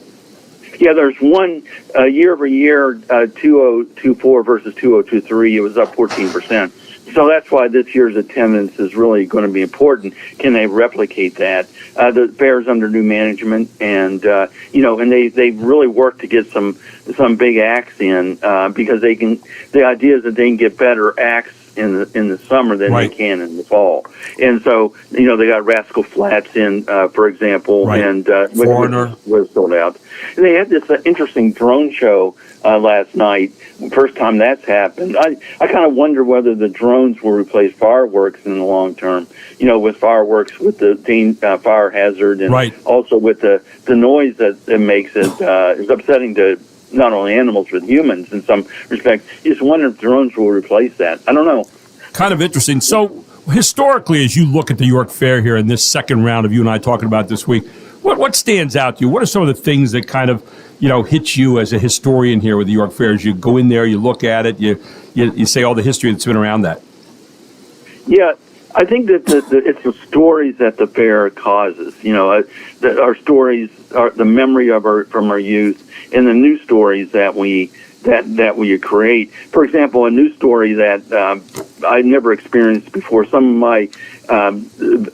[SPEAKER 18] Yeah, there's one year over year, 2024 versus 2023. It was up 14%. So that's why this year's attendance is really going to be important. Can they replicate that? The fair's under new management, and and they really worked to get some big acts in because they can. The idea is that they can get better acts in the summer than they can in the fall. And so, they got Rascal Flatts in, for example, and
[SPEAKER 3] Foreigner
[SPEAKER 18] was sold out. And they had this interesting drone show last night. First time that's happened. I kind of wonder whether the drones will replace fireworks in the long term. With fireworks, with the fire hazard, and also with the noise that it makes is upsetting to not only animals but humans in some respects. You just wonder if drones will replace that. I don't know.
[SPEAKER 3] Kind of interesting. So historically, as you look at the York Fair here in this second round of you and I talking about this week, what stands out to you? What are some of the things that kind of hit you as a historian here with the York Fair? As you go in there, you look at it, you say all the history that's been around that.
[SPEAKER 18] Yeah. I think that it's the stories that the fair causes. That our stories are the memory from our youth, and the new stories that we create. For example, a new story that I never experienced before. Some of my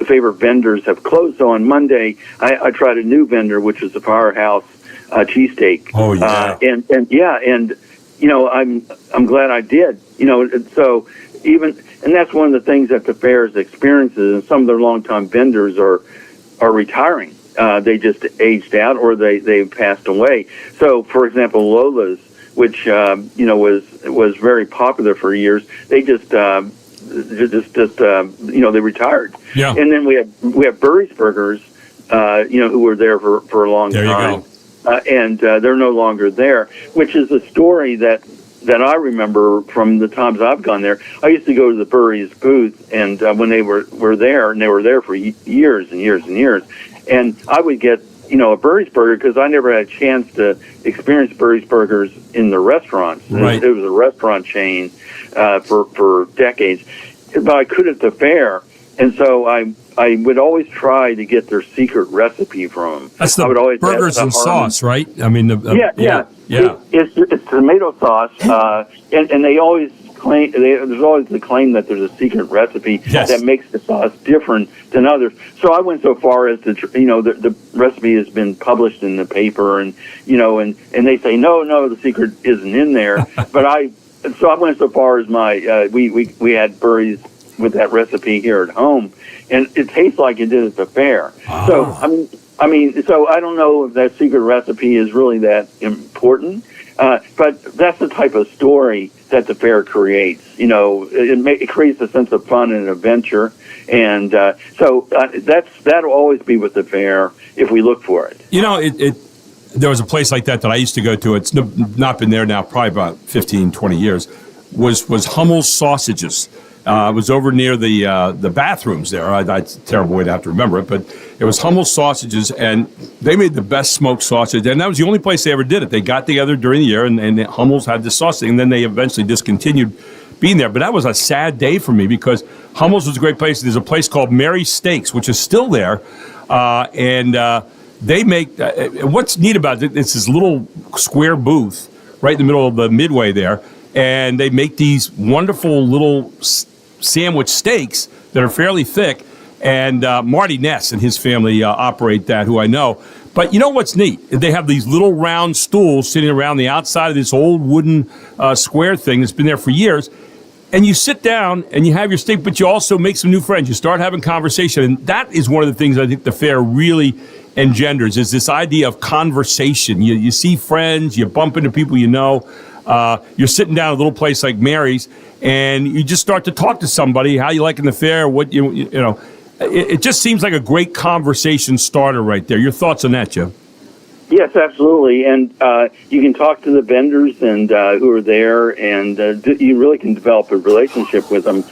[SPEAKER 18] favorite vendors have closed. So on Monday, I tried a new vendor, which was the Firehouse cheesesteak.
[SPEAKER 3] Oh yeah,
[SPEAKER 18] and I'm glad I did. So. And that's one of the things that the fair's experiences, and some of their longtime vendors are retiring. They just aged out, or they passed away. So, for example, Lola's, which was very popular for years, they just they retired.
[SPEAKER 3] Yeah.
[SPEAKER 18] And then we have Burry's Burgers, who were there for a long time.
[SPEAKER 3] There you
[SPEAKER 18] go. And they're no longer there, which is a story that I remember from the times I've gone there. I used to go to the Burry's booth, and when they were there, and they were there for years and years and years, and I would get a Burry's Burger because I never had a chance to experience Burry's Burgers in the restaurants.
[SPEAKER 3] Right.
[SPEAKER 18] It was a restaurant chain for decades, but I could at the fair, and so I
[SPEAKER 5] I would always try to get their secret recipe from them.
[SPEAKER 3] That's
[SPEAKER 5] I would
[SPEAKER 3] the
[SPEAKER 5] always
[SPEAKER 3] burgers
[SPEAKER 5] ask
[SPEAKER 3] and
[SPEAKER 5] Harmon.
[SPEAKER 3] sauce, right? I mean,
[SPEAKER 5] Yeah. It's tomato sauce, and they always claim there's always the claim that there's a secret recipe that makes the sauce different than others. So I went so far as to the recipe has been published in the paper, and and they say no, the secret isn't in there. But I went so far as we had burries with that recipe here at home, and it tastes like it did at the fair. So so I don't know if that secret recipe is really that important, but that's the type of story that the fair creates. It creates a sense of fun and adventure, and that'll always be with the fair if we look for it.
[SPEAKER 3] There was a place like that I used to go to. It's not been there now probably about 15, 20 years. Was Hummel's Sausages. It was over near the bathrooms there. It's a terrible way to have to remember it, but it was Hummel's Sausages, and they made the best smoked sausage, and that was the only place they ever did it. They got together during the year, and Hummel's had the sausage, and then they eventually discontinued being there. But that was a sad day for me because Hummel's was a great place. There's a place called Mary's Steaks, which is still there, and they make what's neat about it, it's this little square booth right in the middle of the midway there, and they make these wonderful little sandwich steaks that are fairly thick, and Marty Ness and his family operate that, who I know. But you know what's neat? They have these little round stools sitting around the outside of this old wooden square thing that's been there for years, and you sit down and you have your steak, but you also make some new friends. You start having conversation, and that is one of the things I think the fair really engenders, is this idea of conversation. You see friends, you bump into people you know. You're sitting down at a little place like Mary's, and you just start to talk to somebody. How you liking the fair? What you know? It just seems like a great conversation starter right there. Your thoughts on that, Joe?
[SPEAKER 5] Yes, absolutely. And you can talk to the vendors and who are there, and you really can develop a relationship with them.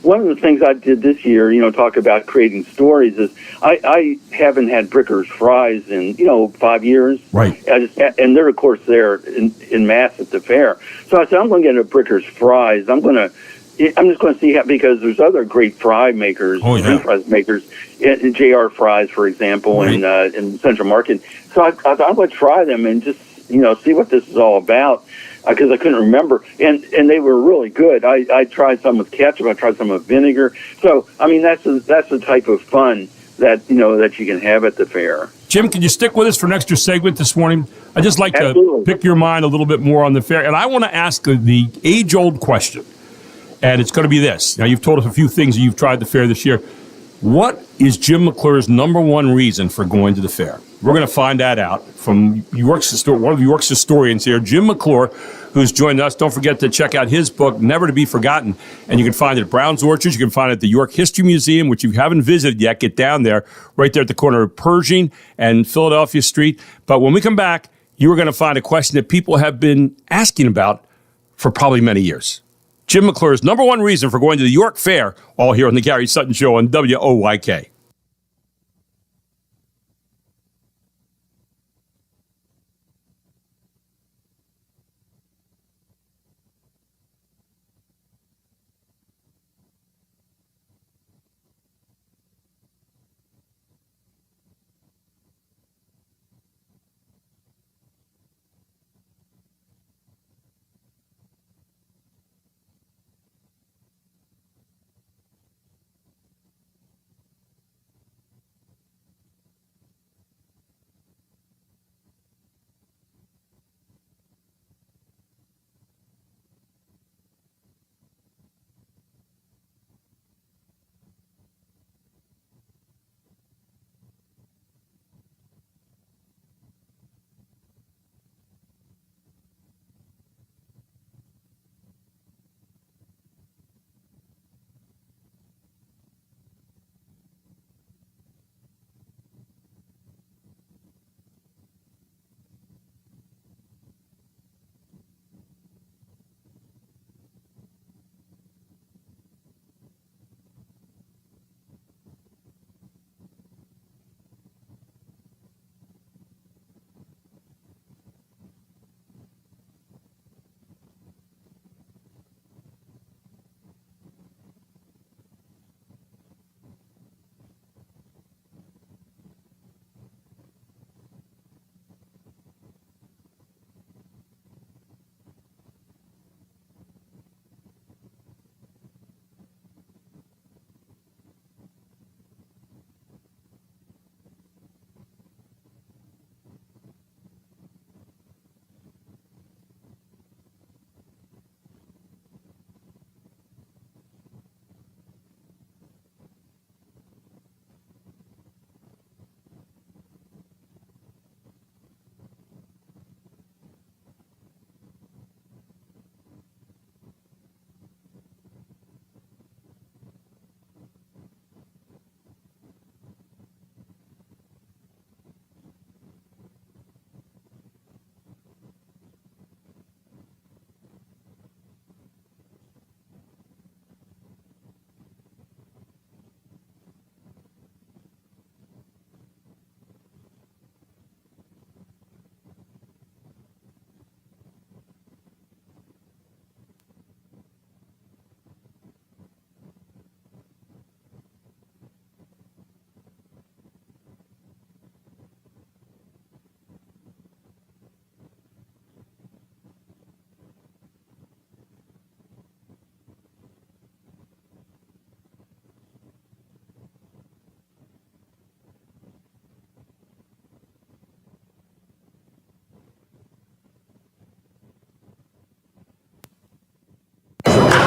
[SPEAKER 5] One of the things I did this year, talk about creating stories, is I haven't had Bricker's fries in 5 years.
[SPEAKER 3] Right.
[SPEAKER 5] And they're of course there in mass at the fair. So I said I'm going to get a Bricker's fries. I'm just going to see how, because there's other great fry makers, fries makers, JR Fries, for example, in Central Market. So I thought I'm going to try them and just see what this is all about, because I couldn't remember, and they were really good. I tried some with ketchup, I tried some with vinegar. So I mean that's the type of fun that that you can have at the fair.
[SPEAKER 3] Jim, can you stick with us for an extra segment this morning? I'd just like to pick your mind a little bit more on the fair, and I want to ask the age-old question. And it's going to be this. Now, you've told us a few things that you've tried the fair this year. What is Jim McClure's number one reason for going to the fair? We're going to find that out from one of York's historians here, Jim McClure, who's joined us. Don't forget to check out his book, Never to Be Forgotten. And you can find it at Brown's Orchards. You can find it at the York History Museum, which you haven't visited yet. Get down there, right there at the corner of Pershing and Philadelphia Street. But when we come back, you are going to find a question that people have been asking about for probably many years. Jim McClure's number one reason for going to the York Fair, all here on the Gary Sutton Show on WOYK.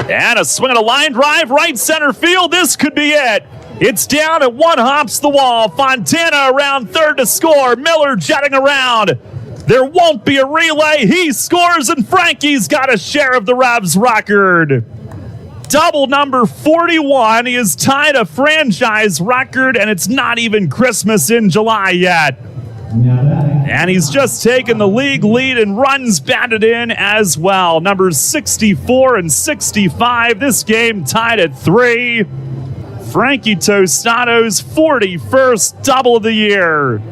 [SPEAKER 6] And a swing and a line drive, right center field. This could be it. It's down and one hops the wall. Fontana around third to score. Miller jetting around. There won't be a relay. He scores, and Frankie's got a share of the Revs record. Double number 41. He has tied a franchise record, and it's not even Christmas in July yet. And he's just taken the league lead in runs batted in as well. Numbers 64 and 65. This game tied at 3. Frankie Tostado's 41st double of the year.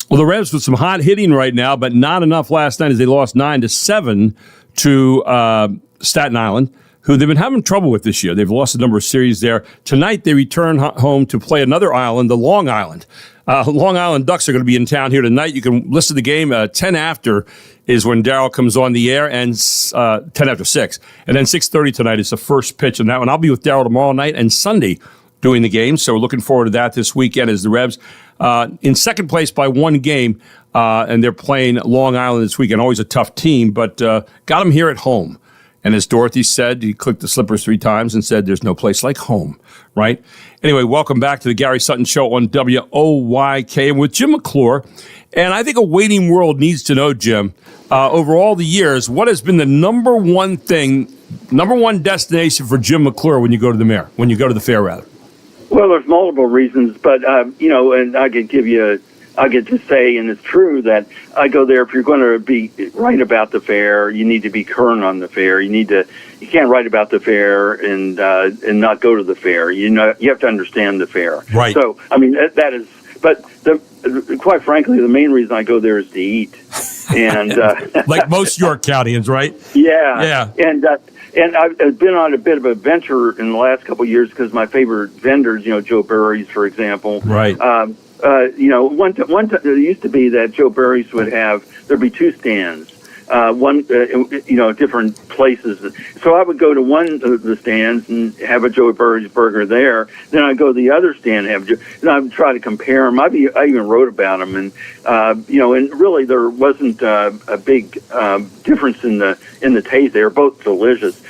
[SPEAKER 3] Well, the Revs with some hot hitting right now, but not enough last night as they lost 9-7 to Staten Island, who they've been having trouble with this year. They've lost a number of series there. Tonight, they return home to play another island, the Long Island. Long Island Ducks are going to be in town here tonight. You can listen to the game. 10 after is when Daryl comes on the air, and 10 after 6. And then 6:30 tonight is the first pitch on that one. I'll be with Daryl tomorrow night and Sunday doing the game, so we're looking forward to that this weekend as the Revs in second place by one game, and they're playing Long Island this weekend. Always a tough team, but got them here at home. And as Dorothy said, he clicked the slippers 3 times and said, there's no place like home, right? Anyway, welcome back to the Gary Sutton Show on WOYK. And with Jim McClure, and I think a waiting world needs to know, Jim, over all the years, what has been the number one destination for Jim McClure when you go to the fair, rather?
[SPEAKER 5] Well, there's multiple reasons, but, and I could just say, and it's true, that I go there if you're going to be right about the fair, you need to be current on the fair. You can't write about the fair and not go to the fair. You have to understand the fair.
[SPEAKER 3] Right.
[SPEAKER 5] So, I mean, that is, but quite frankly, the main reason I go there is to eat. And
[SPEAKER 3] like most York Countyans, right?
[SPEAKER 5] Yeah. And I've been on a bit of a venture in the last couple of years because my favorite vendors, Joe Burry's, for example.
[SPEAKER 3] Right.
[SPEAKER 5] One time there used to be that Joe Burry's there'd be 2 stands, different places. So I would go to one of the stands and have a Joe Burry's burger there. Then I'd go to the other stand and I would try to compare them. I even wrote about them, and and really there wasn't a big difference in the taste. They were both delicious.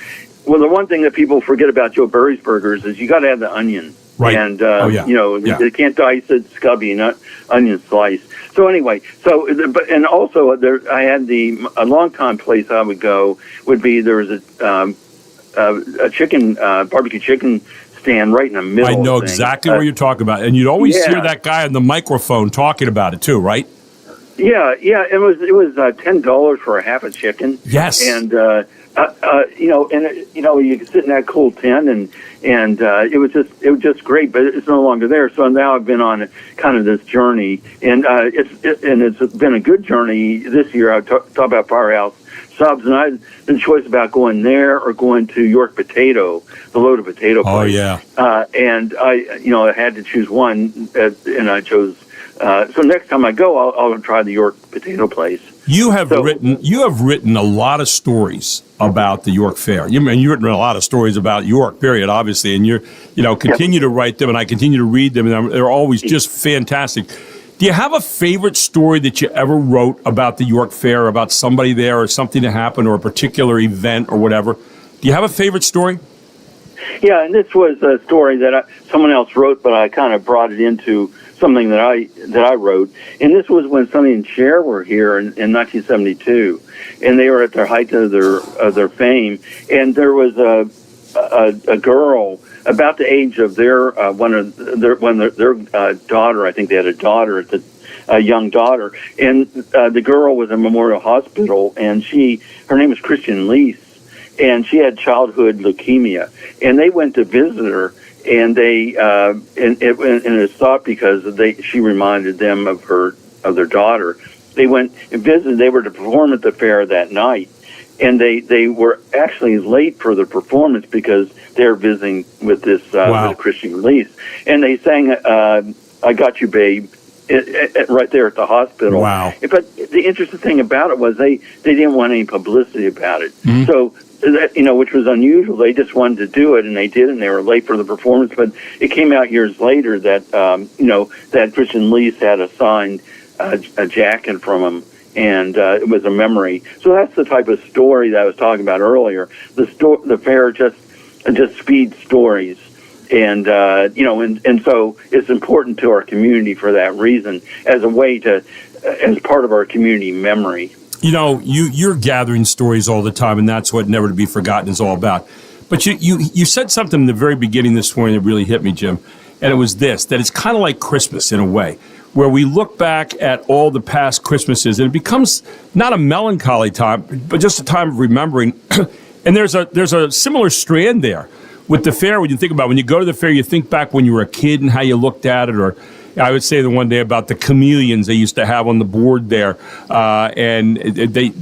[SPEAKER 5] Well, the one thing that people forget about Joe Burry's burgers is you got to have the onion.
[SPEAKER 3] Right.
[SPEAKER 5] And, they can't dice it, scubby, not onion slice. So anyway, and also I had a long time place I would go would be, there was a chicken, barbecue chicken stand right in the middle.
[SPEAKER 3] I know exactly what you're talking about. And you'd always hear that guy on the microphone talking about it too, right?
[SPEAKER 5] Yeah. It was $10 for a half a chicken.
[SPEAKER 3] Yes.
[SPEAKER 5] And, you could sit in that cool tent and it was just great, but it's no longer there. So now I've been on kind of this journey, and it's been a good journey this year. I talk about Firehouse Subs, and I had the choice about going there or going to York Potato, the loaded potato place.
[SPEAKER 3] Oh yeah.
[SPEAKER 5] And I had to choose one, and I chose. So next time I go, I'll try the York Potato place.
[SPEAKER 3] You have written a lot of stories about the York Fair. You've written a lot of stories about York, period, obviously, and continue to write them, and I continue to read them, and they're always just fantastic. Do you have a favorite story that you ever wrote about the York Fair, about somebody there or something that happened or a particular event or whatever? Do you have a favorite story?
[SPEAKER 5] Yeah, and this was a story that someone else wrote, but I kind of brought it into something that I wrote. And this was when Sonny and Cher were here in 1972, and they were at their height of their fame. And there was a girl about the age of their daughter. I think they had a daughter, a young daughter, and the girl was in Memorial Hospital, and her name was Christian Lease, and she had childhood leukemia, and they went to visit her. And they and it's thought because she reminded them of their daughter. They went and visited. They were to perform at the fair that night, and they were actually late for the performance because they were visiting with this with Christian Release, and they sang "I Got You, Babe" right there at the hospital.
[SPEAKER 3] Wow!
[SPEAKER 5] But the interesting thing about it was they didn't want any publicity about it,
[SPEAKER 3] mm-hmm.
[SPEAKER 5] so. Which was unusual. They just wanted to do it, and they did, and they were late for the performance. But it came out years later that that Christian Lease had assigned a jacket from him, and it was a memory. So that's the type of story that I was talking about earlier. The fair just just speed stories. And, and so it's important to our community for that reason, as a way to, as part of our community memory.
[SPEAKER 3] You're gathering stories all the time, and that's what Never to Be Forgotten is all about. But you said something in the very beginning this morning that really hit me, Jim, and it was this, that it's kind of like Christmas in a way, where we look back at all the past Christmases, and it becomes not a melancholy time, but just a time of remembering. And there's a similar strand there with the fair. When you think about, when you go to the fair, you think back when you were a kid and how you looked at it. Or I would say the one day about the chameleons they used to have on the board there, and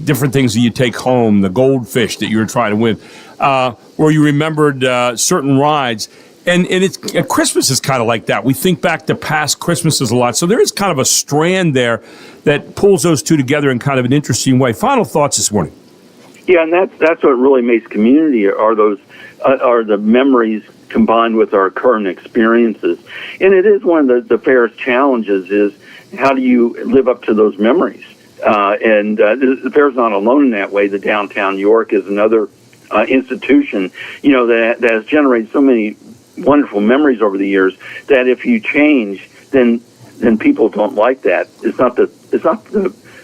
[SPEAKER 3] different things that you take home, the goldfish that you were trying to win, or you remembered certain rides. And Christmas is kind of like that. We think back to past Christmases a lot. So there is kind of a strand there that pulls those two together in kind of an interesting way. Final thoughts this morning.
[SPEAKER 5] Yeah, and that's what really makes community are the memories combined with our current experiences. And it is one of the fair's challenges is how do you live up to those memories? The fair's not alone in that way. The downtown York is another institution, that has generated so many wonderful memories over the years that if you change, then people don't like that. It's not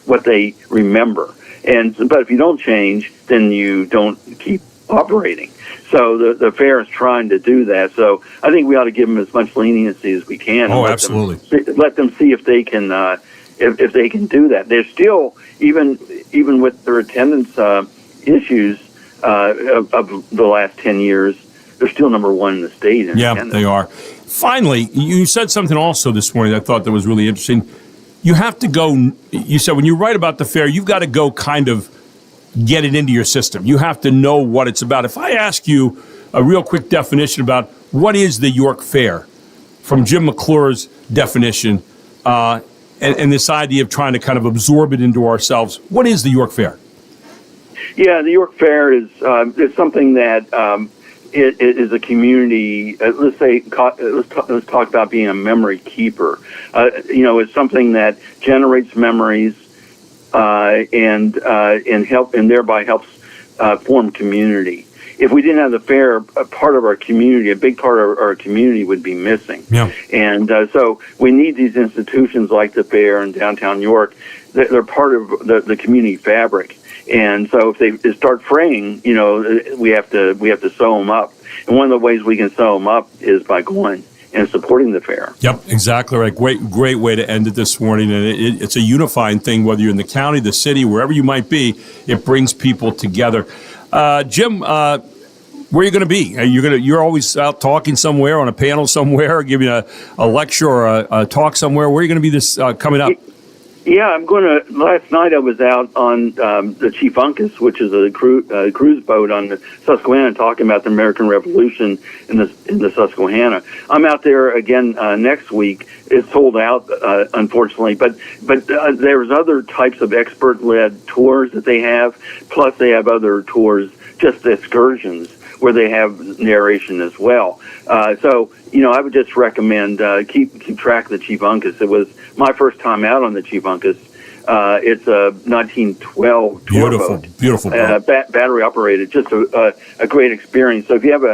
[SPEAKER 5] what they remember. But if you don't change, then you don't keep operating. So the fair is trying to do that. So I think we ought to give them as much leniency as we can.
[SPEAKER 3] Oh, absolutely.
[SPEAKER 5] Let them see if they can if they can do that. They're still even with their attendance issues of the last 10 years. They're still number one in the state.
[SPEAKER 3] Yeah, they are. Finally, you said something also this morning that I thought that was really interesting. You have to go, you said when you write about the fair, you've got to go kind of get it into your system. You have to know what it's about. If I ask you a real quick definition about what is the York Fair, from Jim McClure's definition, and this idea of trying to kind of absorb it into ourselves, what is the York Fair?
[SPEAKER 5] Yeah, the York Fair is something that it is a community. Let's talk about being a memory keeper. It's something that generates memories and thereby helps form community. If we didn't have the fair, a part of our community, a big part of our community would be missing.
[SPEAKER 3] Yeah.
[SPEAKER 5] And so we need these institutions like the fair and downtown York. They're part of the community fabric. And so if they start fraying, we have to sew them up. And one of the ways we can sew them up is by going and supporting the fair.
[SPEAKER 3] Yep, exactly right. Great way to end it this morning. And it's a unifying thing, whether you're in the county, the city, wherever you might be. It brings people together. Jim, where are you going to be? You're always out talking somewhere on a panel somewhere, giving a lecture or a talk somewhere. Where are you going to be this coming up?
[SPEAKER 5] Yeah, I'm going to. Last night I was out on the Chief Uncas, which is a cruise boat on the Susquehanna, talking about the American Revolution in the Susquehanna. I'm out there again next week. It's sold out, unfortunately, but there's other types of expert-led tours that they have. Plus, they have other tours, just excursions, where they have narration as well. So, I would just recommend keep track of the Chief Uncas. It was my first time out on the Chief Uncas. It's a 1912 tour boat. Beautiful boat. Battery operated. Just a great experience. So if you have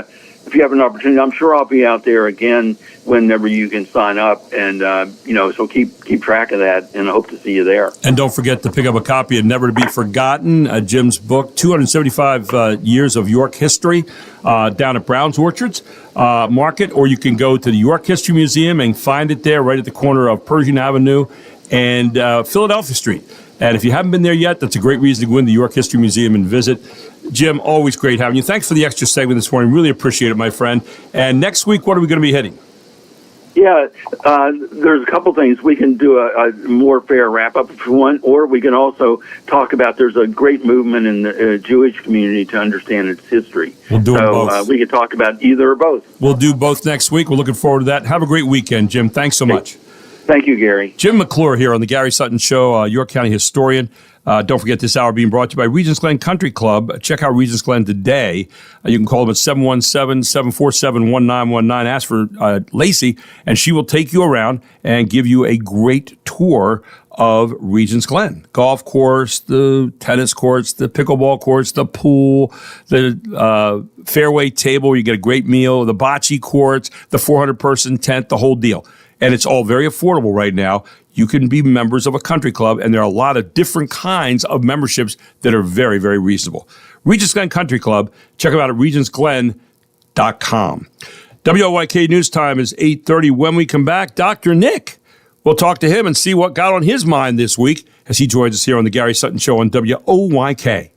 [SPEAKER 5] an opportunity, I'm sure I'll be out there again whenever you can sign up. And, so keep track of that, and I hope to see you there.
[SPEAKER 3] And don't forget to pick up a copy of Never to Be Forgotten, Jim's book, 275 Years of York History, down at Brown's Orchards Market, or you can go to the York History Museum and find it there right at the corner of Pershing Avenue and Philadelphia Street. And if you haven't been there yet, that's a great reason to go in the York History Museum and visit. Jim, always great having you. Thanks for the extra segment this morning. Really appreciate it, my friend. And next week, what are we going to be hitting?
[SPEAKER 5] Yeah, there's a couple things. We can do a more fair wrap-up if you want, or we can also talk about there's a great movement in the Jewish community to understand its history.
[SPEAKER 3] We'll do both.
[SPEAKER 5] We can talk about either or both.
[SPEAKER 3] We'll do both next week. We're looking forward to that. Have a great weekend, Jim. Thanks so much.
[SPEAKER 5] Thank you, Gary.
[SPEAKER 3] Jim McClure here on the Gary Sutton Show, York County historian. Don't forget this hour being brought to you by Regents Glen Country Club. Check out Regents Glen today. You can call them at 717-747-1919. Ask for Lacey, and she will take you around and give you a great tour of Regents Glen. Golf course, the tennis courts, the pickleball courts, the pool, the fairway table where you get a great meal, the bocce courts, the 400-person tent, the whole deal. And it's all very affordable right now. You can be members of a country club, and there are a lot of different kinds of memberships that are very, very reasonable. Regents Glen Country Club. Check them out at regentsglen.com. WOYK News Time is 8:30. When we come back, Dr. Nick. We'll talk to him and see what got on his mind this week as he joins us here on the Gary Sutton Show on WOYK.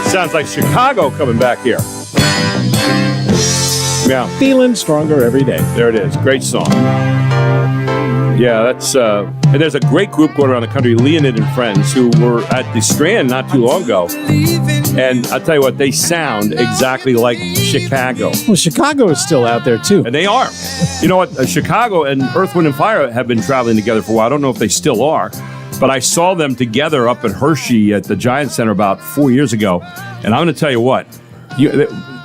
[SPEAKER 3] Sounds like Chicago coming back here. Yeah.
[SPEAKER 4] Feeling stronger every day.
[SPEAKER 3] There it is. Great song. Yeah, that's and there's a great group going around the country, Leonid and Friends, who were at the Strand not too long ago. And I'll tell you what, they sound exactly like Chicago.
[SPEAKER 4] Well, Chicago is still out there too.
[SPEAKER 3] And they are. You know what? Chicago and Earth, Wind, and Fire have been traveling together for a while. I don't know if they still are. But I saw them together up at Hershey at the Giant Center about 4 years ago. And I'm going to tell you what,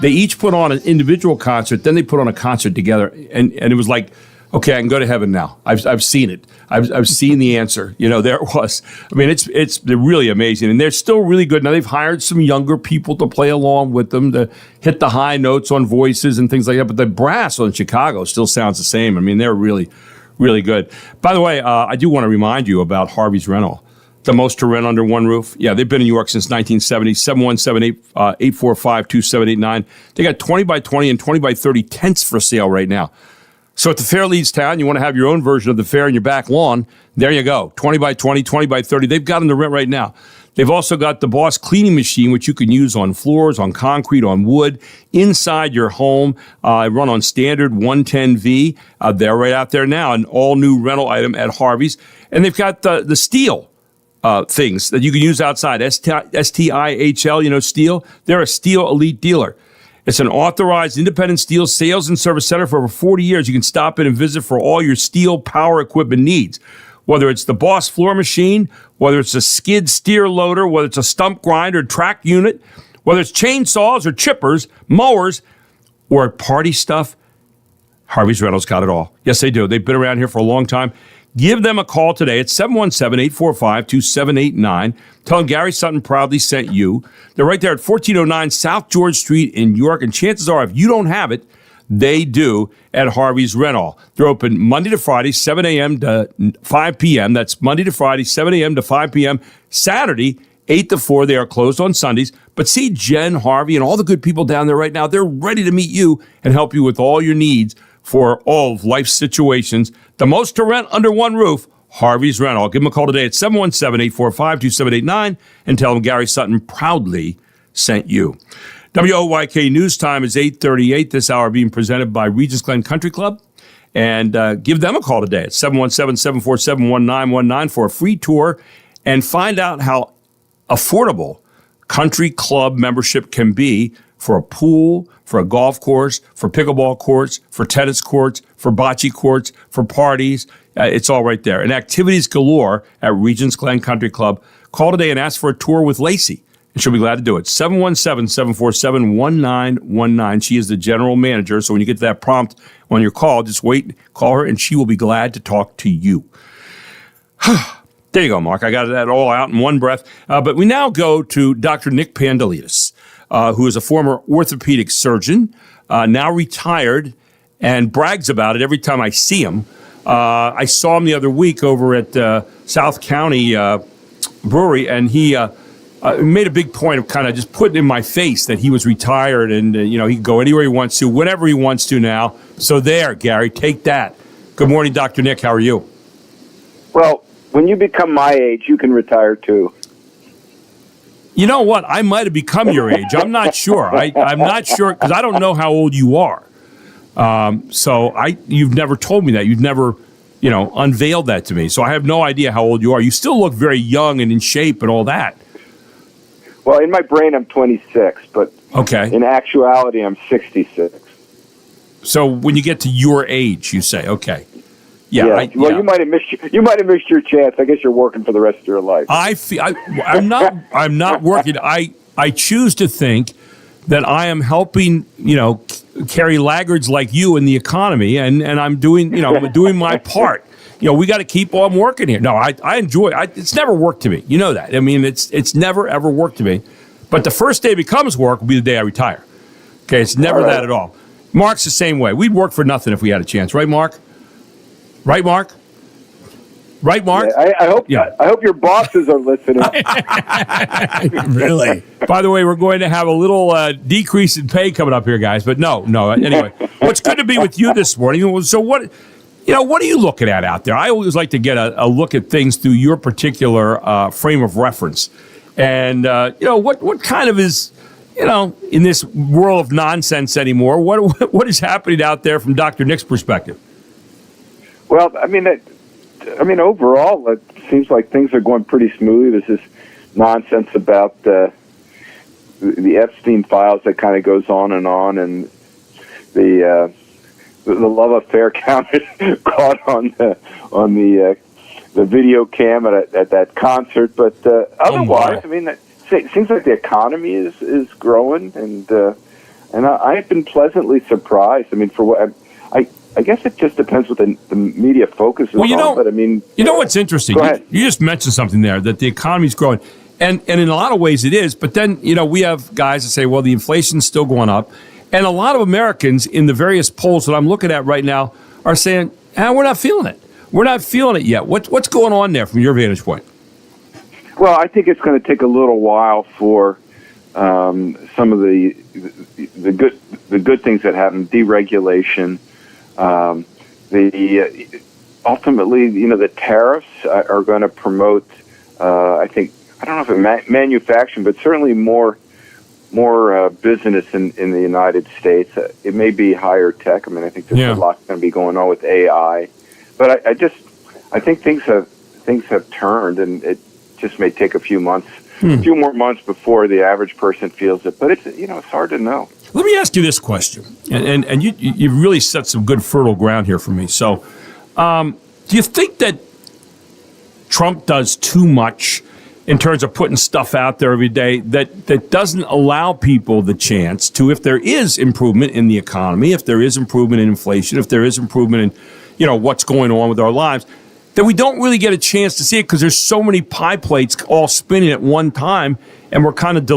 [SPEAKER 3] they each put on an individual concert, then they put on a concert together, and it was like, okay, I can go to heaven now. I've seen it. I've seen the answer. There it was. I mean, they're really amazing, and they're still really good. Now they've hired some younger people to play along with them to hit the high notes on voices and things like that. But the brass on Chicago still sounds the same. I mean, they're really, really good. By the way, I do want to remind you about Harvey's Rental. The most to rent under one roof. Yeah, they've been in New York since 1970. 717-845-2789. They got 20 by 20 and 20 by 30 tents for sale right now. So at the Fair Leads Town, you want to have your own version of the fair in your back lawn. There you go. 20 by 20, 20 by 30. They've got them to rent right now. They've also got the Boss cleaning machine, which you can use on floors, on concrete, on wood, inside your home. Run on standard 110V. They're right out there now. An all-new rental item at Harvey's. And they've got the steel things that you can use outside. STIHL, steel. They're a steel elite dealer. It's an authorized independent steel sales and service center for over 40 years. You can stop in and visit for all your steel power equipment needs. Whether it's the Boss floor machine, whether it's a skid steer loader, whether it's a stump grinder, track unit, whether it's chainsaws or chippers, mowers, or party stuff, Harvey's Rental's got it all. Yes, they do. They've been around here for a long time. Give them a call today at 717-845-2789. Tell them Gary Sutton proudly sent you. They're right there at 1409 South George Street in York. And chances are, if you don't have it, they do at Harvey's Rental. They're open Monday to Friday, 7 a.m. to 5 p.m. That's Monday to Friday, 7 a.m. to 5 p.m. Saturday, 8 to 4. They are closed on Sundays. But see Jen, Harvey, and all the good people down there right now. They're ready to meet you and help you with all your needs for all of life's situations. The most to rent under one roof, Harvey's Rental. Give them a call today at 717-845-2789 and tell them Gary Sutton proudly sent you. WOYK News Time is 8:38. This hour being presented by Regents Glen Country Club. And give them a call today at 717-747-1919 for a free tour and find out how affordable country club membership can be for a pool, for a golf course, for pickleball courts, for tennis courts, for bocce courts, for parties. It's all right there. And activities galore at Regents Glen Country Club. Call today and ask for a tour with Lacey, and she'll be glad to do it. 717-747-1919. She is the general manager, so when you get to that prompt on your call, just wait, call her, and she will be glad to talk to you. There you go, Mark. I got that all out in one breath. But we now go to Dr. Nick Pandelides, who is a former orthopedic surgeon, now retired, and brags about it every time I see him. I saw him the other week over at South County Brewery, and he made a big point of kind of just putting in my face that he was retired and, he can go anywhere he wants to, whenever he wants to now. So there, Gary, take that. Good morning, Dr. Nick. How are you?
[SPEAKER 5] Well, when you become my age, you can retire too.
[SPEAKER 3] You know what? I might have become your age. I'm not sure. I'm not sure because I don't know how old you are. You've never told me that. You've never, unveiled that to me. So I have no idea how old you are. You still look very young and in shape and all that.
[SPEAKER 5] Well, in my brain, I'm 26, but in actuality, I'm 66.
[SPEAKER 3] So when you get to your age, you say, okay.
[SPEAKER 5] Yeah. You might have missed your chance. I guess you're working for the rest of your life.
[SPEAKER 3] I'm not working. I choose to think that I am helping, carry laggards like you in the economy, and I'm doing, doing my part. We got to keep on working here. No, I enjoy it. It's never worked to me. You know that. I mean, it's never, ever worked to me. But the first day it becomes work will be the day I retire. Okay, it's never that at all. Mark's the same way. We'd work for nothing if we had a chance. Right, Mark? Right, Mark? Right, Mark?
[SPEAKER 5] Yeah, I hope your bosses are listening.
[SPEAKER 3] Really? By the way, we're going to have a little decrease in pay coming up here, guys. But no. Anyway, it's good to be with you this morning. So what are you looking at out there? I always like to get a look at things through your particular frame of reference. And, what kind of is, in this world of nonsense anymore, what is happening out there from Dr. Nick's perspective?
[SPEAKER 5] Well, I mean, overall, it seems like things are going pretty smoothly. There's this nonsense about the Epstein files that kind of goes on, and the love affair counted caught on the video cam at that concert. But otherwise, I mean, it seems like the economy is growing, and
[SPEAKER 7] And I've been pleasantly surprised. I mean, for what I guess it just depends what the media focuses on. But I mean,
[SPEAKER 3] you know what's interesting?
[SPEAKER 7] Go ahead.
[SPEAKER 3] You just mentioned something there, that the economy's growing. And in a lot of ways it is. But then, we have guys that say, well, the inflation's still going up. And a lot of Americans in the various polls that I'm looking at right now are saying, we're not feeling it. We're not feeling it yet. What's going on there from your vantage point?
[SPEAKER 7] Well, I think it's going to take a little while for some of the good things that happen, deregulation. Ultimately, the tariffs are going to promote. I don't know if manufacturing, but certainly more business in the United States. It may be higher tech. I mean, I think there's a lot going to be going on with AI, but I think things have turned, and it just may take a few months. A few more months before the average person feels it, but it's hard to know.
[SPEAKER 3] Let me ask you this question, and you really set some good fertile ground here for me. So, do you think that Trump does too much in terms of putting stuff out there every day that doesn't allow people the chance to, if there is improvement in the economy, if there is improvement in inflation, if there is improvement in what's going on with our lives, that we don't really get a chance to see it because there's so many pie plates all spinning at one time, and we're kind of,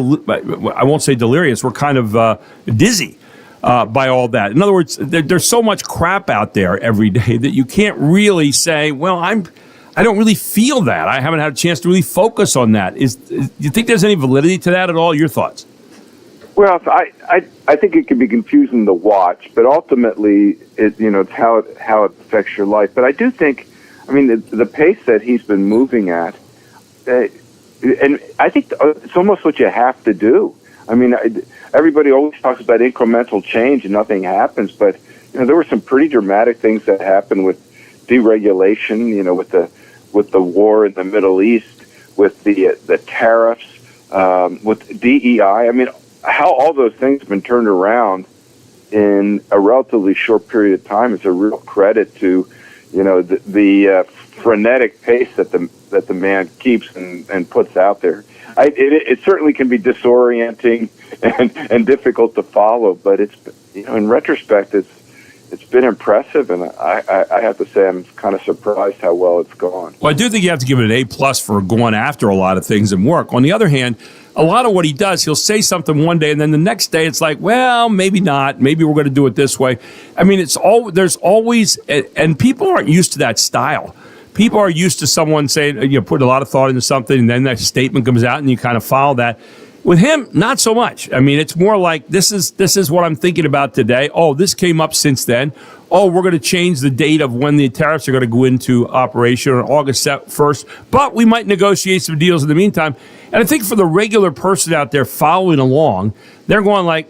[SPEAKER 3] I won't say delirious, we're kind of dizzy by all that. In other words, there's so much crap out there every day that you can't really say, well, I don't really feel that. I haven't had a chance to really focus on that. Do you think there's any validity to that at all? Your thoughts?
[SPEAKER 7] Well, I think it can be confusing to watch, but ultimately, it's how it affects your life. But I do think, the pace that he's been moving at, and I think it's almost what you have to do. Everybody always talks about incremental change and nothing happens, but there were some pretty dramatic things that happened with deregulation. With the war in the Middle East, with the tariffs, with DEI. How all those things have been turned around in a relatively short period of time is a real credit to the frenetic pace that the man keeps and puts out there. It certainly can be disorienting and difficult to follow, but it's in retrospect it's been impressive, and I have to say I'm kind of surprised how well it's gone.
[SPEAKER 3] Well, I do think you have to give it an A+ for going after a lot of things and work. On the other hand, a lot of what he does, he'll say something one day, and then the next day it's like, well, maybe not. Maybe we're going to do it this way. There's always, and people aren't used to that style. People are used to someone saying, put a lot of thought into something, and then that statement comes out, and you kind of follow that. With him, not so much. It's more like, this is what I'm thinking about today. Oh, this came up since then. Oh, we're going to change the date of when the tariffs are going to go into operation on August 1st, but we might negotiate some deals in the meantime. And I think for the regular person out there following along, they're going like,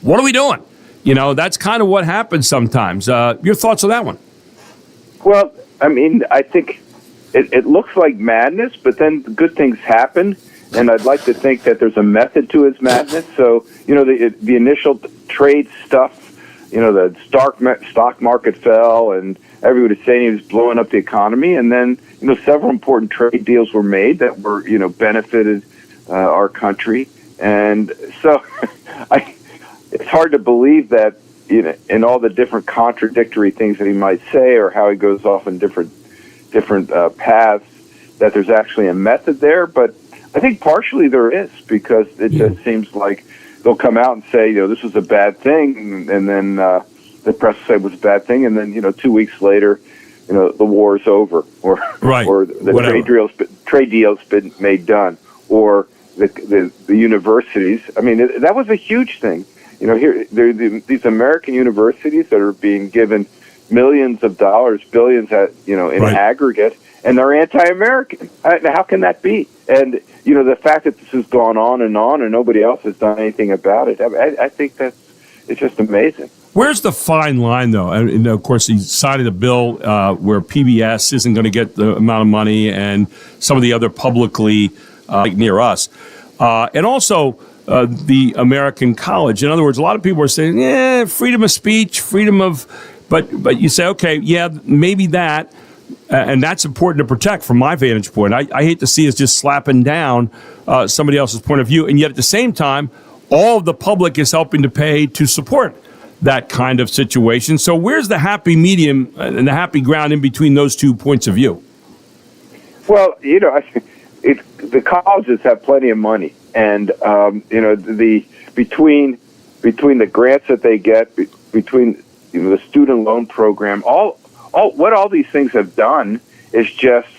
[SPEAKER 3] what are we doing? That's kind of what happens sometimes. Your thoughts on that one?
[SPEAKER 7] Well, I think it looks like madness, but then good things happen. And I'd like to think that there's a method to his madness. So, the initial trade stuff, the stock market fell, and everybody was saying he was blowing up the economy. And then, several important trade deals were made that were, benefited our country. And so it's hard to believe that, in all the different contradictory things that he might say or how he goes off in different paths, that there's actually a method there. But I think partially there is, because it just seems like they'll come out and say, this was a bad thing, and then the press will say it was a bad thing, and then 2 weeks later, the war's over, or the trade deal's been made done, or the universities. That was a huge thing. Here these American universities that are being given millions of dollars, billions in aggregate, and they're anti-American. How can that be? And the fact that this has gone on, and nobody else has done anything about it, I think it's just amazing.
[SPEAKER 3] Where's the fine line, though? And of course, he's signing a bill where PBS isn't going to get the amount of money, and some of the other publicly near us, and also the American college. In other words, a lot of people are saying, freedom of speech, but you say, okay, maybe that. And that's important to protect from my vantage point. I hate to see us just slapping down somebody else's point of view. And yet at the same time, all of the public is helping to pay to support that kind of situation. So where's the happy medium and the happy ground in between those two points of view?
[SPEAKER 7] Well, the colleges have plenty of money, and between the grants that they get, between the student loan program, all these things have done is just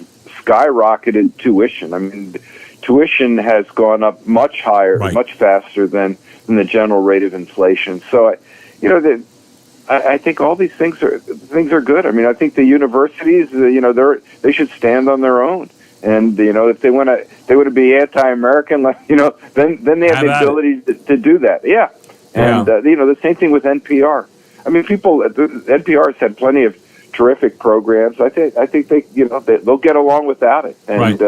[SPEAKER 7] skyrocketed tuition. I mean, tuition has gone up much higher, much faster than the general rate of inflation. So, I think all these things are good. I mean, I think the universities, they should stand on their own. And if they want to be anti-American, then they have the ability to do that. Yeah, and the same thing with NPR. I mean, NPR's had plenty of terrific programs. I think they'll get along without it. And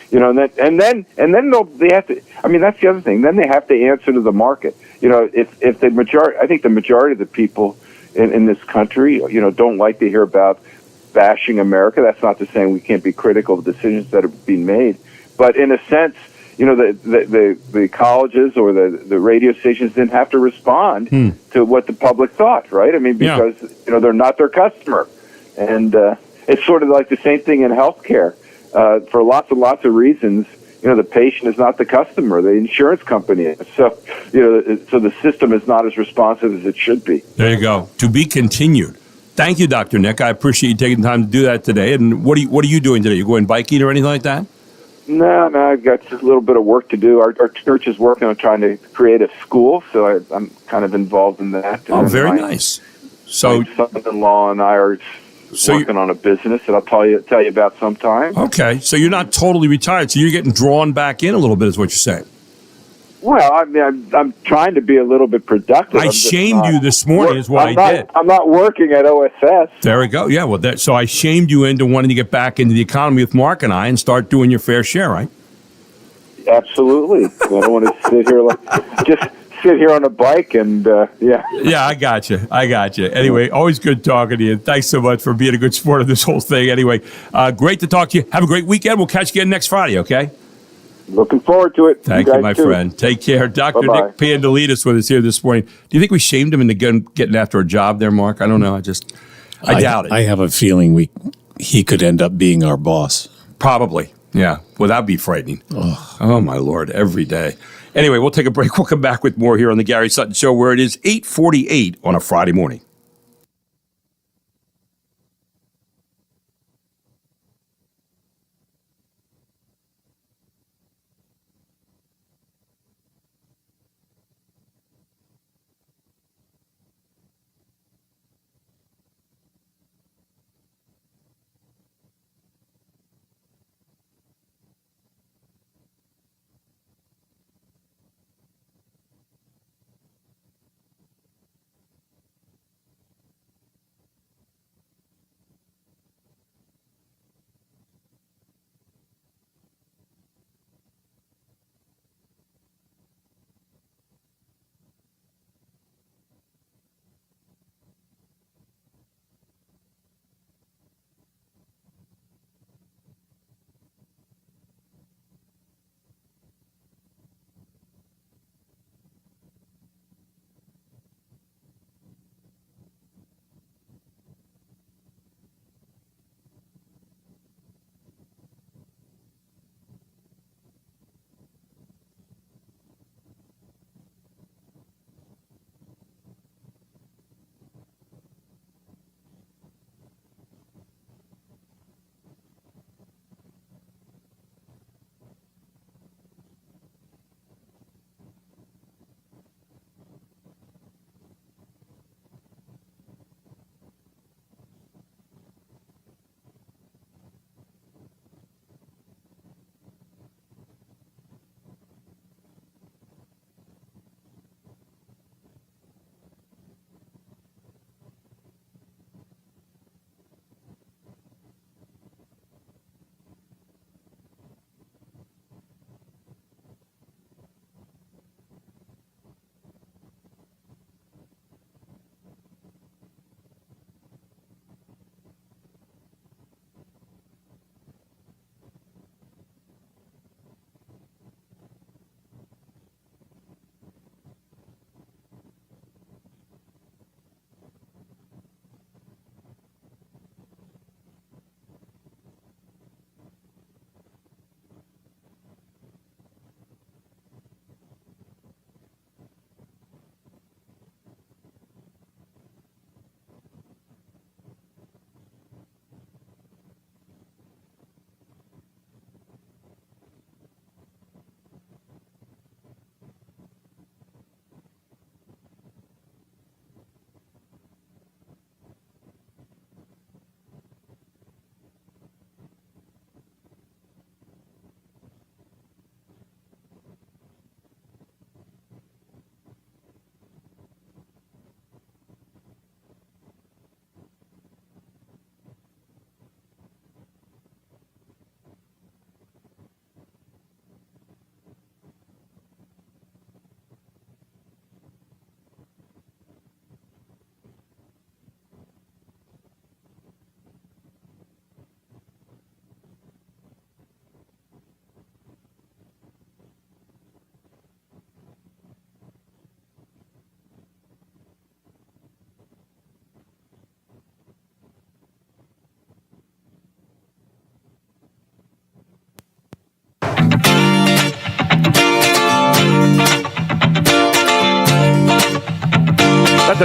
[SPEAKER 7] and then they have to. I mean, that's the other thing. Then they have to answer to the market. If the majority, I think the majority of the people in this country, don't like to hear about bashing America. That's not to say we can't be critical of decisions that are being made, but in a sense, the colleges or the radio stations didn't have to respond to what the public thought, right? I mean, because they're not their customer, and it's sort of like the same thing in healthcare. For lots and lots of reasons, the patient is not the customer; the insurance company is. So, so the system is not as responsive as it should be.
[SPEAKER 3] There you go. To be continued. Thank you, Dr. Nick. I appreciate you taking time to do that today. And what are you doing today? You going biking or anything like that?
[SPEAKER 7] No, I've got just a little bit of work to do. Our church is working on trying to create a school, so I'm kind of involved in that.
[SPEAKER 3] Oh, very nice. So,
[SPEAKER 7] my son-in-law and I are working on a business that I'll tell you about sometime.
[SPEAKER 3] Okay, so you're not totally retired, so you're getting drawn back in a little bit, is what you're saying.
[SPEAKER 7] Well, I mean, I'm trying to be a little bit productive.
[SPEAKER 3] I shamed you this morning is what I did.
[SPEAKER 7] I'm not working at OSS.
[SPEAKER 3] There we go. Yeah, well, so I shamed you into wanting to get back into the economy with Mark and I and start doing your fair share, right?
[SPEAKER 7] Absolutely. I don't want to sit here on a bike and, yeah.
[SPEAKER 3] Yeah, I got you. Anyway, always good talking to you. Thanks so much for being a good sport of this whole thing. Anyway, great to talk to you. Have a great weekend. We'll catch you again next Friday, okay?
[SPEAKER 7] Looking forward to it.
[SPEAKER 3] Thank you, my friend. Take care. Dr.
[SPEAKER 7] Bye-bye.
[SPEAKER 3] Nick Pandelitis with us here this morning. Do you think we shamed him into getting after a job there, Mark? I don't know. I doubt it.
[SPEAKER 4] I have a feeling he could end up being our boss.
[SPEAKER 3] Probably. Yeah. Well, that'd be frightening. Oh, my Lord. Every day. Anyway, we'll take a break. We'll come back with more here on the Gary Sutton Show, where it is 8:48 on a Friday morning.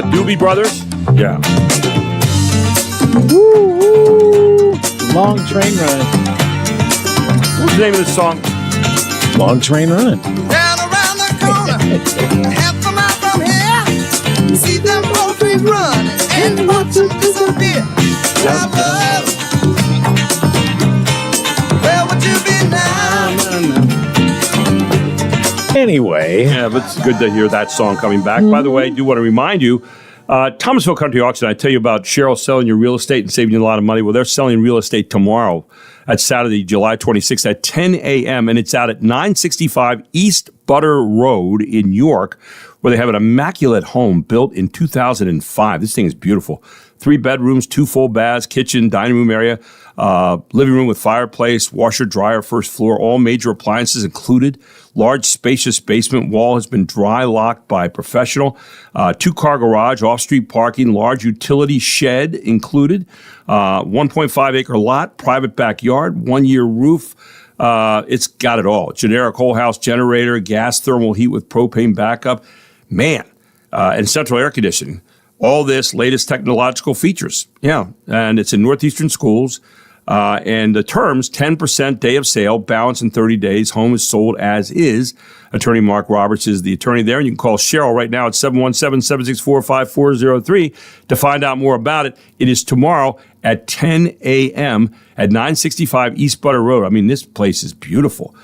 [SPEAKER 3] the Doobie Brothers? Yeah.
[SPEAKER 4] Woo, woo. Long Train Running.
[SPEAKER 3] What's the name of this song?
[SPEAKER 4] Long Train Running.
[SPEAKER 2] Down around the corner, half a mile from here, see them long trains running and watch them disappear. My love, where would you be now?
[SPEAKER 4] Anyway.
[SPEAKER 3] Yeah, but it's good to hear that song coming back. By the way, I do want to remind you, Thomasville Country Auction, I tell you about Cheryl selling your real estate and saving you a lot of money. Well, they're selling real estate tomorrow at Saturday, July 26th at 10 a.m., and it's out at 965 East Butter Road in York, where they have an immaculate home built in 2005. This thing is beautiful. 3 bedrooms, 2 full baths, kitchen, dining room area, living room with fireplace, washer, dryer, first floor, all major appliances included. Large, spacious basement wall has been dry locked by a professional. 2-car garage, off-street parking, large utility shed included. 1.5 acre lot, private backyard, 1-year roof. It's got it all. Generic whole house generator, gas thermal heat with propane backup. Man, and central air conditioning. All this latest technological features. Yeah, and it's in Northeastern schools. And the terms, 10% day of sale, balance in 30 days. Home is sold as is. Attorney Mark Roberts is the attorney there. And you can call Cheryl right now at 717-764-5403 to find out more about it. It is tomorrow at 10 a.m. at 965 East Butter Road. I mean, this place is beautiful.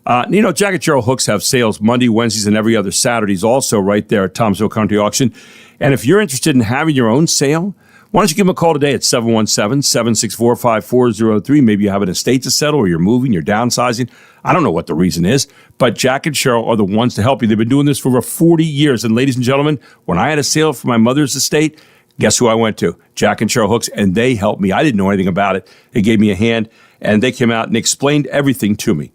[SPEAKER 3] Jack and Cheryl Hooks have sales Monday, Wednesdays, and every other Saturdays also right there at Thomasville Country Auction. And if you're interested in having your own sale, why don't you give them a call today at 717-764-5403. Maybe you have an estate to settle or you're moving, you're downsizing. I don't know what the reason is, but Jack and Cheryl are the ones to help you. They've been doing this for over 40 years. And ladies and gentlemen, when I had a sale for my mother's estate, guess who I went to? Jack and Cheryl Hooks, and they helped me. I didn't know anything about it. They gave me a hand, and they came out and explained everything to me.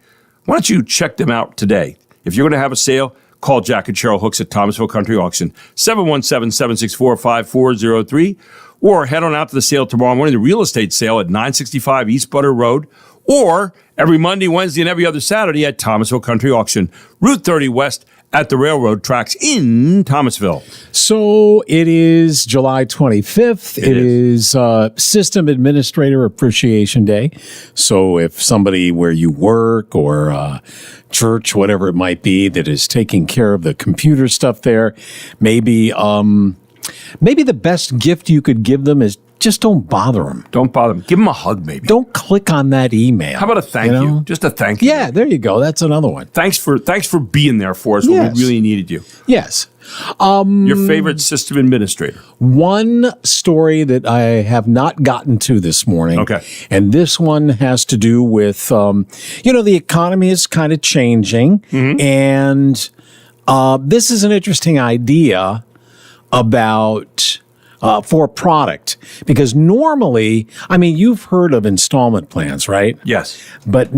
[SPEAKER 3] Why don't you check them out today? If you're going to have a sale, call Jack and Cheryl Hooks at Thomasville Country Auction, 717-764-5403, or head on out to the sale tomorrow morning, the real estate sale at 965 East Butter Road, or every Monday, Wednesday, and every other Saturday at Thomasville Country Auction, Route 30 West at the railroad tracks in Thomasville.
[SPEAKER 4] So it is July 25th. It is System Administrator Appreciation Day. So if somebody where you work or church, whatever it might be, that is taking care of the computer stuff there, maybe the best gift you could give them is just don't bother them.
[SPEAKER 3] Don't bother them. Give them a hug, maybe.
[SPEAKER 4] Don't click on that email.
[SPEAKER 3] How about a thank you? Just a thank you.
[SPEAKER 4] Yeah, there you go. That's another one.
[SPEAKER 3] Thanks for being there for us when we really needed you.
[SPEAKER 4] Yes.
[SPEAKER 3] Your favorite system administrator.
[SPEAKER 4] One story that I have not gotten to this morning.
[SPEAKER 3] Okay.
[SPEAKER 4] And this one has to do with, the economy is kind of changing. Mm-hmm. And this is an interesting idea about for a product, because normally, you've heard of installment plans, right?
[SPEAKER 3] Yes.
[SPEAKER 4] But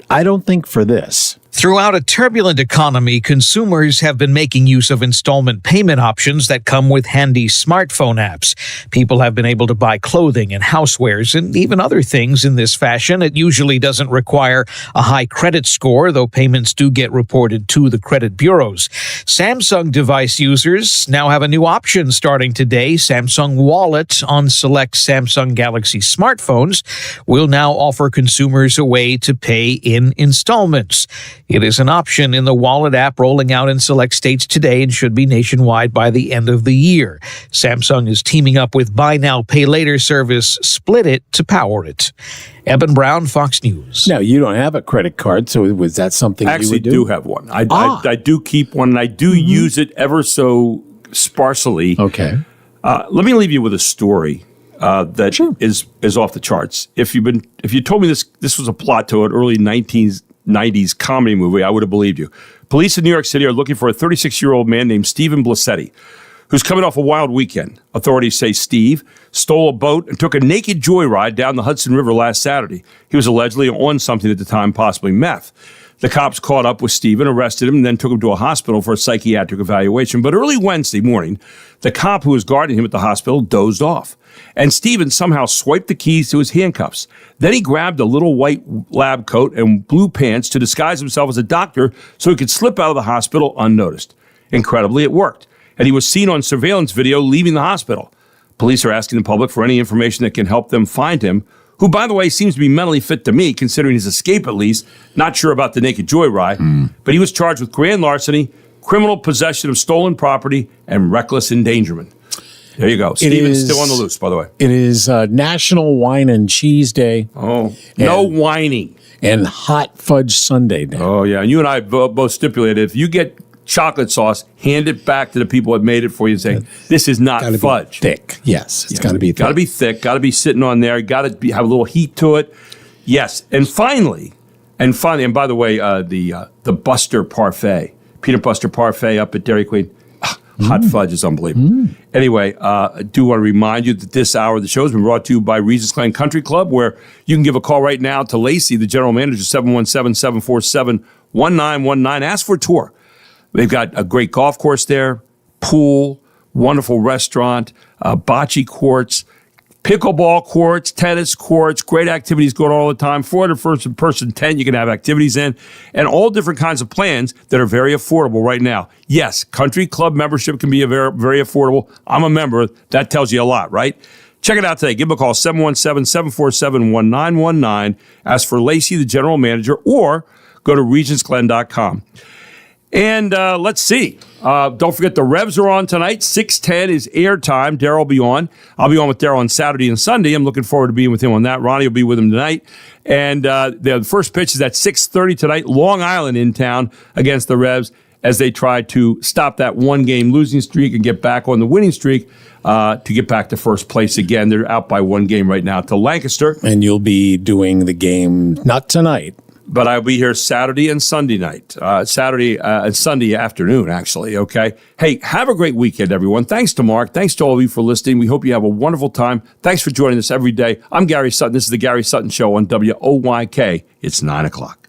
[SPEAKER 4] I don't think for this.
[SPEAKER 16] Throughout a turbulent economy, consumers have been making use of installment payment options that come with handy smartphone apps. People have been able to buy clothing and housewares and even other things in this fashion. It usually doesn't require a high credit score, though payments do get reported to the credit bureaus. Samsung device users now have a new option starting today. Samsung Wallet on select Samsung Galaxy smartphones will now offer consumers a way to pay in installments. It is an option in the Wallet app rolling out in select states today and should be nationwide by the end of the year. Samsung is teaming up with buy now, pay later service Split It to power it. Eben Brown, Fox News.
[SPEAKER 4] Now, you don't have a credit card, so was that something you would do?
[SPEAKER 3] I actually do have one. I do keep one, and I do use it ever so sparsely.
[SPEAKER 4] Okay.
[SPEAKER 3] Let me leave you with a story that is off the charts. If you told me this was a plot to an early 1990s comedy movie, I would have believed you. Police in New York City are looking for a 36-year-old man named Stephen Blassetti, who's coming off a wild weekend. Authorities say Steve stole a boat and took a naked joyride down the Hudson River last Saturday. He was allegedly on something at the time, possibly meth. The cops caught up with Stephen, arrested him, and then took him to a hospital for a psychiatric evaluation. But early Wednesday morning, the cop who was guarding him at the hospital dozed off. And Stephen somehow swiped the keys to his handcuffs. Then he grabbed a little white lab coat and blue pants to disguise himself as a doctor so he could slip out of the hospital unnoticed. Incredibly, it worked. and he was seen on surveillance video leaving the hospital. Police are asking the public for any information that can help them find him, who, by the way, seems to be mentally fit to me, considering his escape at least. Not sure about the naked joyride, but he was charged with grand larceny, criminal possession of stolen property, and reckless endangerment. There you go. Steven's still on the loose, by the way.
[SPEAKER 4] It is National Wine and Cheese Day.
[SPEAKER 3] Oh, no whining.
[SPEAKER 4] And Hot Fudge Sunday Day.
[SPEAKER 3] Oh, yeah. And you and I both stipulated if you get chocolate sauce, hand it back to the people that made it for you and say, this is not fudge.
[SPEAKER 4] Thick. Yes, it's got to be thick.
[SPEAKER 3] Got to be thick. Got to be sitting on there. Got to have a little heat to it. Yes. And finally, and by the way, the Buster Parfait, peanut butter parfait up at Dairy Queen. Hot fudge is unbelievable. Anyway, I do want to remind you that this hour of the show has been brought to you by Regents Glen Country Club, where you can give a call right now to Lacey, the general manager, 717-747-1919. Ask for a tour. They've got a great golf course there, pool, wonderful restaurant, bocce courts, pickleball courts, tennis courts, great activities going on all the time, 400-person tent you can have activities in, and all different kinds of plans that are very affordable right now. Yes, country club membership can be very, very affordable. I'm a member. That tells you a lot, right? Check it out today. Give them a call, 717-747-1919. Ask for Lacey, the general manager, or go to regentsglen.com. And let's see. Don't forget the Revs are on tonight. 6:10 is airtime. Daryl will be on. I'll be on with Daryl on Saturday and Sunday. I'm looking forward to being with him on that. Ronnie will be with him tonight. And the first pitch is at 6:30 tonight. Long Island in town against the Revs as they try to stop that one-game losing streak and get back on the winning streak to get back to first place again. They're out by one game right now to Lancaster.
[SPEAKER 4] And you'll be doing the game, not tonight,
[SPEAKER 3] but I'll be here Saturday and Sunday night. Saturday and Sunday afternoon, actually, okay? Hey, have a great weekend, everyone. Thanks to Mark. Thanks to all of you for listening. We hope you have a wonderful time. Thanks for joining us every day. I'm Gary Sutton. This is the Gary Sutton Show on WOYK. It's 9 o'clock.